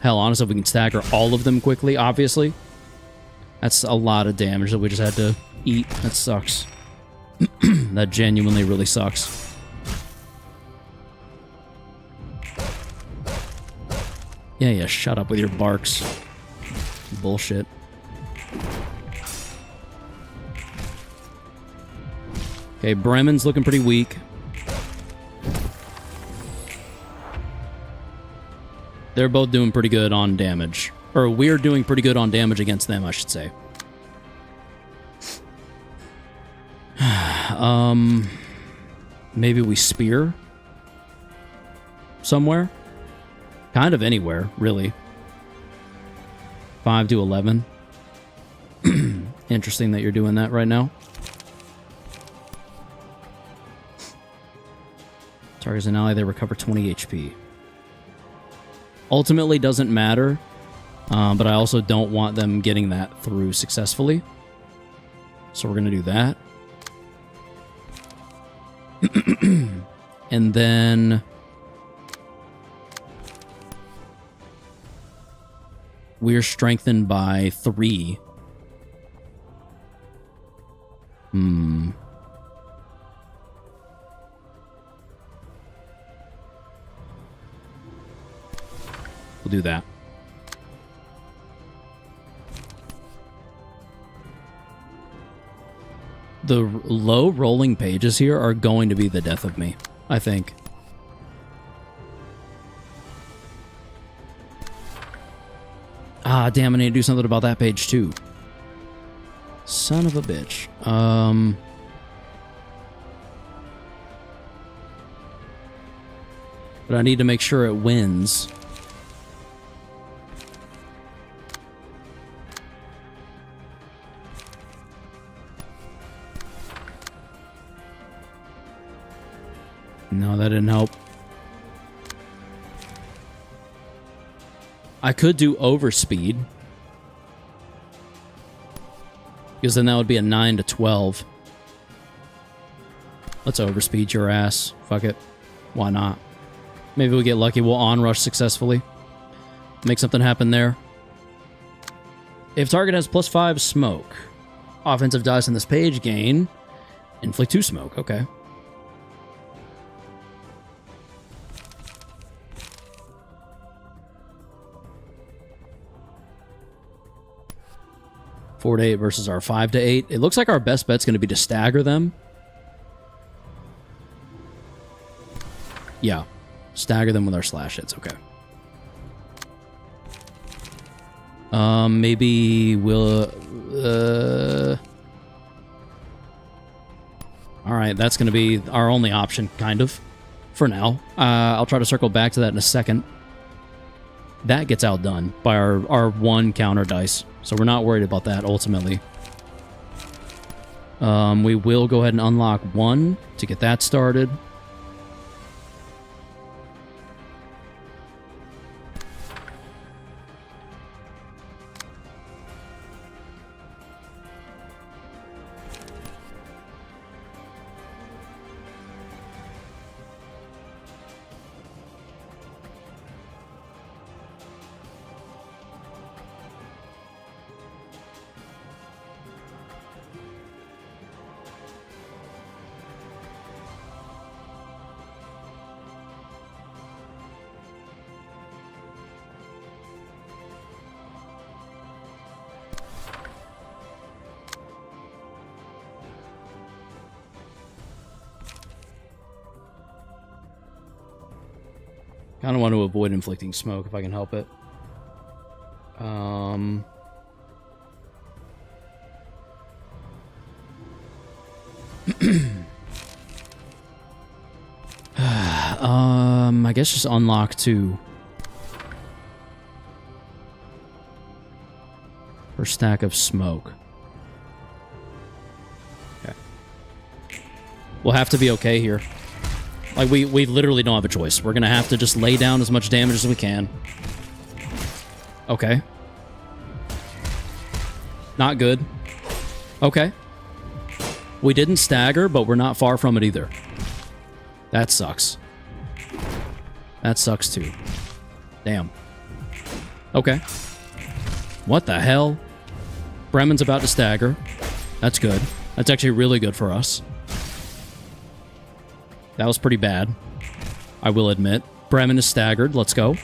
S1: Hell, honestly, if we can stagger all of them quickly, obviously. That's a lot of damage that we just had to eat. That sucks. That genuinely really sucks. Yeah, shut up with your barks. Bullshit. Okay, Bremen's looking pretty weak. They're both doing pretty good on damage. Or we're doing pretty good on damage against them, I should say. Maybe we spear somewhere? Kind of anywhere, really. 5 to 11. Interesting that you're doing that right now. Target's an ally, they recover 20 HP. Ultimately doesn't matter, but I also don't want them getting that through successfully. So we're going to do that. And then we're strengthened by 3. We'll do that. The low rolling pages here are going to be the death of me, I think. Ah, damn, I need to do something about that page, too. Son of a bitch. But I need to make sure it wins. No, that didn't help. I could do overspeed. Because then that would be a 9 to 12. Let's overspeed your ass. Fuck it. Why not? Maybe we get lucky. We'll onrush successfully. Make something happen there. If target has +5 smoke. Offensive dice on this page gain. Inflict 2 smoke. Okay. Four to 8 versus our 5 to 8. It looks like our best bet's going to be to stagger them. Yeah. Stagger them with our slash hits. Okay. Maybe we'll... Alright, that's going to be our only option, kind of. For now. I'll try to circle back to that in a second. That gets outdone by our 1 counter dice. So we're not worried about that, ultimately. We will go ahead and unlock 1 to get that started. Kind of want to avoid inflicting smoke if I can help it. I guess just unlock 2. Per stack of smoke. Okay. We'll have to be okay here. Like, we literally don't have a choice. We're gonna have to just lay down as much damage as we can. Okay. Not good. Okay. We didn't stagger, but we're not far from it either. That sucks. That sucks too. Damn. Okay. What the hell? Bremen's about to stagger. That's good. That's actually really good for us. That was pretty bad, I will admit. Bremen is staggered. Let's go.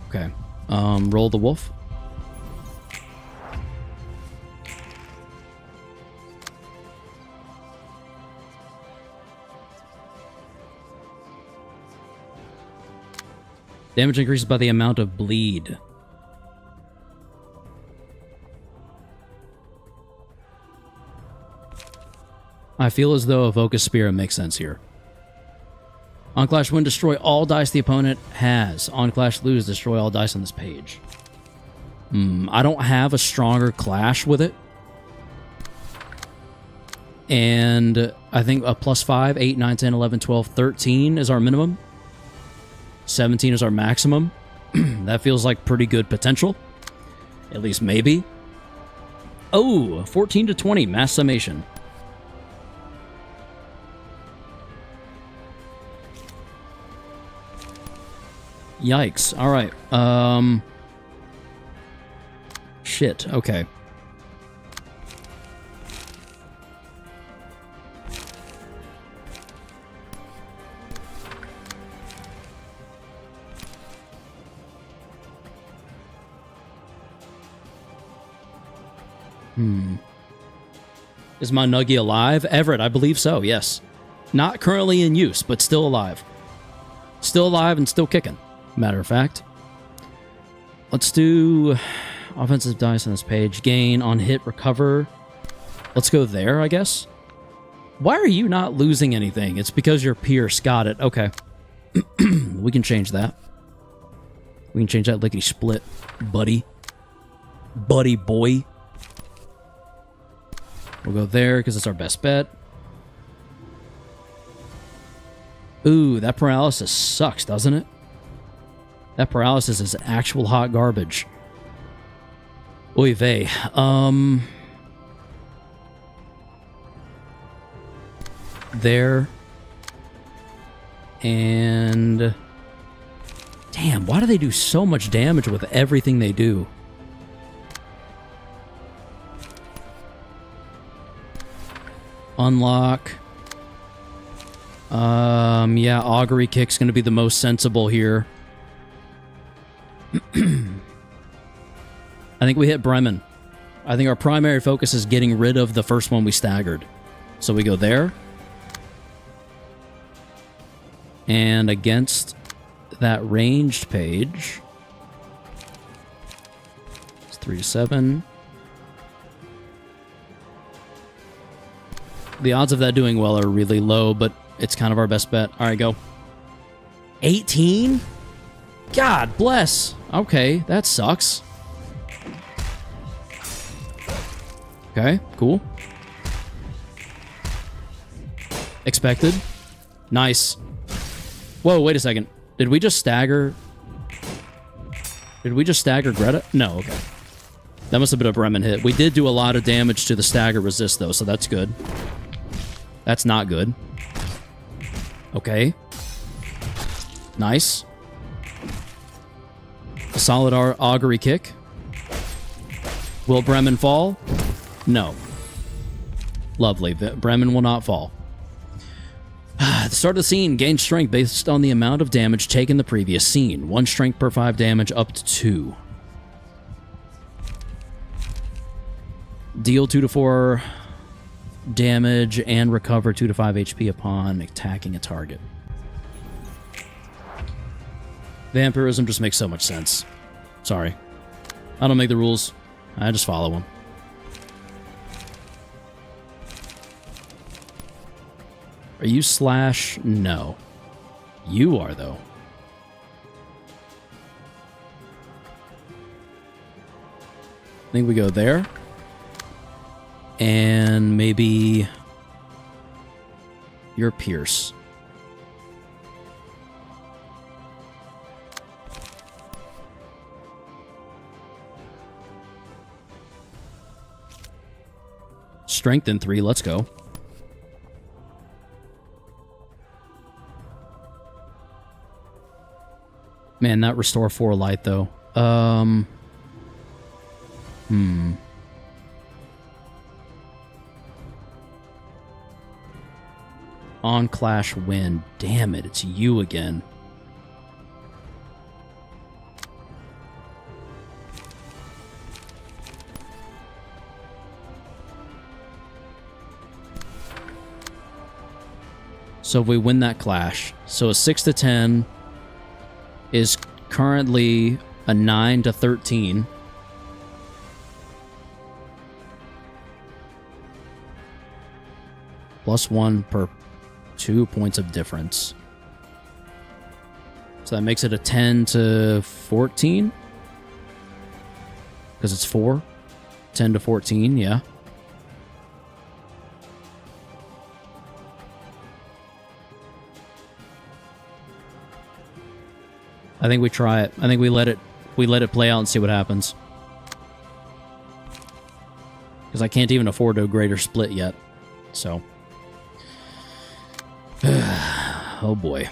S1: Okay. Roll the wolf. Damage increases by the amount of bleed. I feel as though Evoke a Spirit makes sense here. On Clash Win, destroy all dice the opponent has. On Clash Lose, destroy all dice on this page. I don't have a stronger Clash with it. And I think a +5, 8, 9, 10, 11, 12, 13 is our minimum. 17 is our maximum. That feels like pretty good potential. At least maybe. Oh, 14 to 20, mass summation. Yikes. All right. Shit. Okay. Is my Nuggie alive? Everett, I believe so, yes. Not currently in use, but still alive. Still alive and still kicking, matter of fact. Let's do offensive dice on this page. Gain on hit, recover. Let's go there, I guess. Why are you not losing anything? It's because your Pierce got it. Okay. We can change that. We can change that lickety split, buddy. Buddy boy. We'll go there because it's our best bet. Ooh, that paralysis sucks, doesn't it? That paralysis is actual hot garbage. Oy vey. There. And... damn, why do they do so much damage with everything they do? Unlock. Yeah, Augury Kick's gonna be the most sensible here. I think we hit Bremen. I think our primary focus is getting rid of the first one we staggered. So we go there. And against that ranged page, it's 3 to 7. The odds of that doing well are really low, but it's kind of our best bet. All right, go. 18? God bless. Okay, that sucks. Okay, cool. Expected. Nice. Whoa, wait a second. Did we just stagger? Did we just stagger Greta? No, okay. That must have been a Bremen hit. We did do a lot of damage to the stagger resist, though, so that's good. That's not good. Okay. Nice. A solid Augury Kick. Will Bremen fall? No. Lovely. Bremen will not fall. At the start of the scene, gain strength based on the amount of damage taken in the previous scene. 1 strength per 5 damage, up to 2. Deal 2 to 4 damage and recover 2 to 5 HP upon attacking a target. Vampirism just makes so much sense. Sorry. I don't make the rules. I just follow them. Are you slash? No. You are, though. I think we go there. And maybe you're Pierce. Strength in 3, let's go. Man, that restore 4 light though. On Clash win. Damn it, it's you again. So if we win that Clash, so a 6 to 10 is currently a 9 to 13. +1 per 2 points of difference. So that makes it a 10 to 14. Because it's 4. 10 to 14, yeah. I think we try it. I think we let it play out and see what happens. Because I can't even afford a greater split yet. So. Oh boy.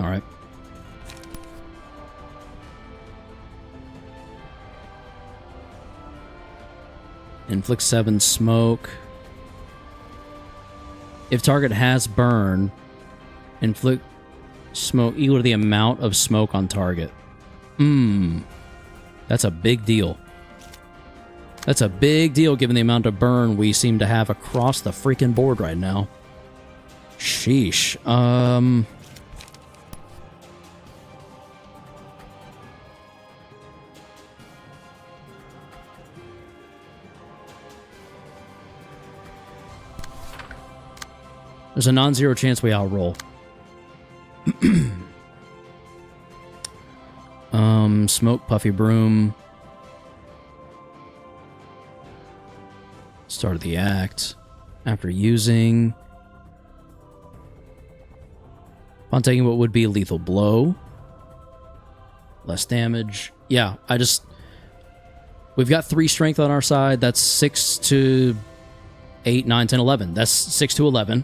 S1: All right. Inflict 7 smoke. If target has burn, inflict smoke equal to the amount of smoke on target. That's a big deal. That's a big deal given the amount of burn we seem to have across the freaking board right now. Sheesh. There's a non-zero chance we outroll. Smoke, Puffy Broom. Start of the act. After using. Upon taking what would be a lethal blow. Less damage. Yeah, we've got 3 strength on our side. That's 6 to 8, 9, 10, 11. That's 6 to 11.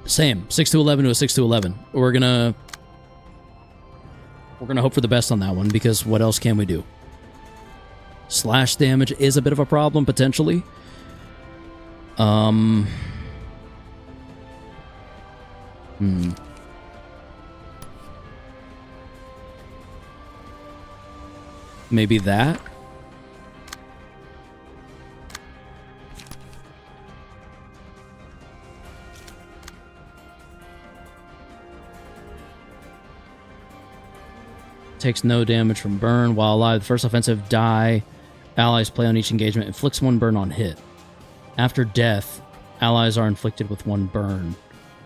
S1: Same. 6 to 11 to a 6 to 11. We're gonna hope for the best on that one, because what else can we do? Slash damage is a bit of a problem, potentially. Maybe that? Takes no damage from burn. While alive, the first offensive die allies play on each engagement inflicts 1 burn on hit. After death, allies are inflicted with 1 burn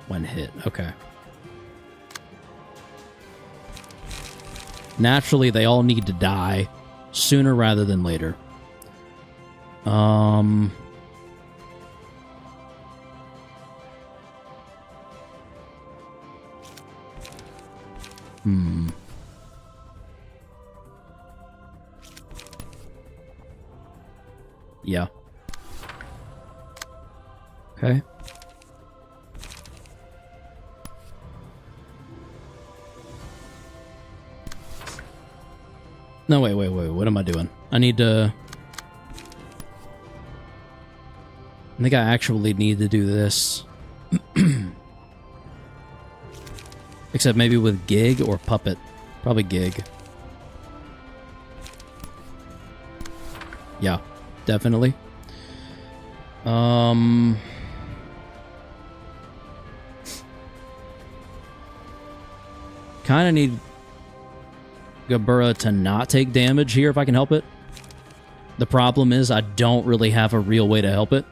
S1: when hit. Okay. Naturally, they all need to die sooner rather than later. Yeah. Okay. No, wait. What am I doing? I need to... I think I actually need to do this. Except maybe with Gig or Puppet. Probably Gig. Yeah, definitely. Kinda need Gabura to not take damage here if I can help it. The problem is I don't really have a real way to help it.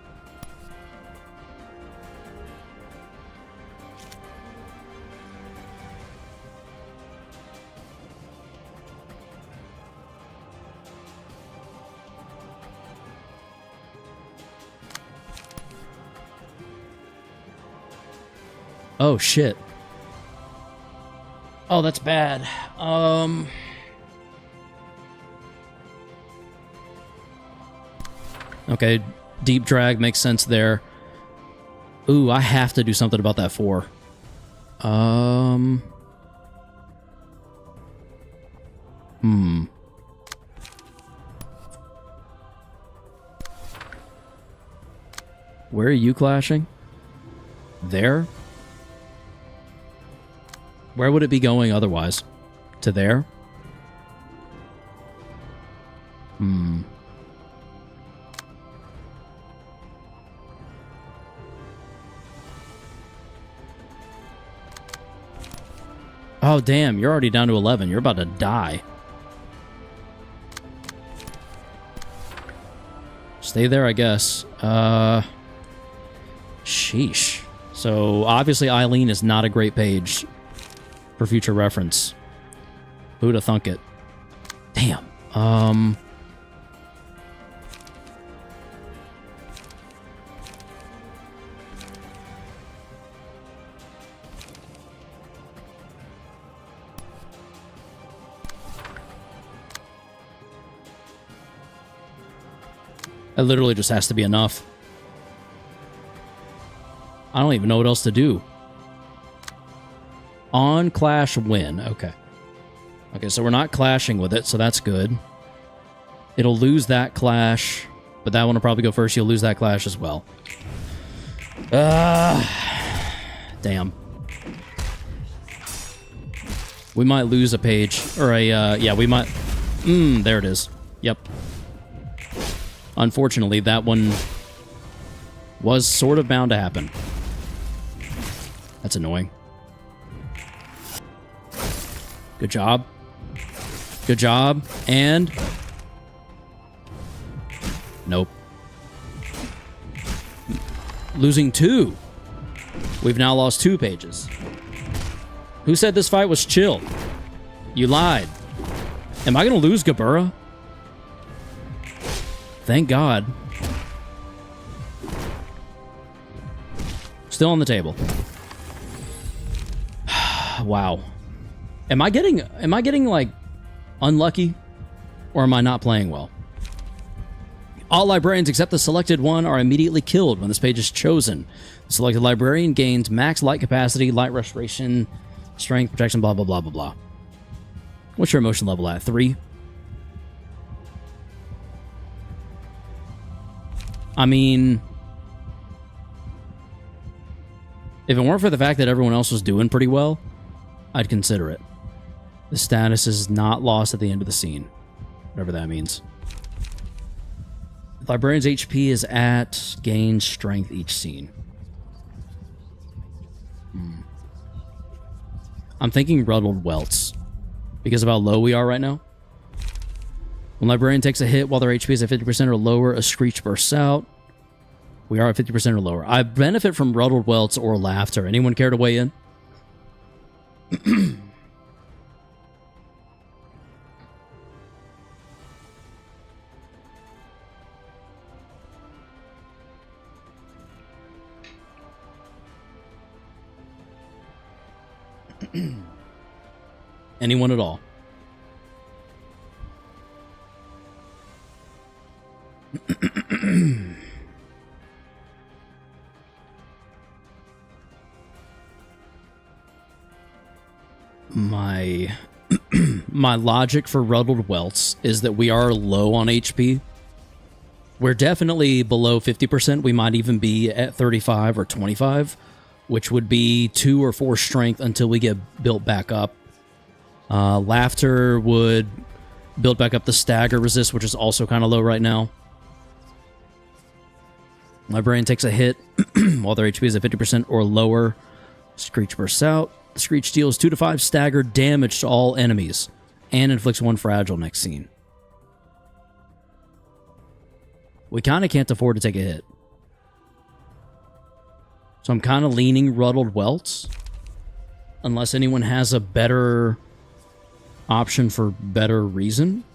S1: Oh, shit. Oh, that's bad. Okay, deep drag makes sense there. Ooh, I have to do something about that 4. Where are you clashing? There? Where would it be going otherwise? To there? Oh, damn, you're already down to 11. You're about to die. Stay there, I guess. Sheesh. So, obviously, Eileen is not a great page for future reference. Who'd have thunk it? Damn. It literally just has to be enough. I don't even know what else to do. On clash win. Okay. Okay, so we're not clashing with it, so that's good. It'll lose that clash, but that one will probably go first. You'll lose that clash as well. Damn. We might lose a page. Or a, yeah, we might... there it is. Yep. Unfortunately, that one was sort of bound to happen. That's annoying. Good job. Good job. And... Nope. Losing 2. We've now lost 2 pages. Who said this fight was chill? You lied. Am I going to lose Gabura? Thank God. Still on the table. Wow. Am I getting like unlucky, or am I not playing well? All librarians except the selected one are immediately killed when this page is chosen. The selected librarian gains max light capacity, light restoration, strength, protection, blah blah blah blah blah. What's your emotion level at? 3? I mean, if it weren't for the fact that everyone else was doing pretty well, I'd consider it. The status is not lost at the end of the scene. Whatever that means. The librarian's HP is at gain strength each scene. I'm thinking Ruddled Welts, because of how low we are right now. When librarian takes a hit while their HP is at 50% or lower, a screech bursts out. We are at 50% or lower. I benefit from Ruddled Welts or laughter. Anyone care to weigh in? Anyone at all? My my logic for Ruddled Welts is that we are low on HP. We're definitely below 50%. We might even be at 35 or 25, which would be 2 or 4 strength until we get built back up. Laughter would build back up the stagger resist, which is also kind of low right now. Librarian takes a hit while their HP is at 50% or lower. Screech bursts out. The Screech deals 2 to 5 stagger damage to all enemies and inflicts 1 fragile next scene. We kind of can't afford to take a hit. So I'm kind of leaning Ruddled Welts. Unless anyone has a better option for better reason.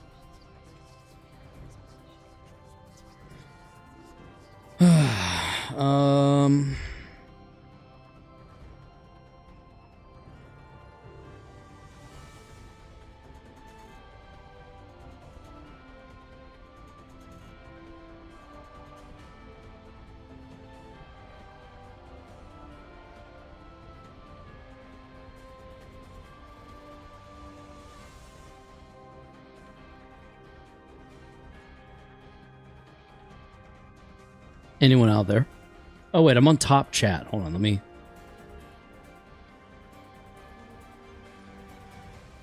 S1: Anyone out there? Oh, wait, I'm on top chat. Hold on, let me...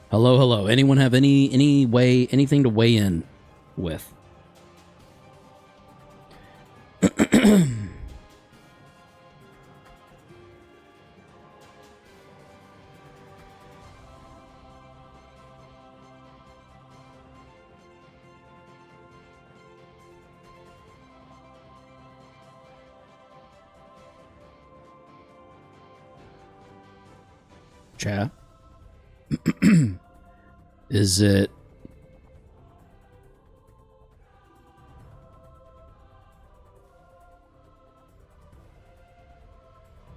S1: Hello, hello. Anyone have anything to weigh in with? Chat. Is it...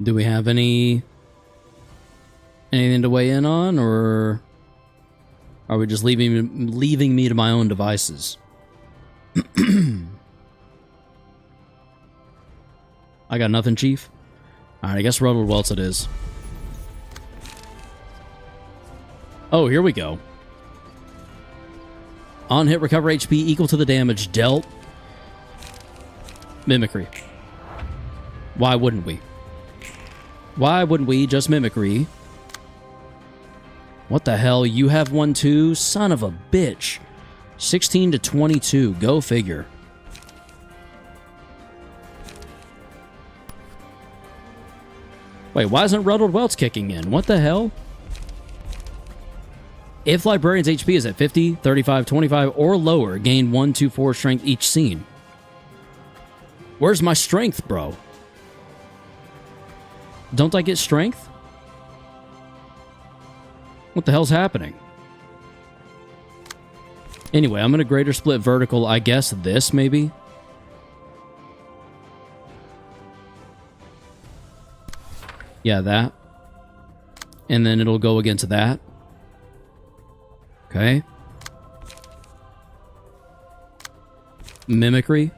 S1: Do we have anything to weigh in on, or are we just leaving me to my own devices? I got nothing, Chief. Alright, I guess Ruddled Welts it is. Oh, here we go. On hit, recover HP equal to the damage dealt. Mimicry. Why wouldn't we? Why wouldn't we just mimicry? What the hell? You have one too? Son of a bitch. 16 to 22. Go figure. Wait, why isn't Ruddled Welts kicking in? What the hell? If Librarian's HP is at 50, 35, 25, or lower, gain 1, 2, 4 strength each scene. Where's my strength, bro? Don't I get strength? What the hell's happening? Anyway, I'm gonna greater split vertical, I guess this, maybe? Yeah, that. And then it'll go against that. Okay. Mimicry.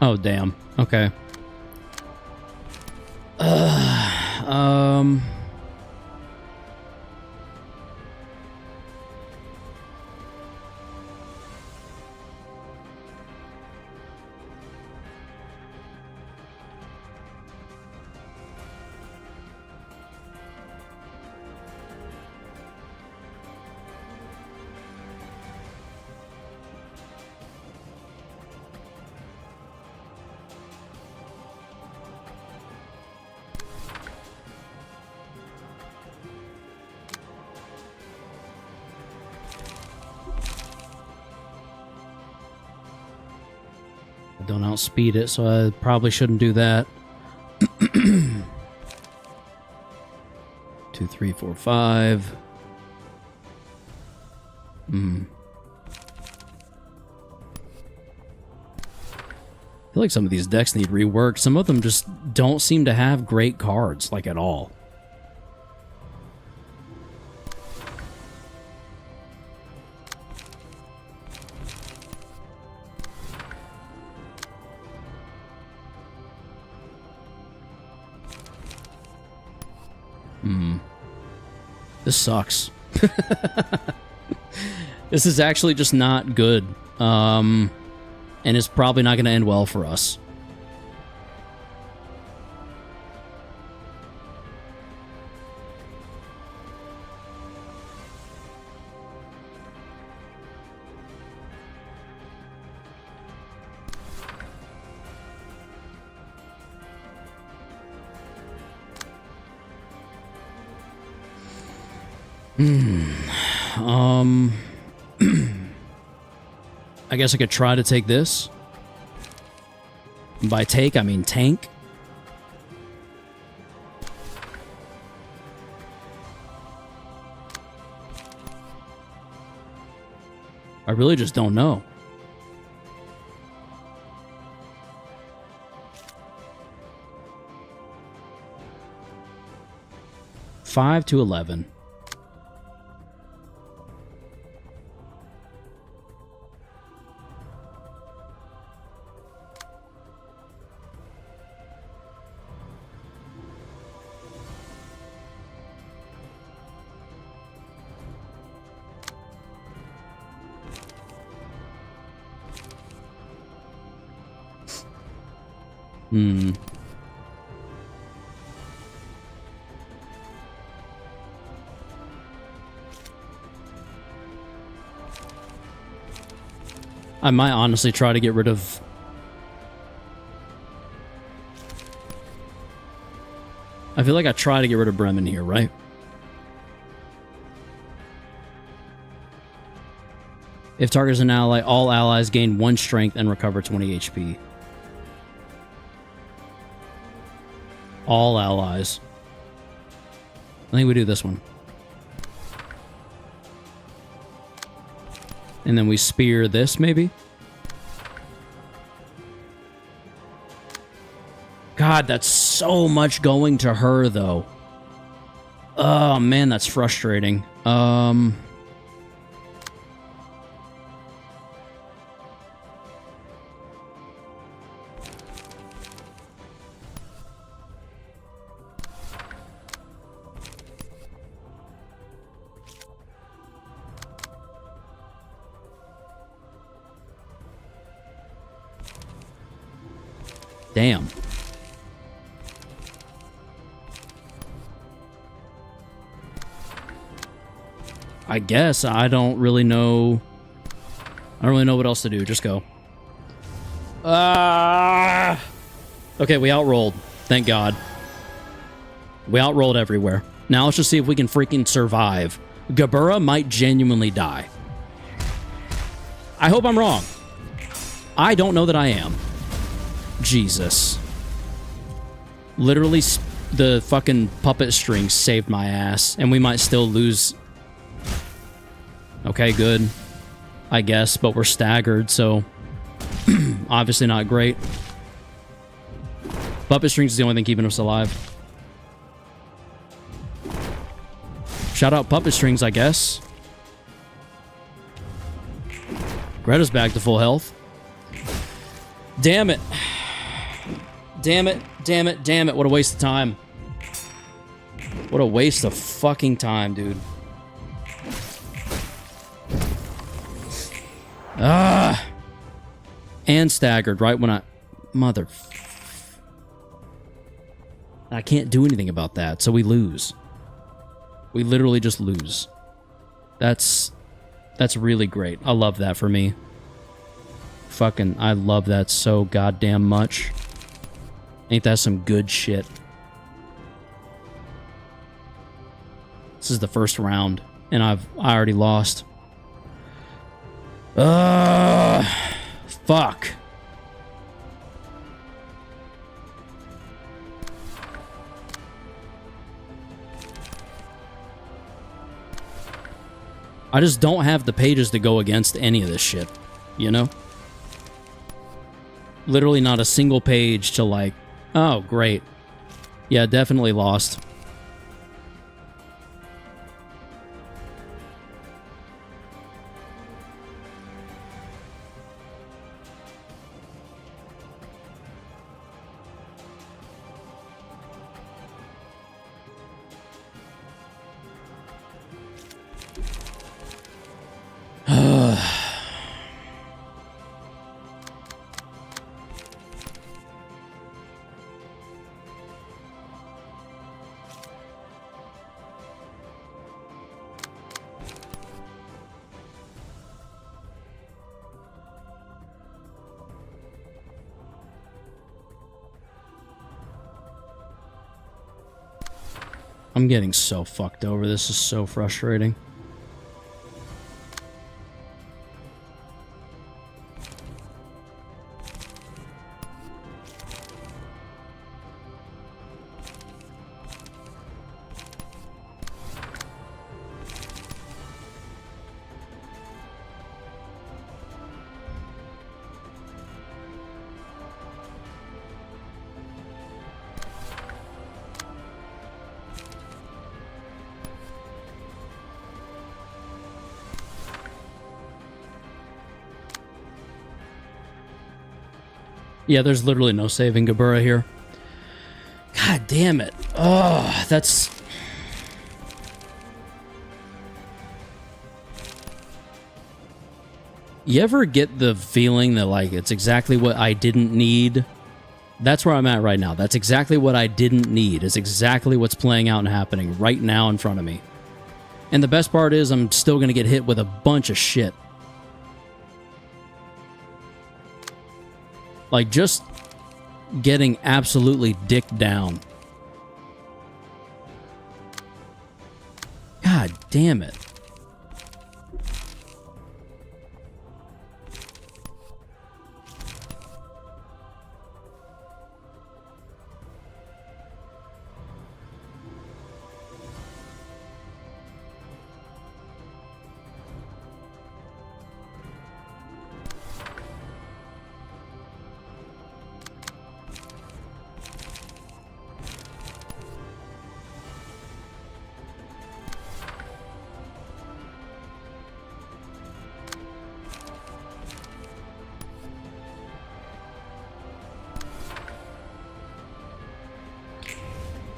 S1: Oh, damn. Okay. Don't outspeed it, so I probably shouldn't do that. 3, 4, 5. I feel like some of these decks need rework. Some of them just don't seem to have great cards, like at all. This sucks. This is actually just not good. And it's probably not going to end well for us. I guess I could try to take this. By take, I mean tank. I really just don't know. $5 to $11. I might honestly try to get rid of... I feel like I try to get rid of Bremen here, right? If target is an ally, all allies gain 1 strength and recover 20 HP. All allies. I think we do this one. And then we spear this, maybe? God, that's so much going to her, though. Oh, man, that's frustrating. Damn. I guess I don't really know. I don't really know what else to do. Just go. Okay, we outrolled. Thank God. We outrolled everywhere. Now let's just see if we can freaking survive. Gabura might genuinely die. I hope I'm wrong. I don't know that I am. Jesus. Literally, the fucking puppet strings saved my ass, and we might still lose. Okay, good. I guess, but we're staggered, so obviously not great. Puppet strings is the only thing keeping us alive. Shout out puppet strings, I guess. Greta's back to full health. Damn it. Damn it, damn it, damn it. What a waste of time. What a waste of fucking time, dude. And staggered right when I... Mother... I can't do anything about that, so we lose. We literally just lose. That's really great. I love that for me. Fucking, I love that so goddamn much. Ain't that some good shit? This is the first round, and I already lost. Fuck. I just don't have the pages to go against any of this shit, you know? Literally not a single page to like, oh, great. Yeah, definitely lost. I'm getting so fucked over. This is so frustrating. Yeah, there's literally no saving Gabura here. God damn it. Oh, that's... You ever get the feeling that, like, it's exactly what I didn't need? That's where I'm at right now. That's exactly what I didn't need. It's exactly what's playing out and happening right now in front of me. And the best part is I'm still going to get hit with a bunch of shit. Like, just getting absolutely dicked down. God damn it.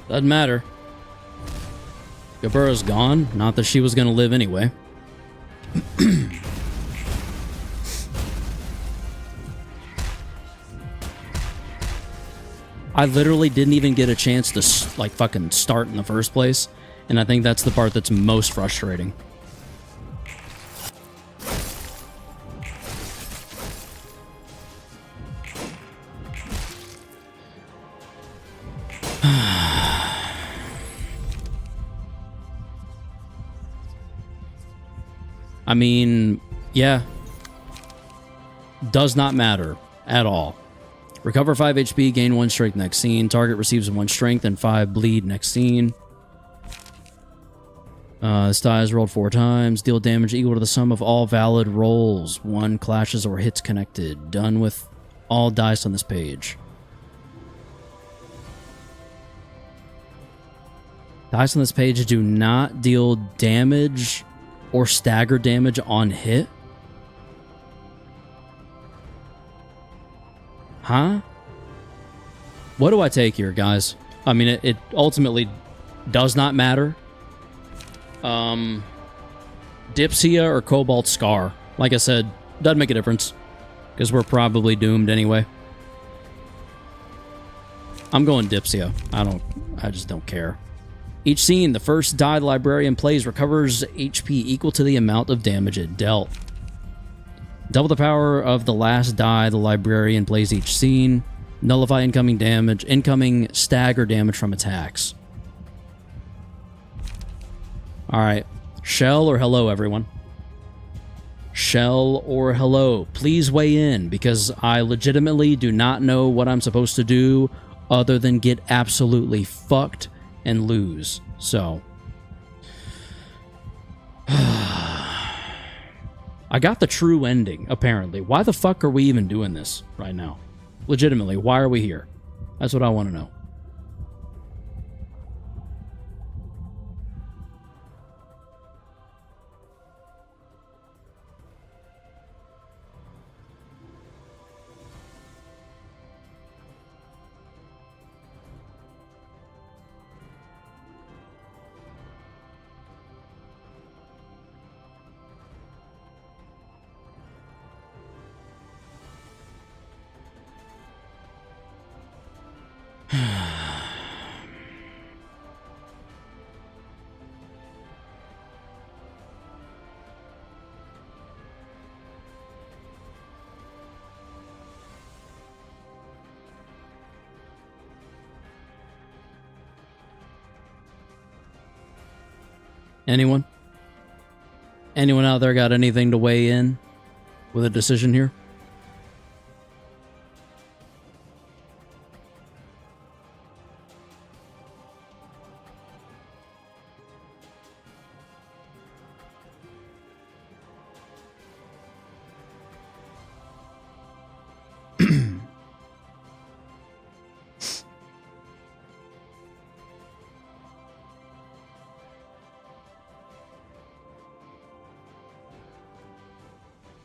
S1: Doesn't matter. Gabura's gone. Not that she was going to live anyway. I literally didn't even get a chance to, like, fucking start in the first place. And I think that's the part that's most frustrating. I mean, yeah. Does not matter at all. Recover 5 HP, gain 1 strength next scene. Target receives 1 strength and 5 bleed next scene. This die is rolled 4 times. Deal damage equal to the sum of all valid rolls. 1 clashes or hits connected. Done with all dice on this page. Dice on this page do not deal damage or stagger damage on hit? Huh? What do I take here, guys? I mean, it ultimately does not matter. Dipsia or Cobalt Scar. Like I said, doesn't make a difference. Because we're probably doomed anyway. I'm going Dipsia. I just don't care. Each scene, the first die the librarian plays recovers HP equal to the amount of damage it dealt. Double the power of the last die the librarian plays each scene. Nullify incoming damage, incoming stagger damage from attacks. Alright. Shell or hello, everyone? Shell or hello? Please weigh in, because I legitimately do not know what I'm supposed to do other than get absolutely fucked and lose. So. I got the true ending, apparently. Why the fuck are we even doing this right now? Legitimately, why are we here? That's what I want to know. Anyone? Anyone out there got anything to weigh in with a decision here?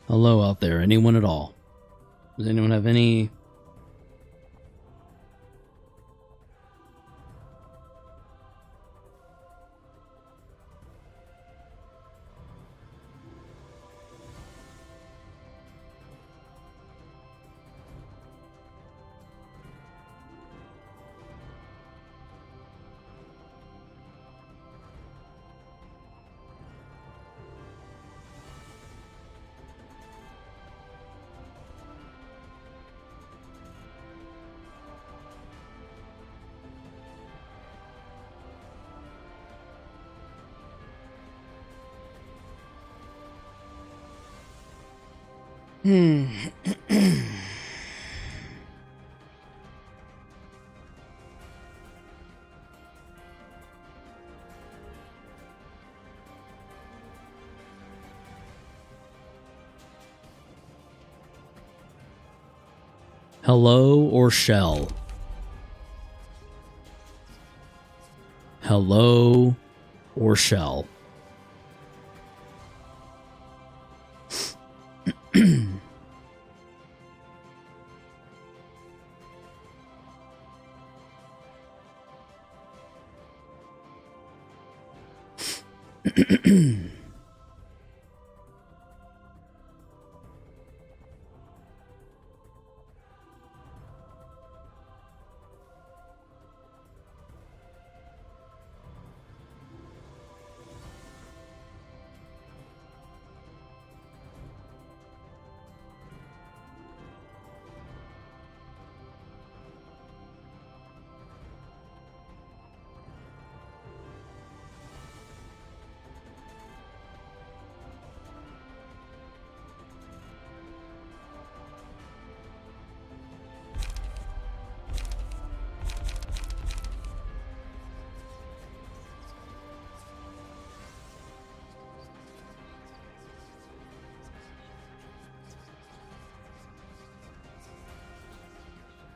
S1: Hello out there, anyone at all? Does anyone have any... Hello or shell? Hello or shell?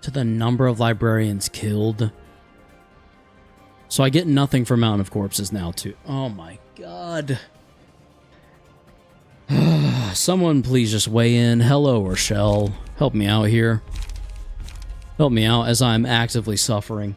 S1: To the number of librarians killed. So I get nothing for Mountain of Corpses now, too. Oh my god. Someone please just weigh in. Hello, Rochelle. Help me out here. Help me out as I'm actively suffering.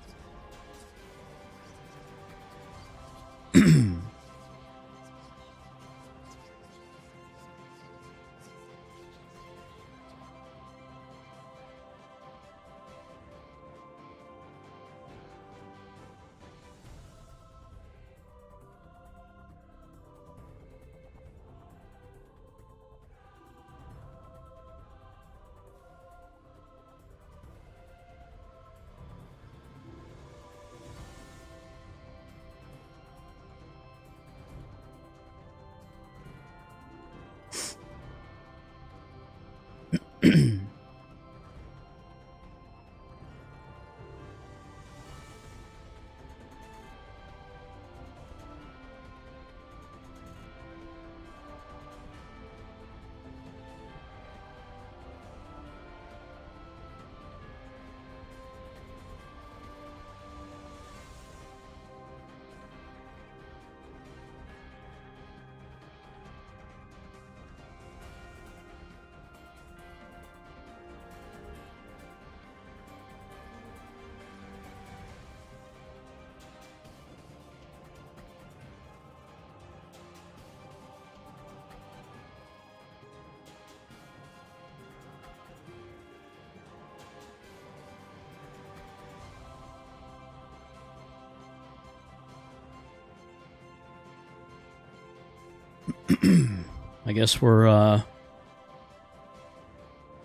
S1: I guess we're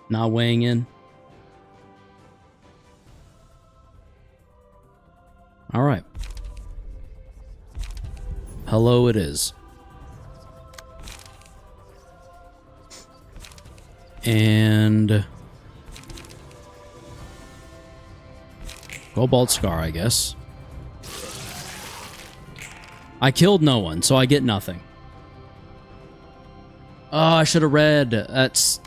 S1: not weighing in. All right. Hello, it is. And Cobalt Scar, I guess. I killed no one, so I get nothing. Oh, I should have read. That's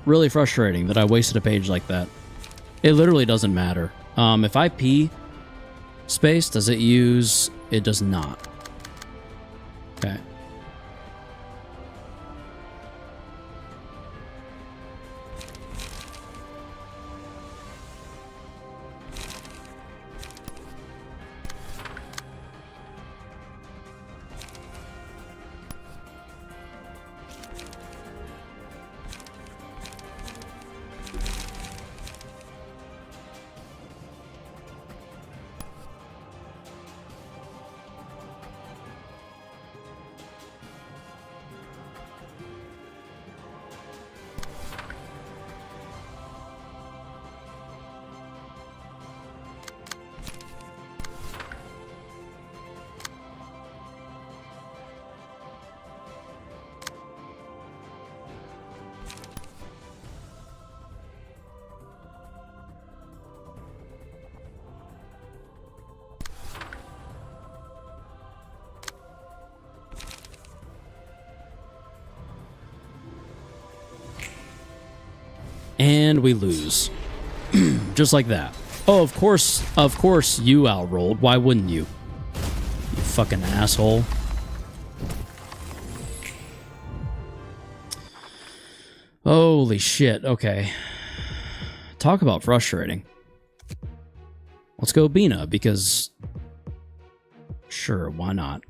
S1: really frustrating that I wasted a page like that. It literally doesn't matter. If I pee space, does it use... It does not. Okay. And we lose. Just like that. Oh, of course you outrolled. Why wouldn't you? You fucking asshole. Holy shit, okay. Talk about frustrating. Let's go Bina, because... Sure, why not?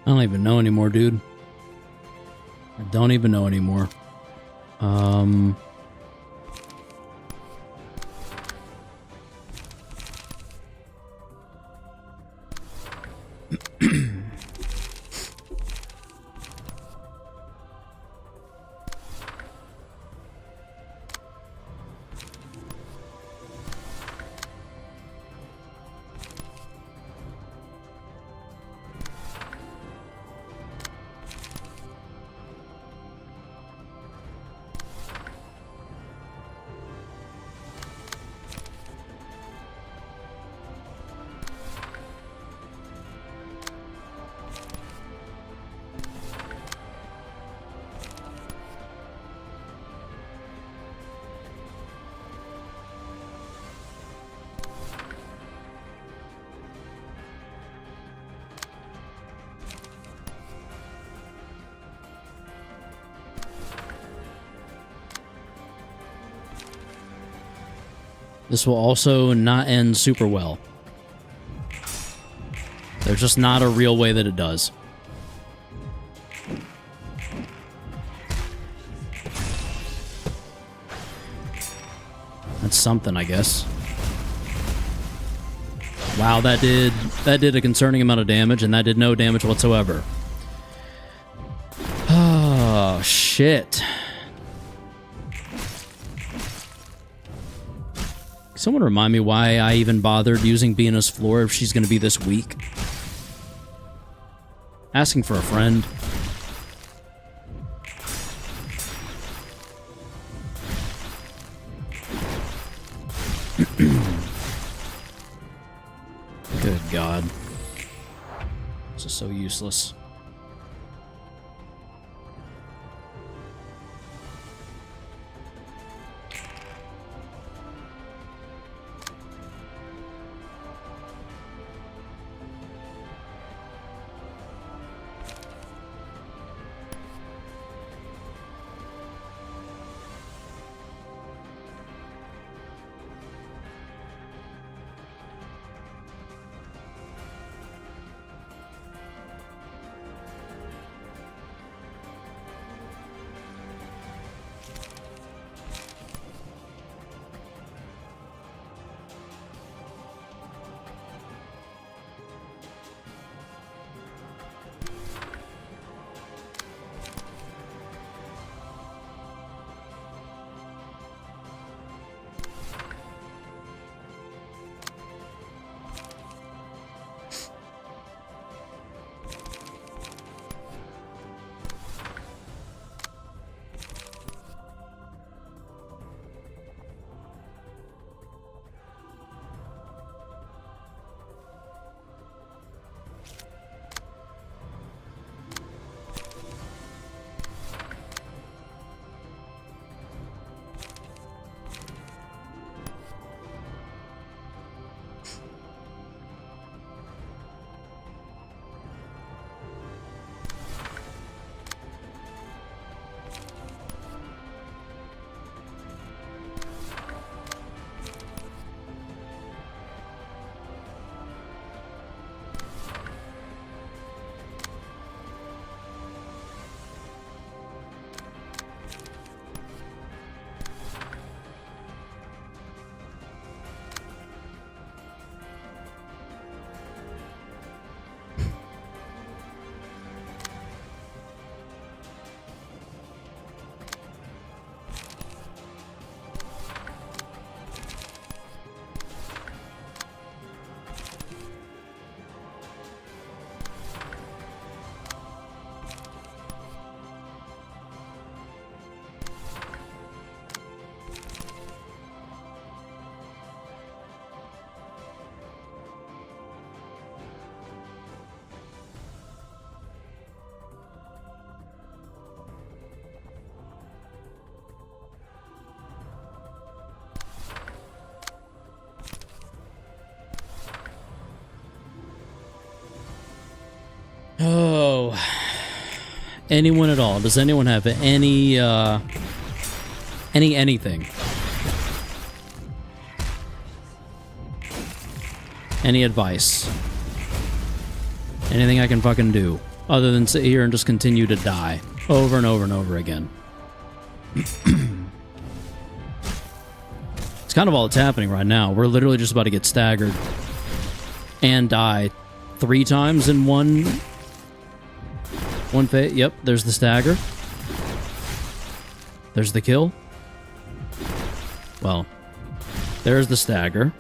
S1: I don't even know anymore, dude. Don't even know anymore. This will also not end super well. There's just not a real way that it does. That's something, I guess. Wow, that did a concerning amount of damage, and that did no damage whatsoever. Oh, shit. Someone remind me why I even bothered using Bina's floor if she's going to be this weak. Asking for a friend. Good God. This is so useless. Oh, anyone at all? Does anyone have anything? Any advice? Anything I can fucking do other than sit here and just continue to die? Over and over and over again. It's kind of all that's happening right now. We're literally just about to get staggered and die 3 times in one phase. Yep, there's the stagger. There's the kill. Well, there's the stagger.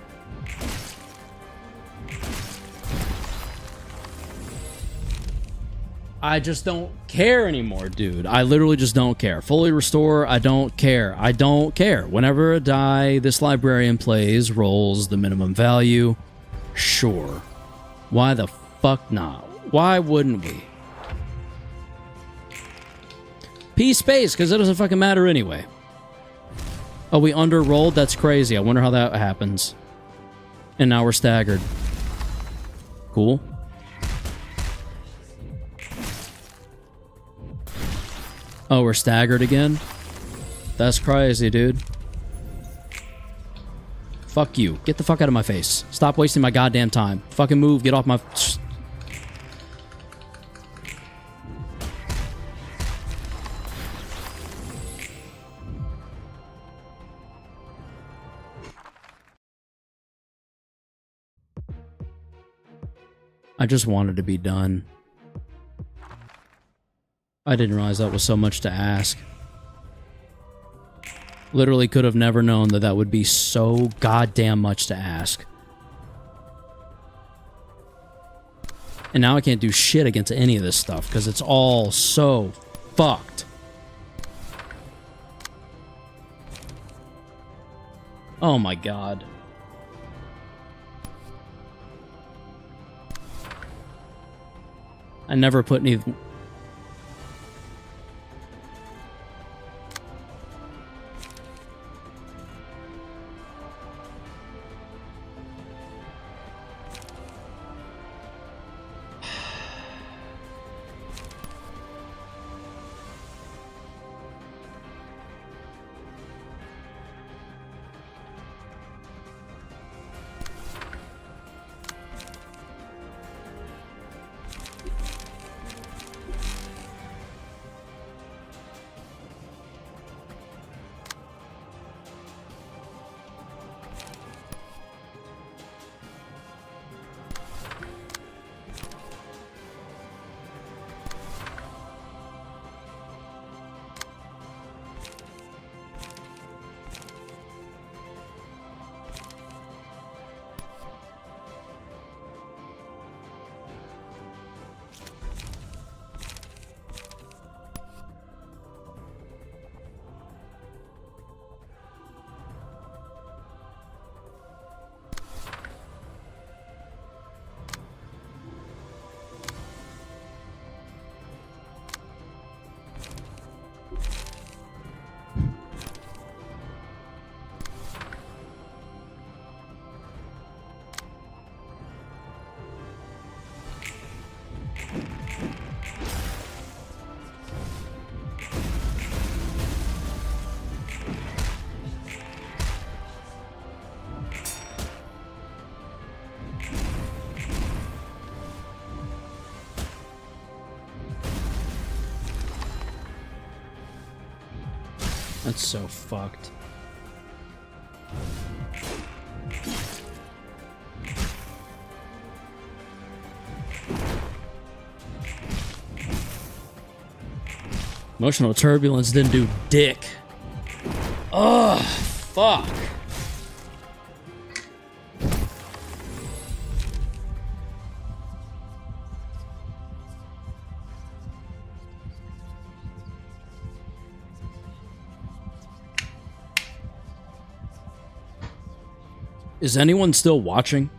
S1: I just don't care anymore, dude. I literally just don't care. Fully restore, I don't care. I don't care. Whenever a die this librarian plays rolls the minimum value, sure. Why the fuck not? Why wouldn't we? P space, because it doesn't fucking matter anyway. Oh, we under-rolled? That's crazy. I wonder how that happens. And now we're staggered. Cool. Oh, we're staggered again? That's crazy, dude. Fuck you. Get the fuck out of my face. Stop wasting my goddamn time. Fucking move. Get off my... I just wanted to be done. I didn't realize that was so much to ask. Literally could have never known that that would be so goddamn much to ask. And now I can't do shit against any of this stuff because it's all so fucked. Oh my god. I never put any... That's so fucked. Emotional turbulence didn't do dick. Ugh, fuck. Is anyone still watching?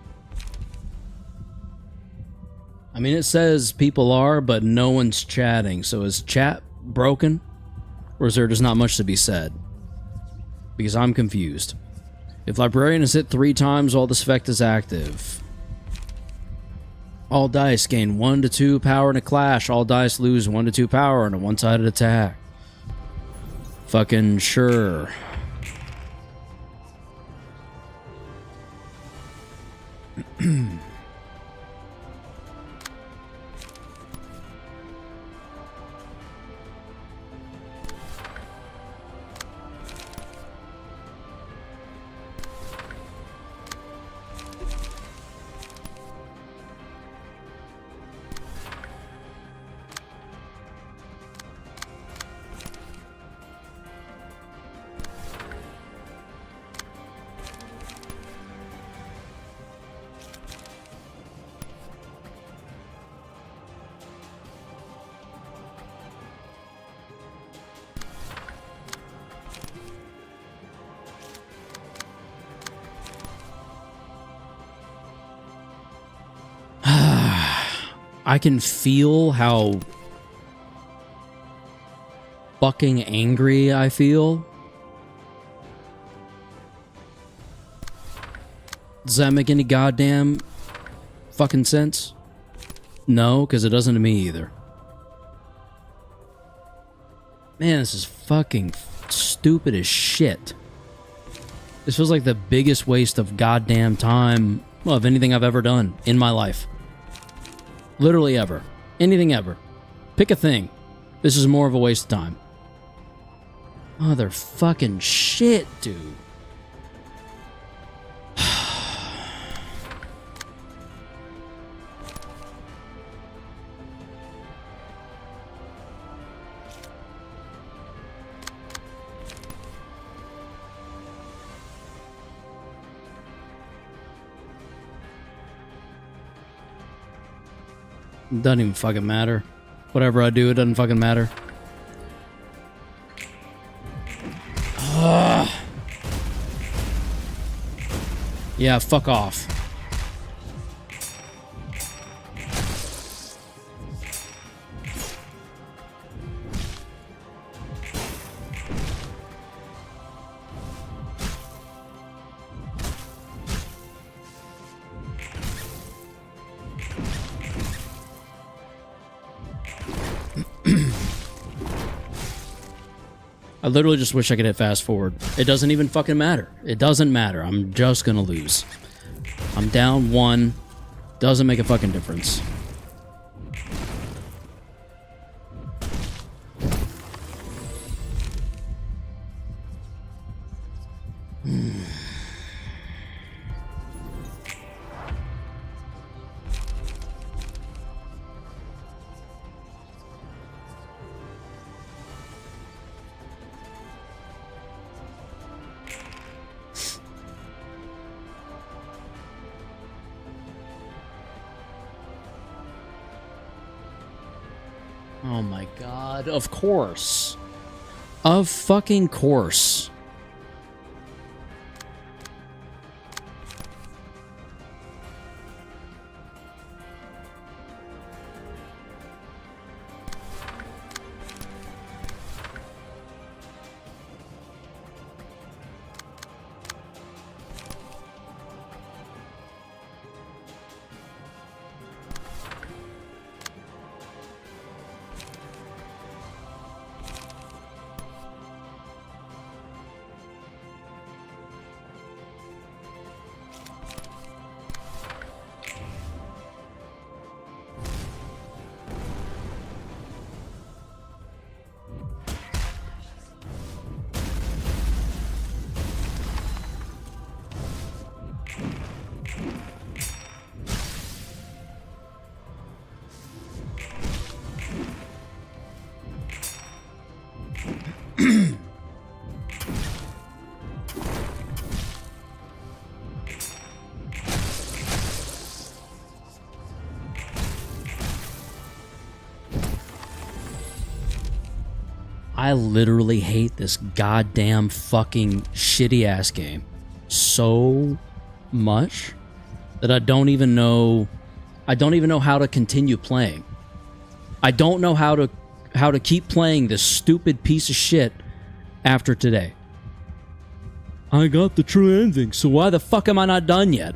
S1: I mean, it says people are, but no one's chatting. So is chat broken? Or is there just not much to be said? Because I'm confused. If Librarian is hit 3 times while this effect is active. All dice gain 1 to 2 power in a clash. All dice lose 1 to 2 power in a one-sided attack. Fucking sure. I can feel how fucking angry I feel. Does that make any goddamn fucking sense? No, because it doesn't to me either. Man, this is fucking stupid as shit. This feels like the biggest waste of goddamn time, well, of anything I've ever done in my life. Literally ever. Anything ever. Pick a thing. This is more of a waste of time. Motherfucking shit, dude. Doesn't even fucking matter. Whatever I do, it doesn't fucking matter. Ugh. Yeah, fuck off. I literally just wish I could hit fast forward. It doesn't even fucking matter. It doesn't matter. I'm just gonna lose. I'm down 1. Doesn't make a fucking difference. Oh my god, of course. Of fucking course. I literally hate this goddamn fucking shitty ass game so much that I don't even know how to continue playing. I don't know how to keep playing this stupid piece of shit after today. I got the true ending, so why the fuck am I not done yet?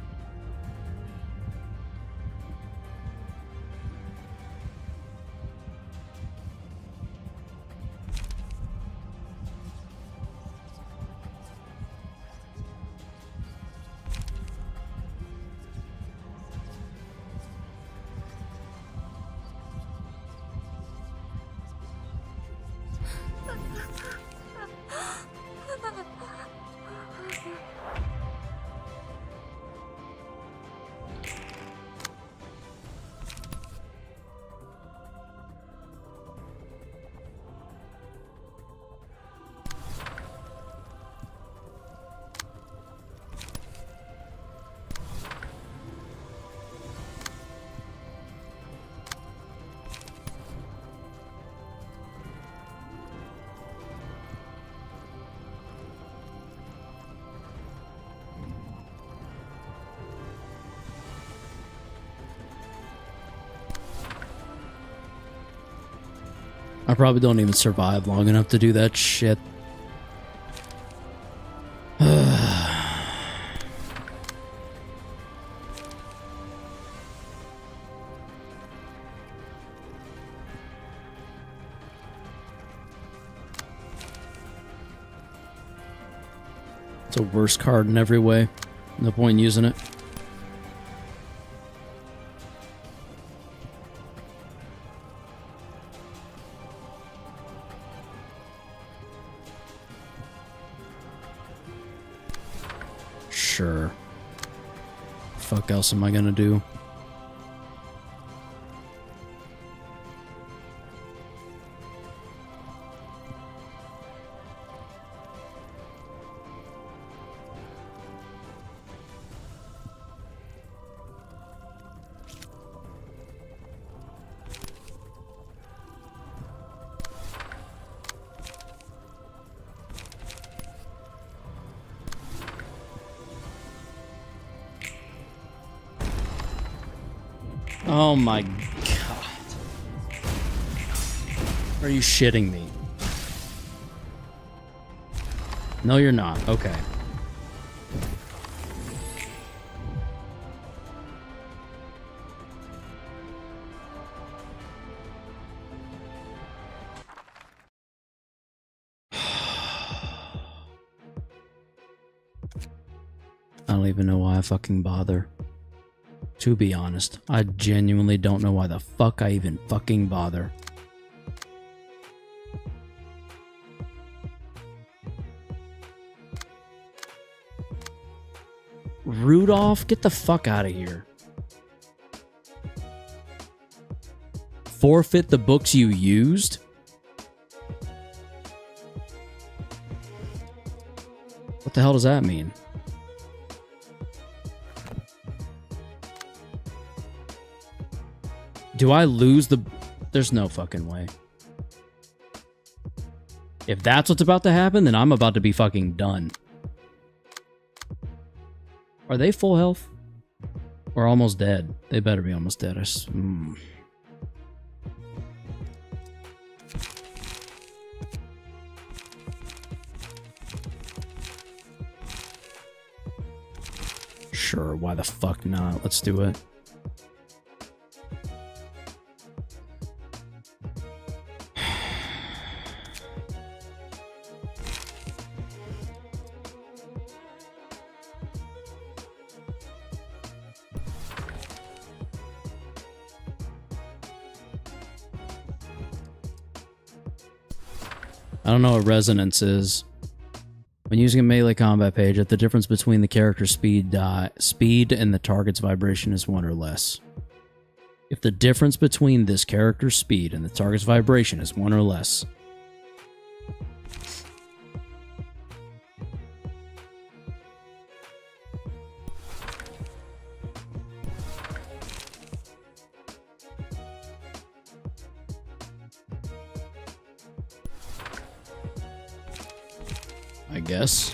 S1: I probably don't even survive long enough to do that shit. It's a worse card in every way. No point in using it. Sure. Fuck else am I gonna do? Oh my god. Are you shitting me? No, you're not. Okay. I don't even know why I fucking bother. To be honest, I genuinely don't know why the fuck I even fucking bother. Rudolph, get the fuck out of here. Forfeit the books you used? What the hell does that mean? Do I lose the... There's no fucking way. If that's what's about to happen, then I'm about to be fucking done. Are they full health? Or almost dead? They better be almost dead. Sure, why the fuck not? Let's do it. I don't know what resonance is. When using a melee combat page, if the difference between the character's speed and the target's vibration is 1 or less. If the difference between this character's speed and the target's vibration is 1 or less. I guess.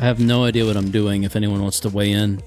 S1: I have no idea what I'm doing if anyone wants to weigh in.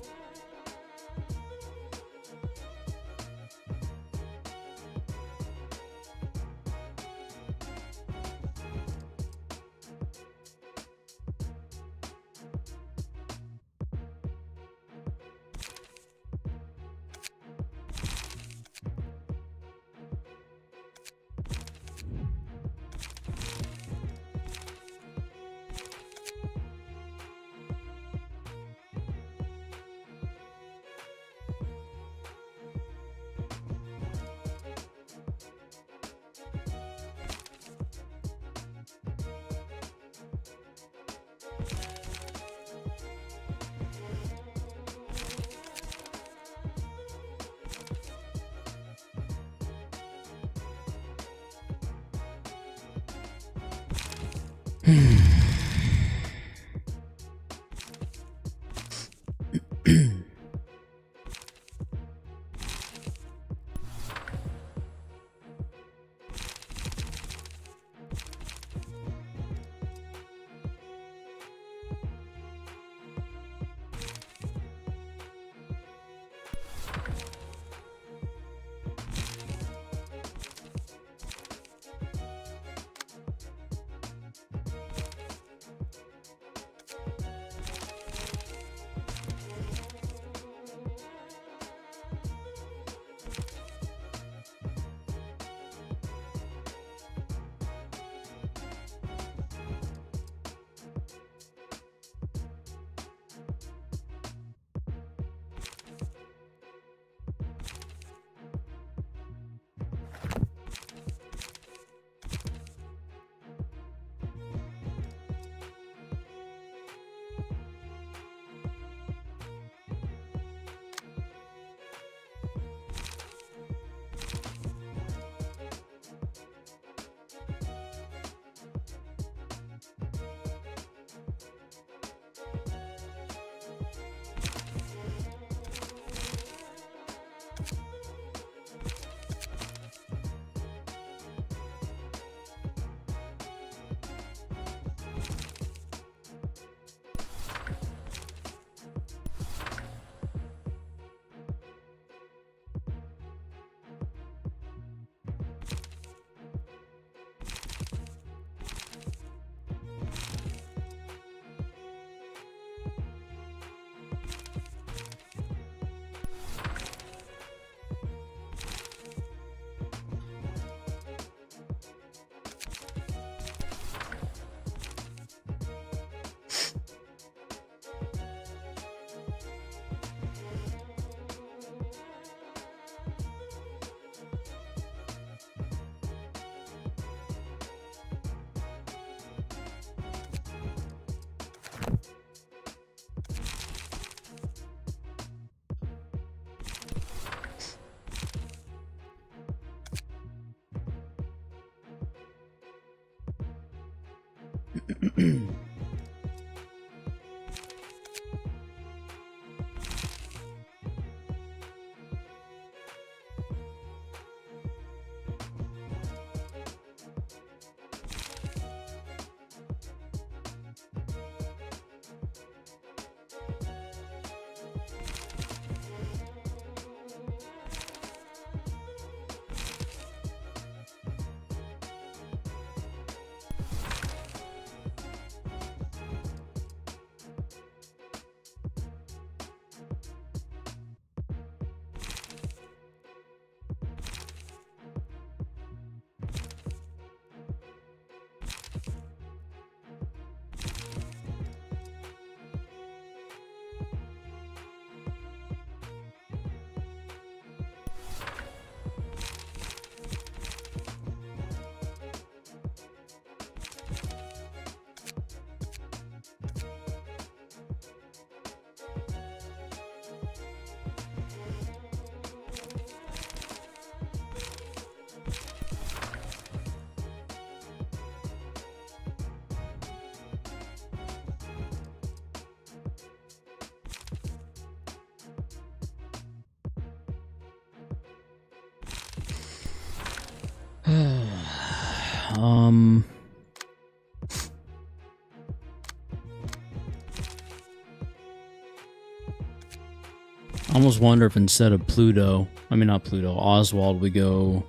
S1: I almost wonder if instead of Pluto, I mean not Pluto, Oswald, we go...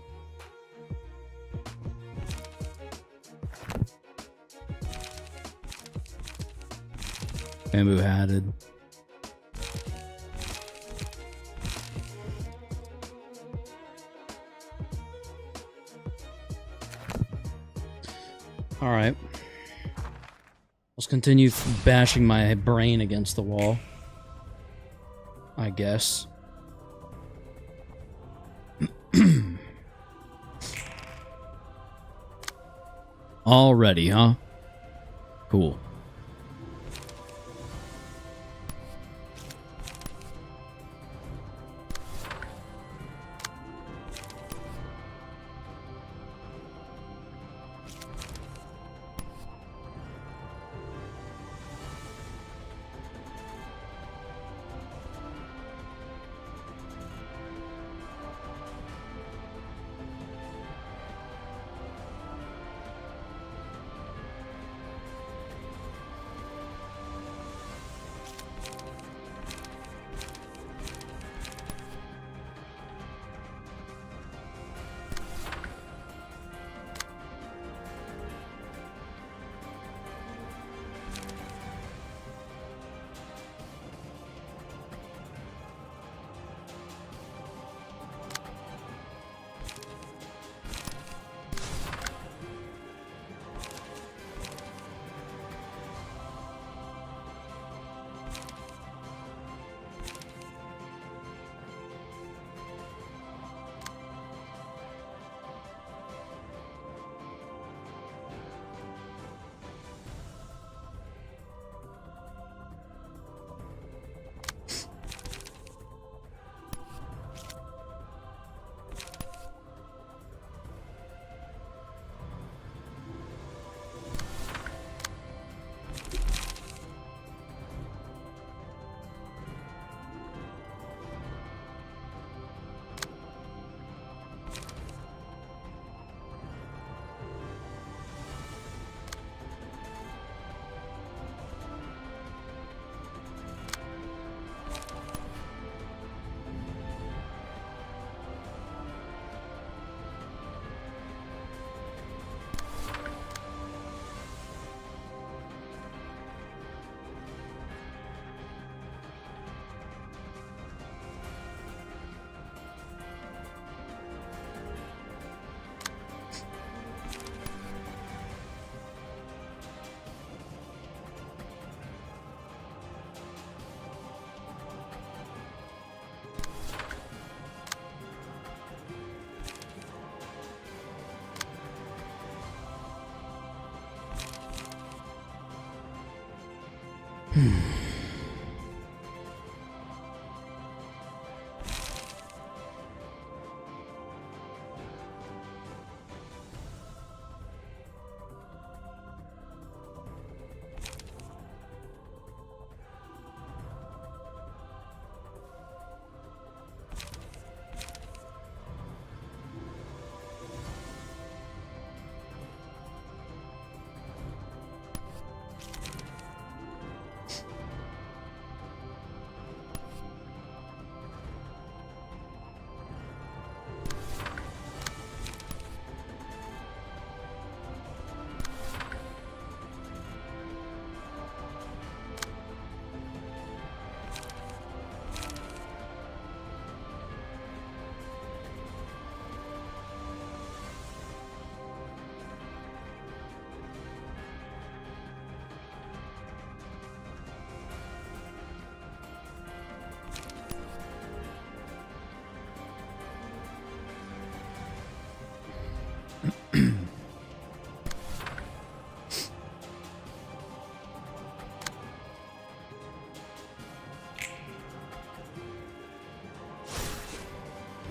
S1: Bamboo Hatted. Alright. Let's continue bashing my brain against the wall. I guess. Already, huh? Cool.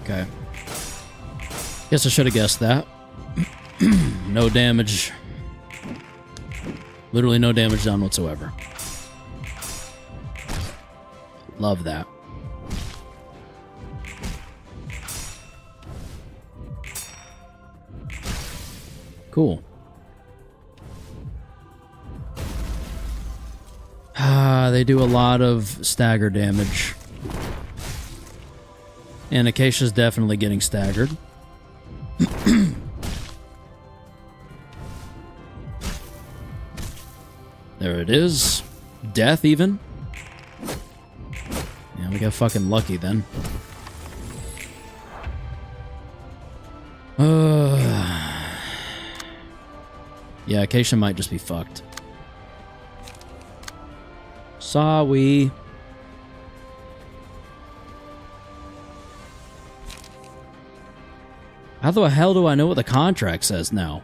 S1: Okay. Guess I should have guessed that. No damage. Literally no damage done whatsoever. Love that. Cool. They do a lot of stagger damage. And Acacia's definitely getting staggered. There it is. Death, even. Yeah, we got fucking lucky then. Yeah, Acacia might just be fucked. Sorry. How the hell do I know what the contract says now?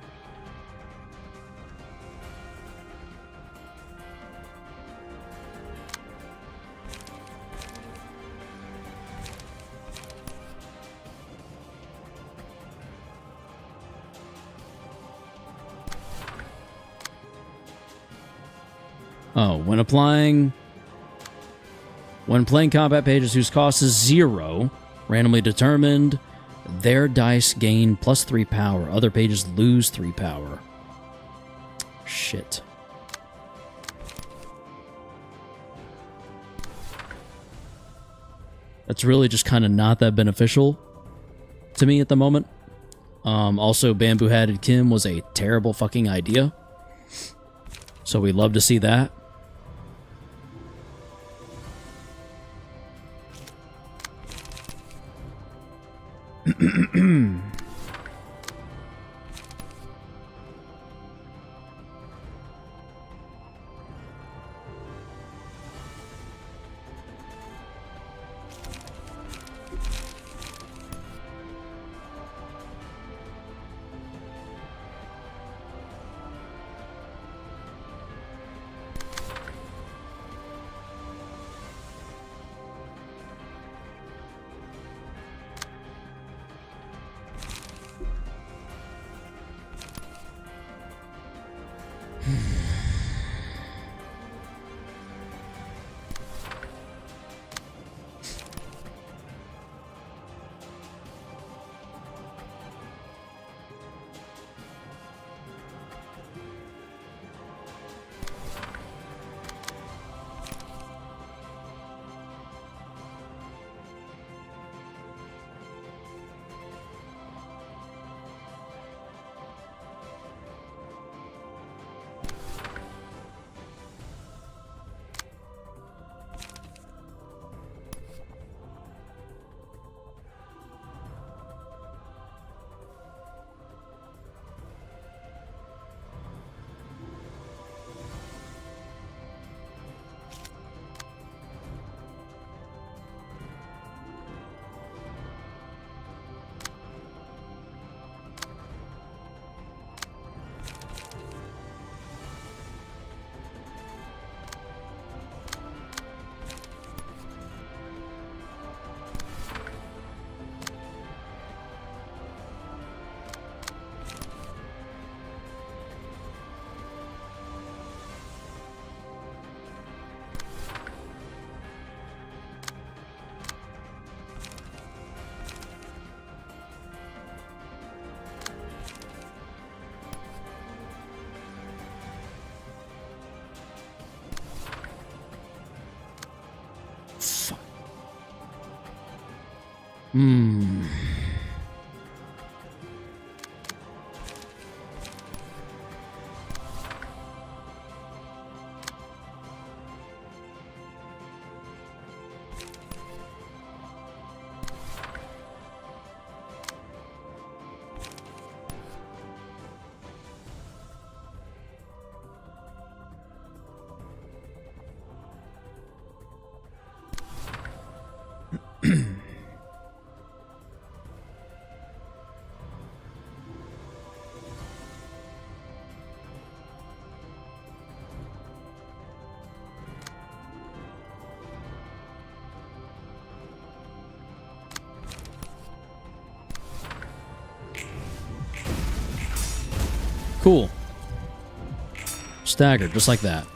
S1: Oh, when playing combat pages whose cost is 0, randomly determined, their dice gain +3 power. Other pages lose 3 power. Shit. That's really just kind of not that beneficial to me at the moment. Also, Bamboo Hatted Kim was a terrible fucking idea. So we love to see that. Cool. Staggered, just like that.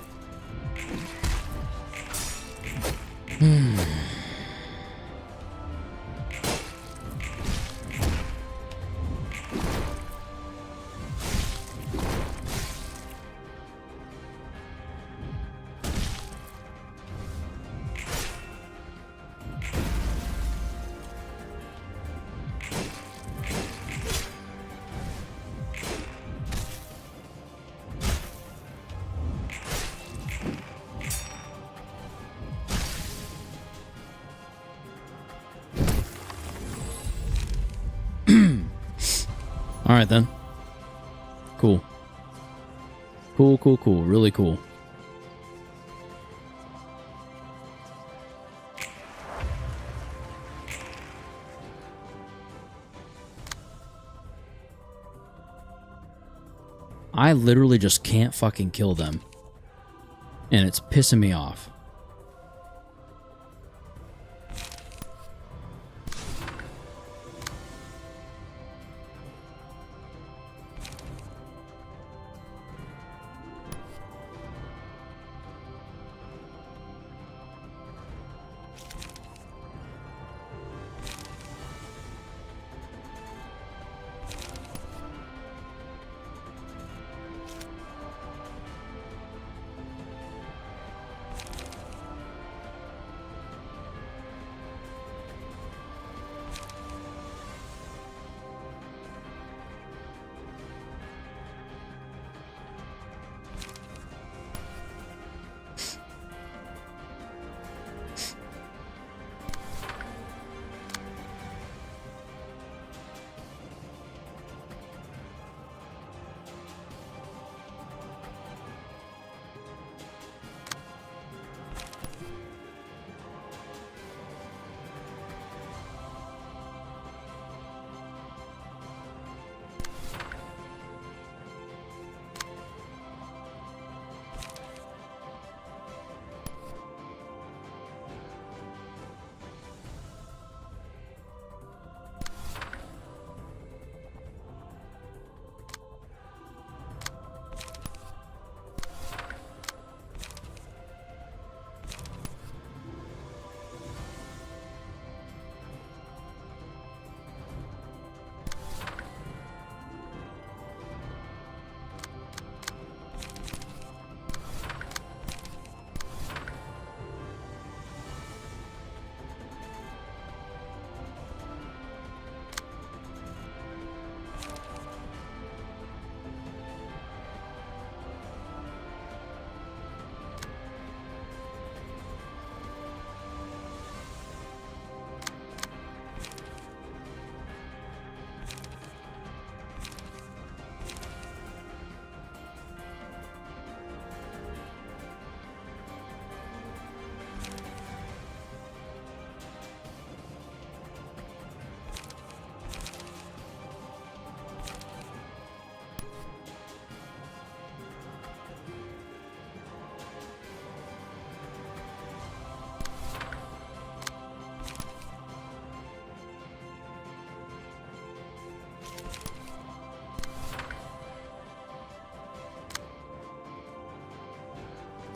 S1: Alright then. Cool. Cool, cool, cool. Really cool. I literally just can't fucking kill them. And it's pissing me off.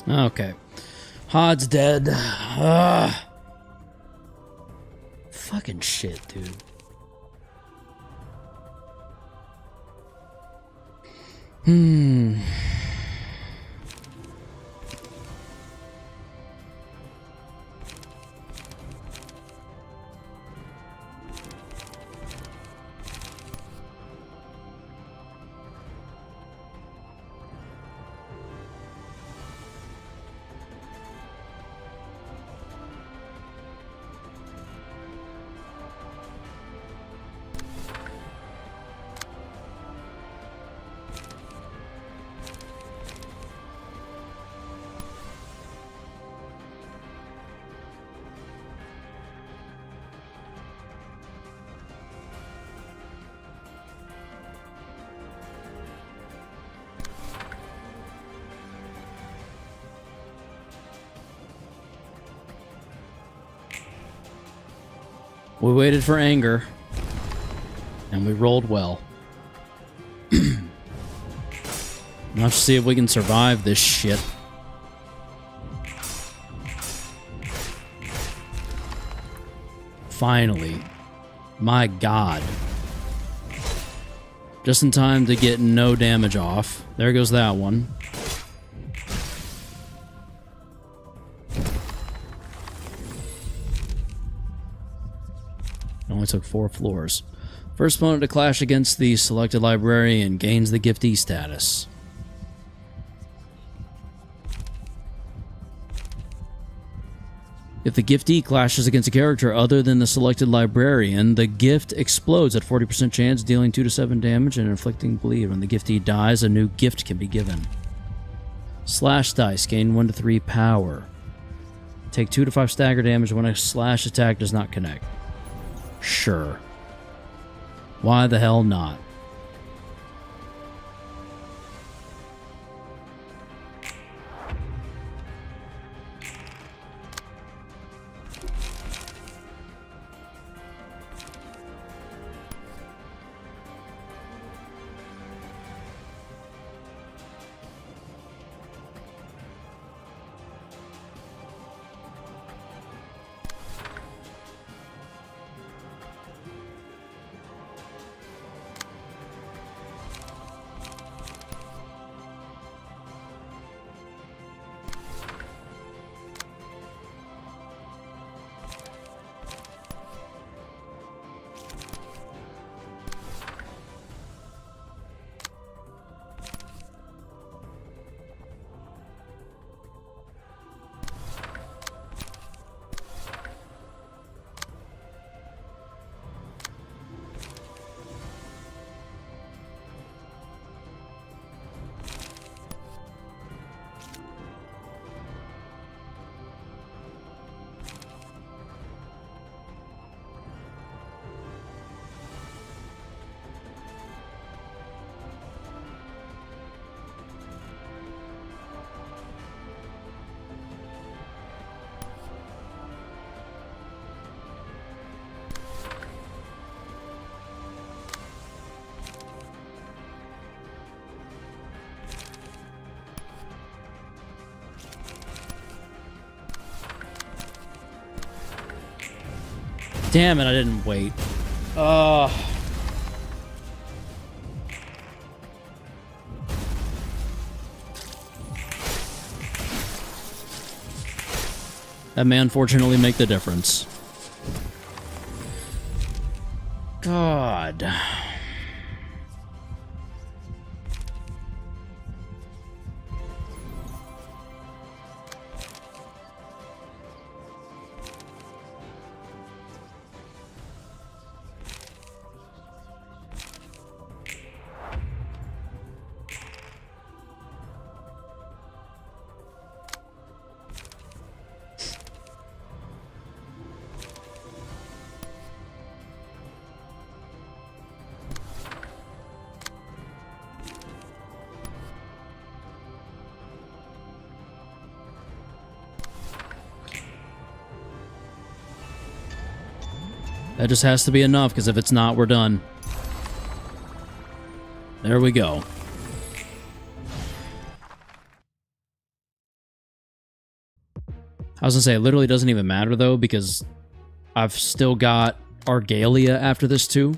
S1: Okay. Hod's dead. Fucking shit, dude. We waited for anger, and we rolled well. Let's see if we can survive this shit. Finally. My God. Just in time to get no damage off. There goes that one. Only took 4 floors. First opponent to clash against the selected librarian gains the giftee status. If the giftee clashes against a character other than the selected librarian, the gift explodes at 40% chance, dealing 2 to 7 damage and inflicting bleed. When the giftee dies, a new gift can be given. Slash dice gain 1 to 3 power. Take 2 to 5 stagger damage when a slash attack does not connect. Sure. Why the hell not? Damn it, I didn't wait. That may unfortunately make the difference. God. That just has to be enough, because if it's not, we're done. There we go. I was gonna say, it literally doesn't even matter, though, because I've still got Argalia after this, too.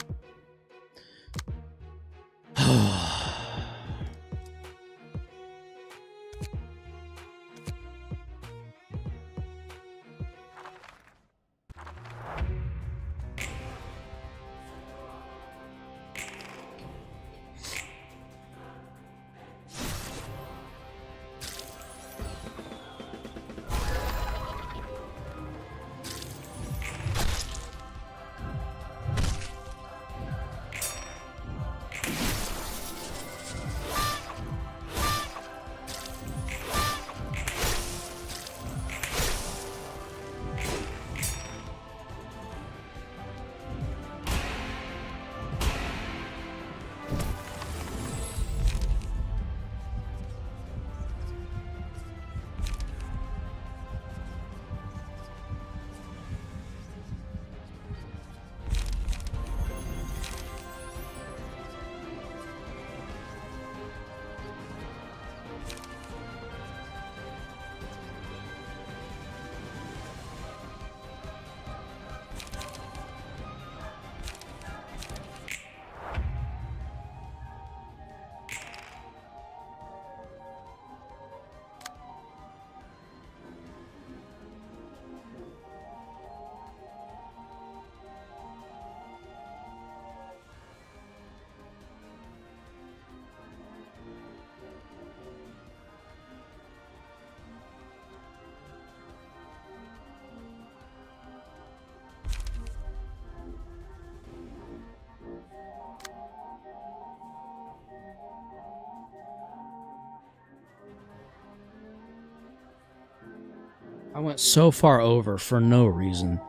S1: I went so far over for no reason.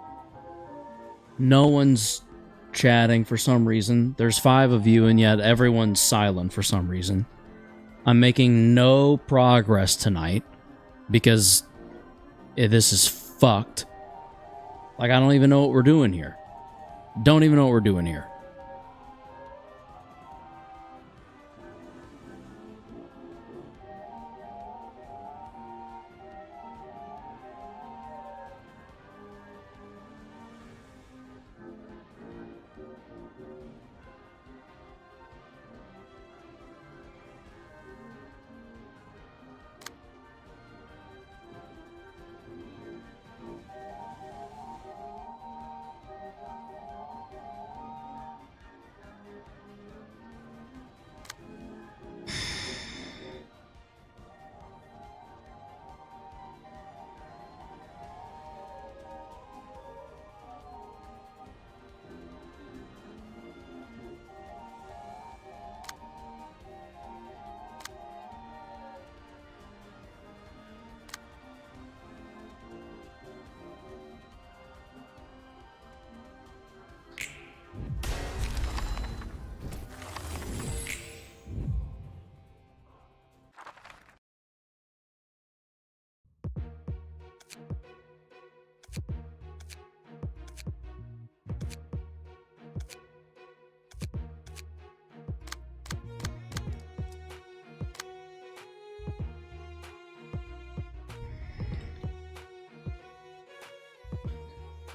S1: No one's chatting for some reason. There's 5 of you, and yet everyone's silent for some reason. I'm making no progress tonight because this is fucked. Like, I don't even know what we're doing here. Don't even know what we're doing here.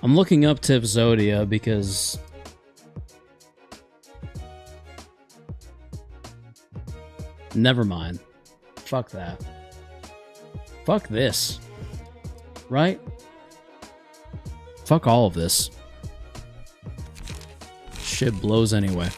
S1: I'm looking up Tipzodia because never mind. Fuck that. Fuck this. Right? Fuck all of this. Shit blows anyway.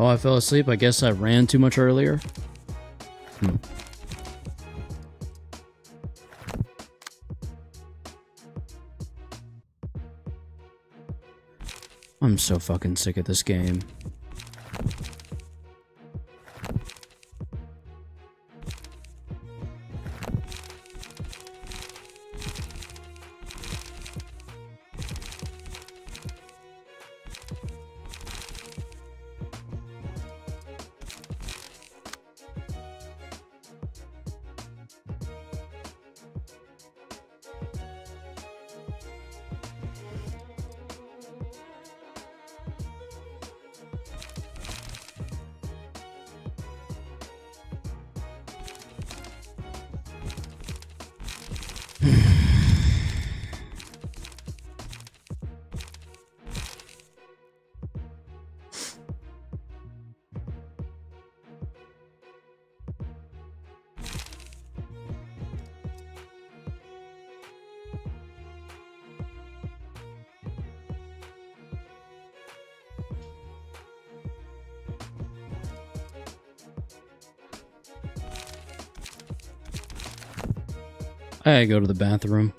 S1: Oh, I fell asleep. I guess I ran too much earlier. I'm so fucking sick of this game. I gotta go to the bathroom.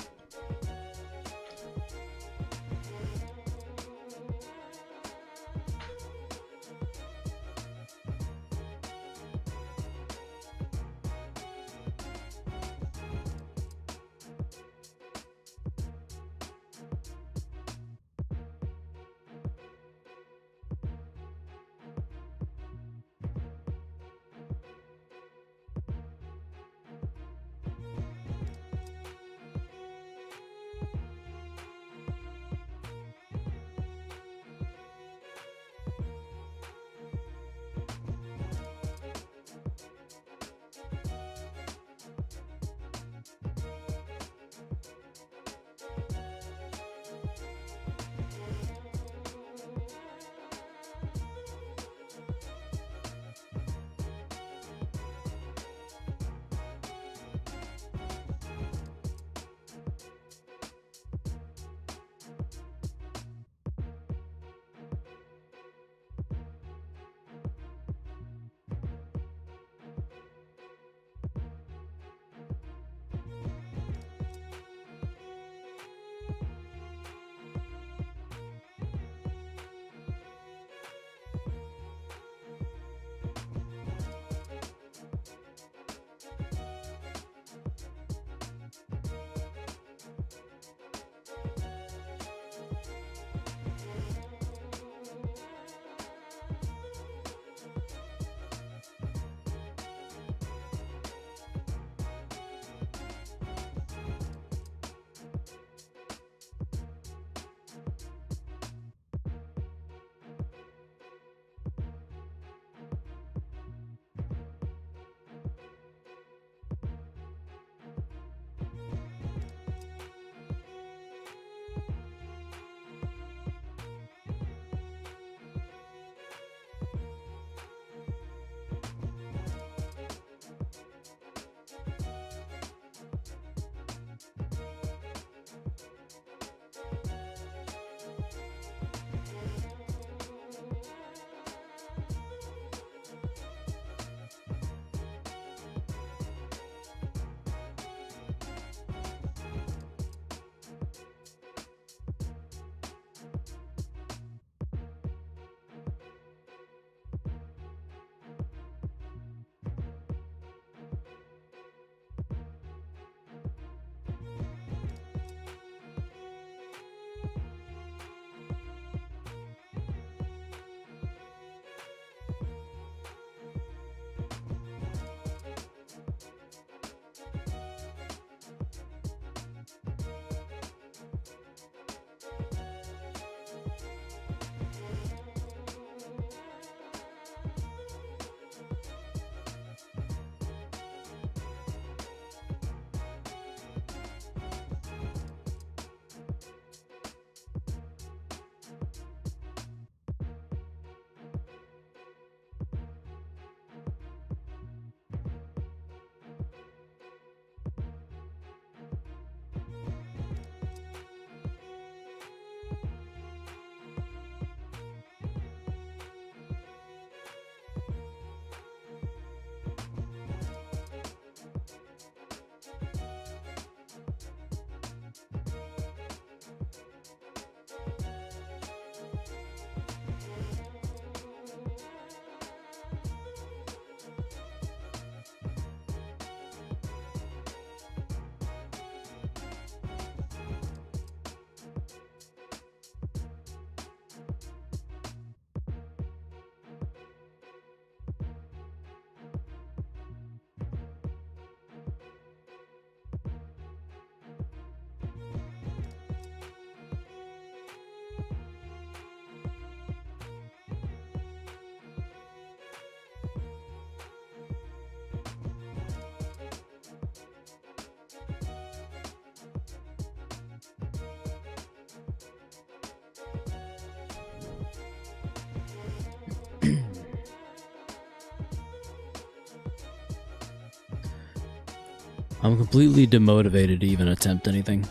S1: I'm completely demotivated to even attempt anything.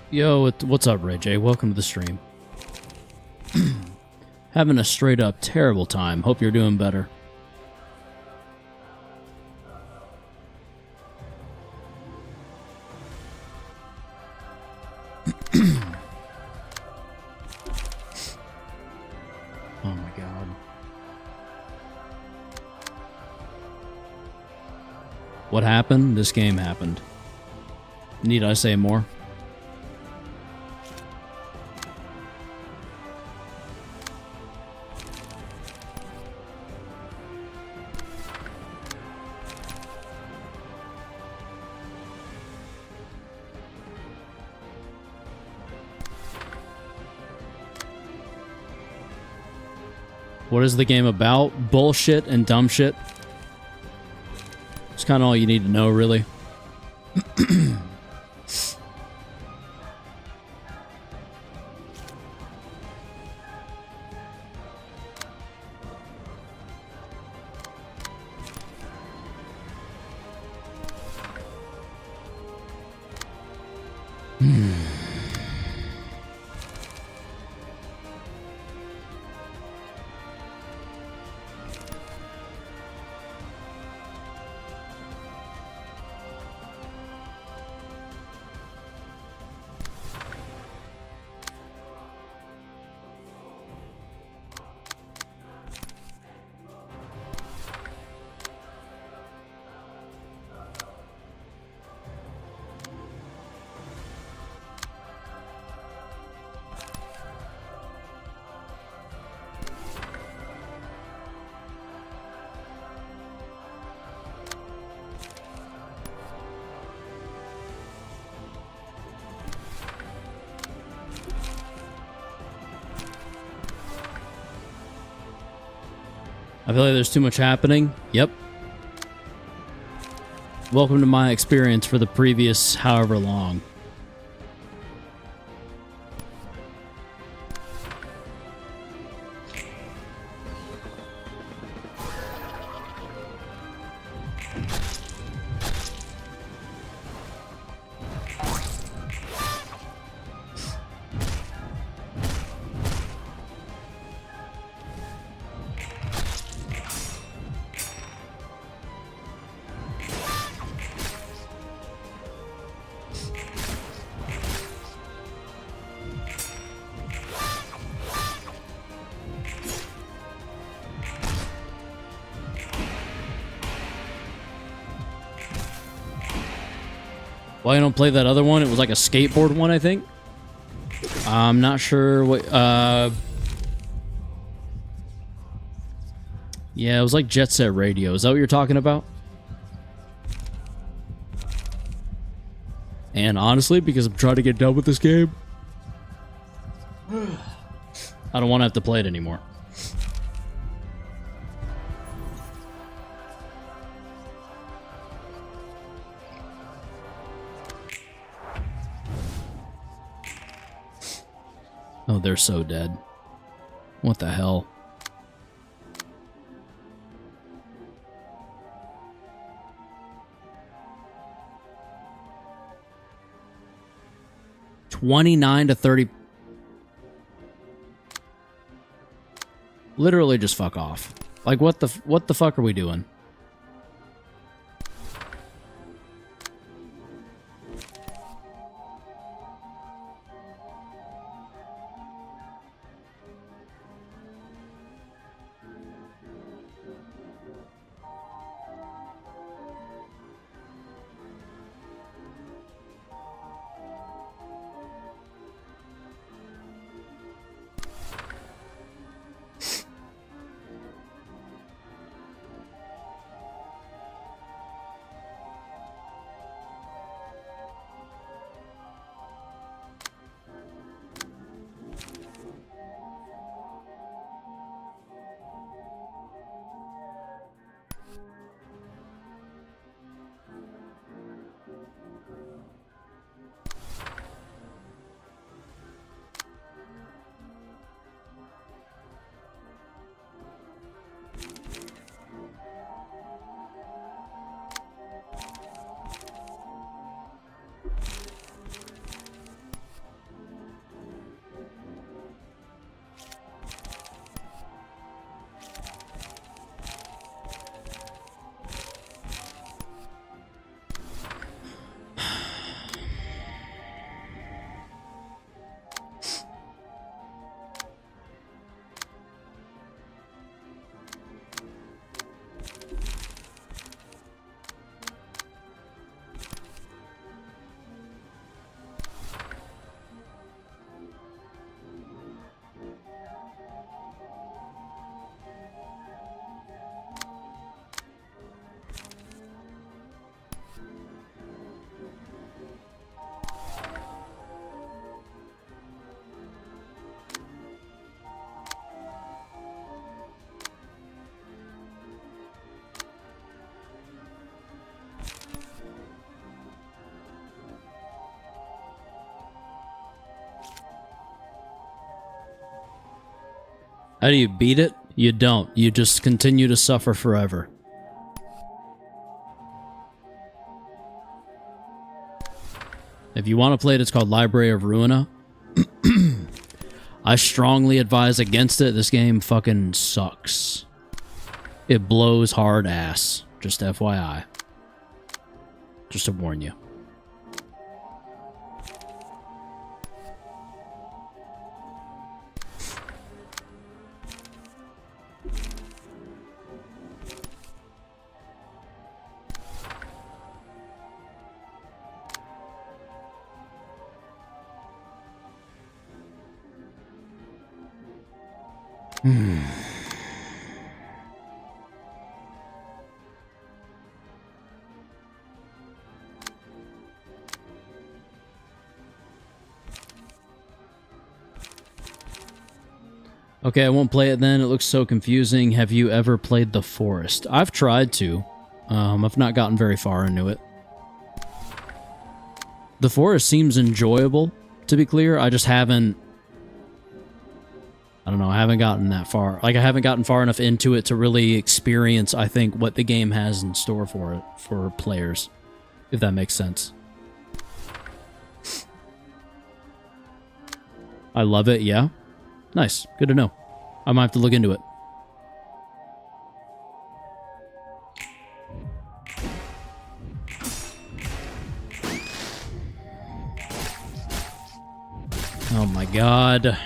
S1: Yo, what's up, Ray J? Welcome to the stream. Having a straight up terrible time. Hope you're doing better. Oh my god. What happened? This game happened. Need I say more? What is the game about? Bullshit and dumb shit. It's kind of all you need to know, really. I feel like there's too much happening. Yep. Welcome to my experience for the previous however long. Why you don't play that other one? It was like a skateboard one, I think. I'm not sure what. Yeah, it was like Jet Set Radio. Is that what you're talking about? And honestly, because I'm trying to get done with this game, I don't want to have to play it anymore. Oh, they're so dead. What the hell? $29 to $30. Literally just fuck off. Like what the fuck are we doing? How do you beat it? You don't. You just continue to suffer forever. If you want to play it, it's called Library of Ruina. I strongly advise against it. This game fucking sucks. It blows hard ass. Just FYI. Just to warn you. Okay, I won't play it then. It looks so confusing. Have you ever played The Forest? I've tried to. I've not gotten very far into it. The Forest seems enjoyable, to be clear. I just haven't... I don't know, I haven't gotten that far. Like, I haven't gotten far enough into it to really experience, I think, what the game has in store for it, for players. If that makes sense. I love it, yeah. Nice. Good to know. I might have to look into it. Oh my god.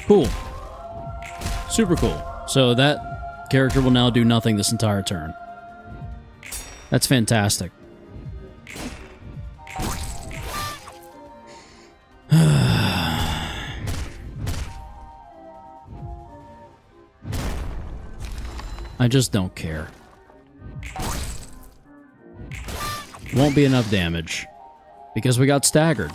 S1: Cool. Super cool. So that character will now do nothing this entire turn. That's fantastic. I just don't care. Won't be enough damage because we got staggered.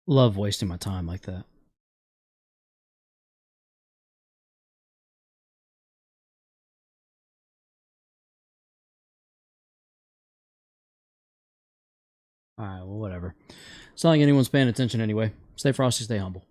S1: Love wasting my time like that. Alright, well, whatever. It's not like anyone's paying attention anyway. Stay frosty, stay humble.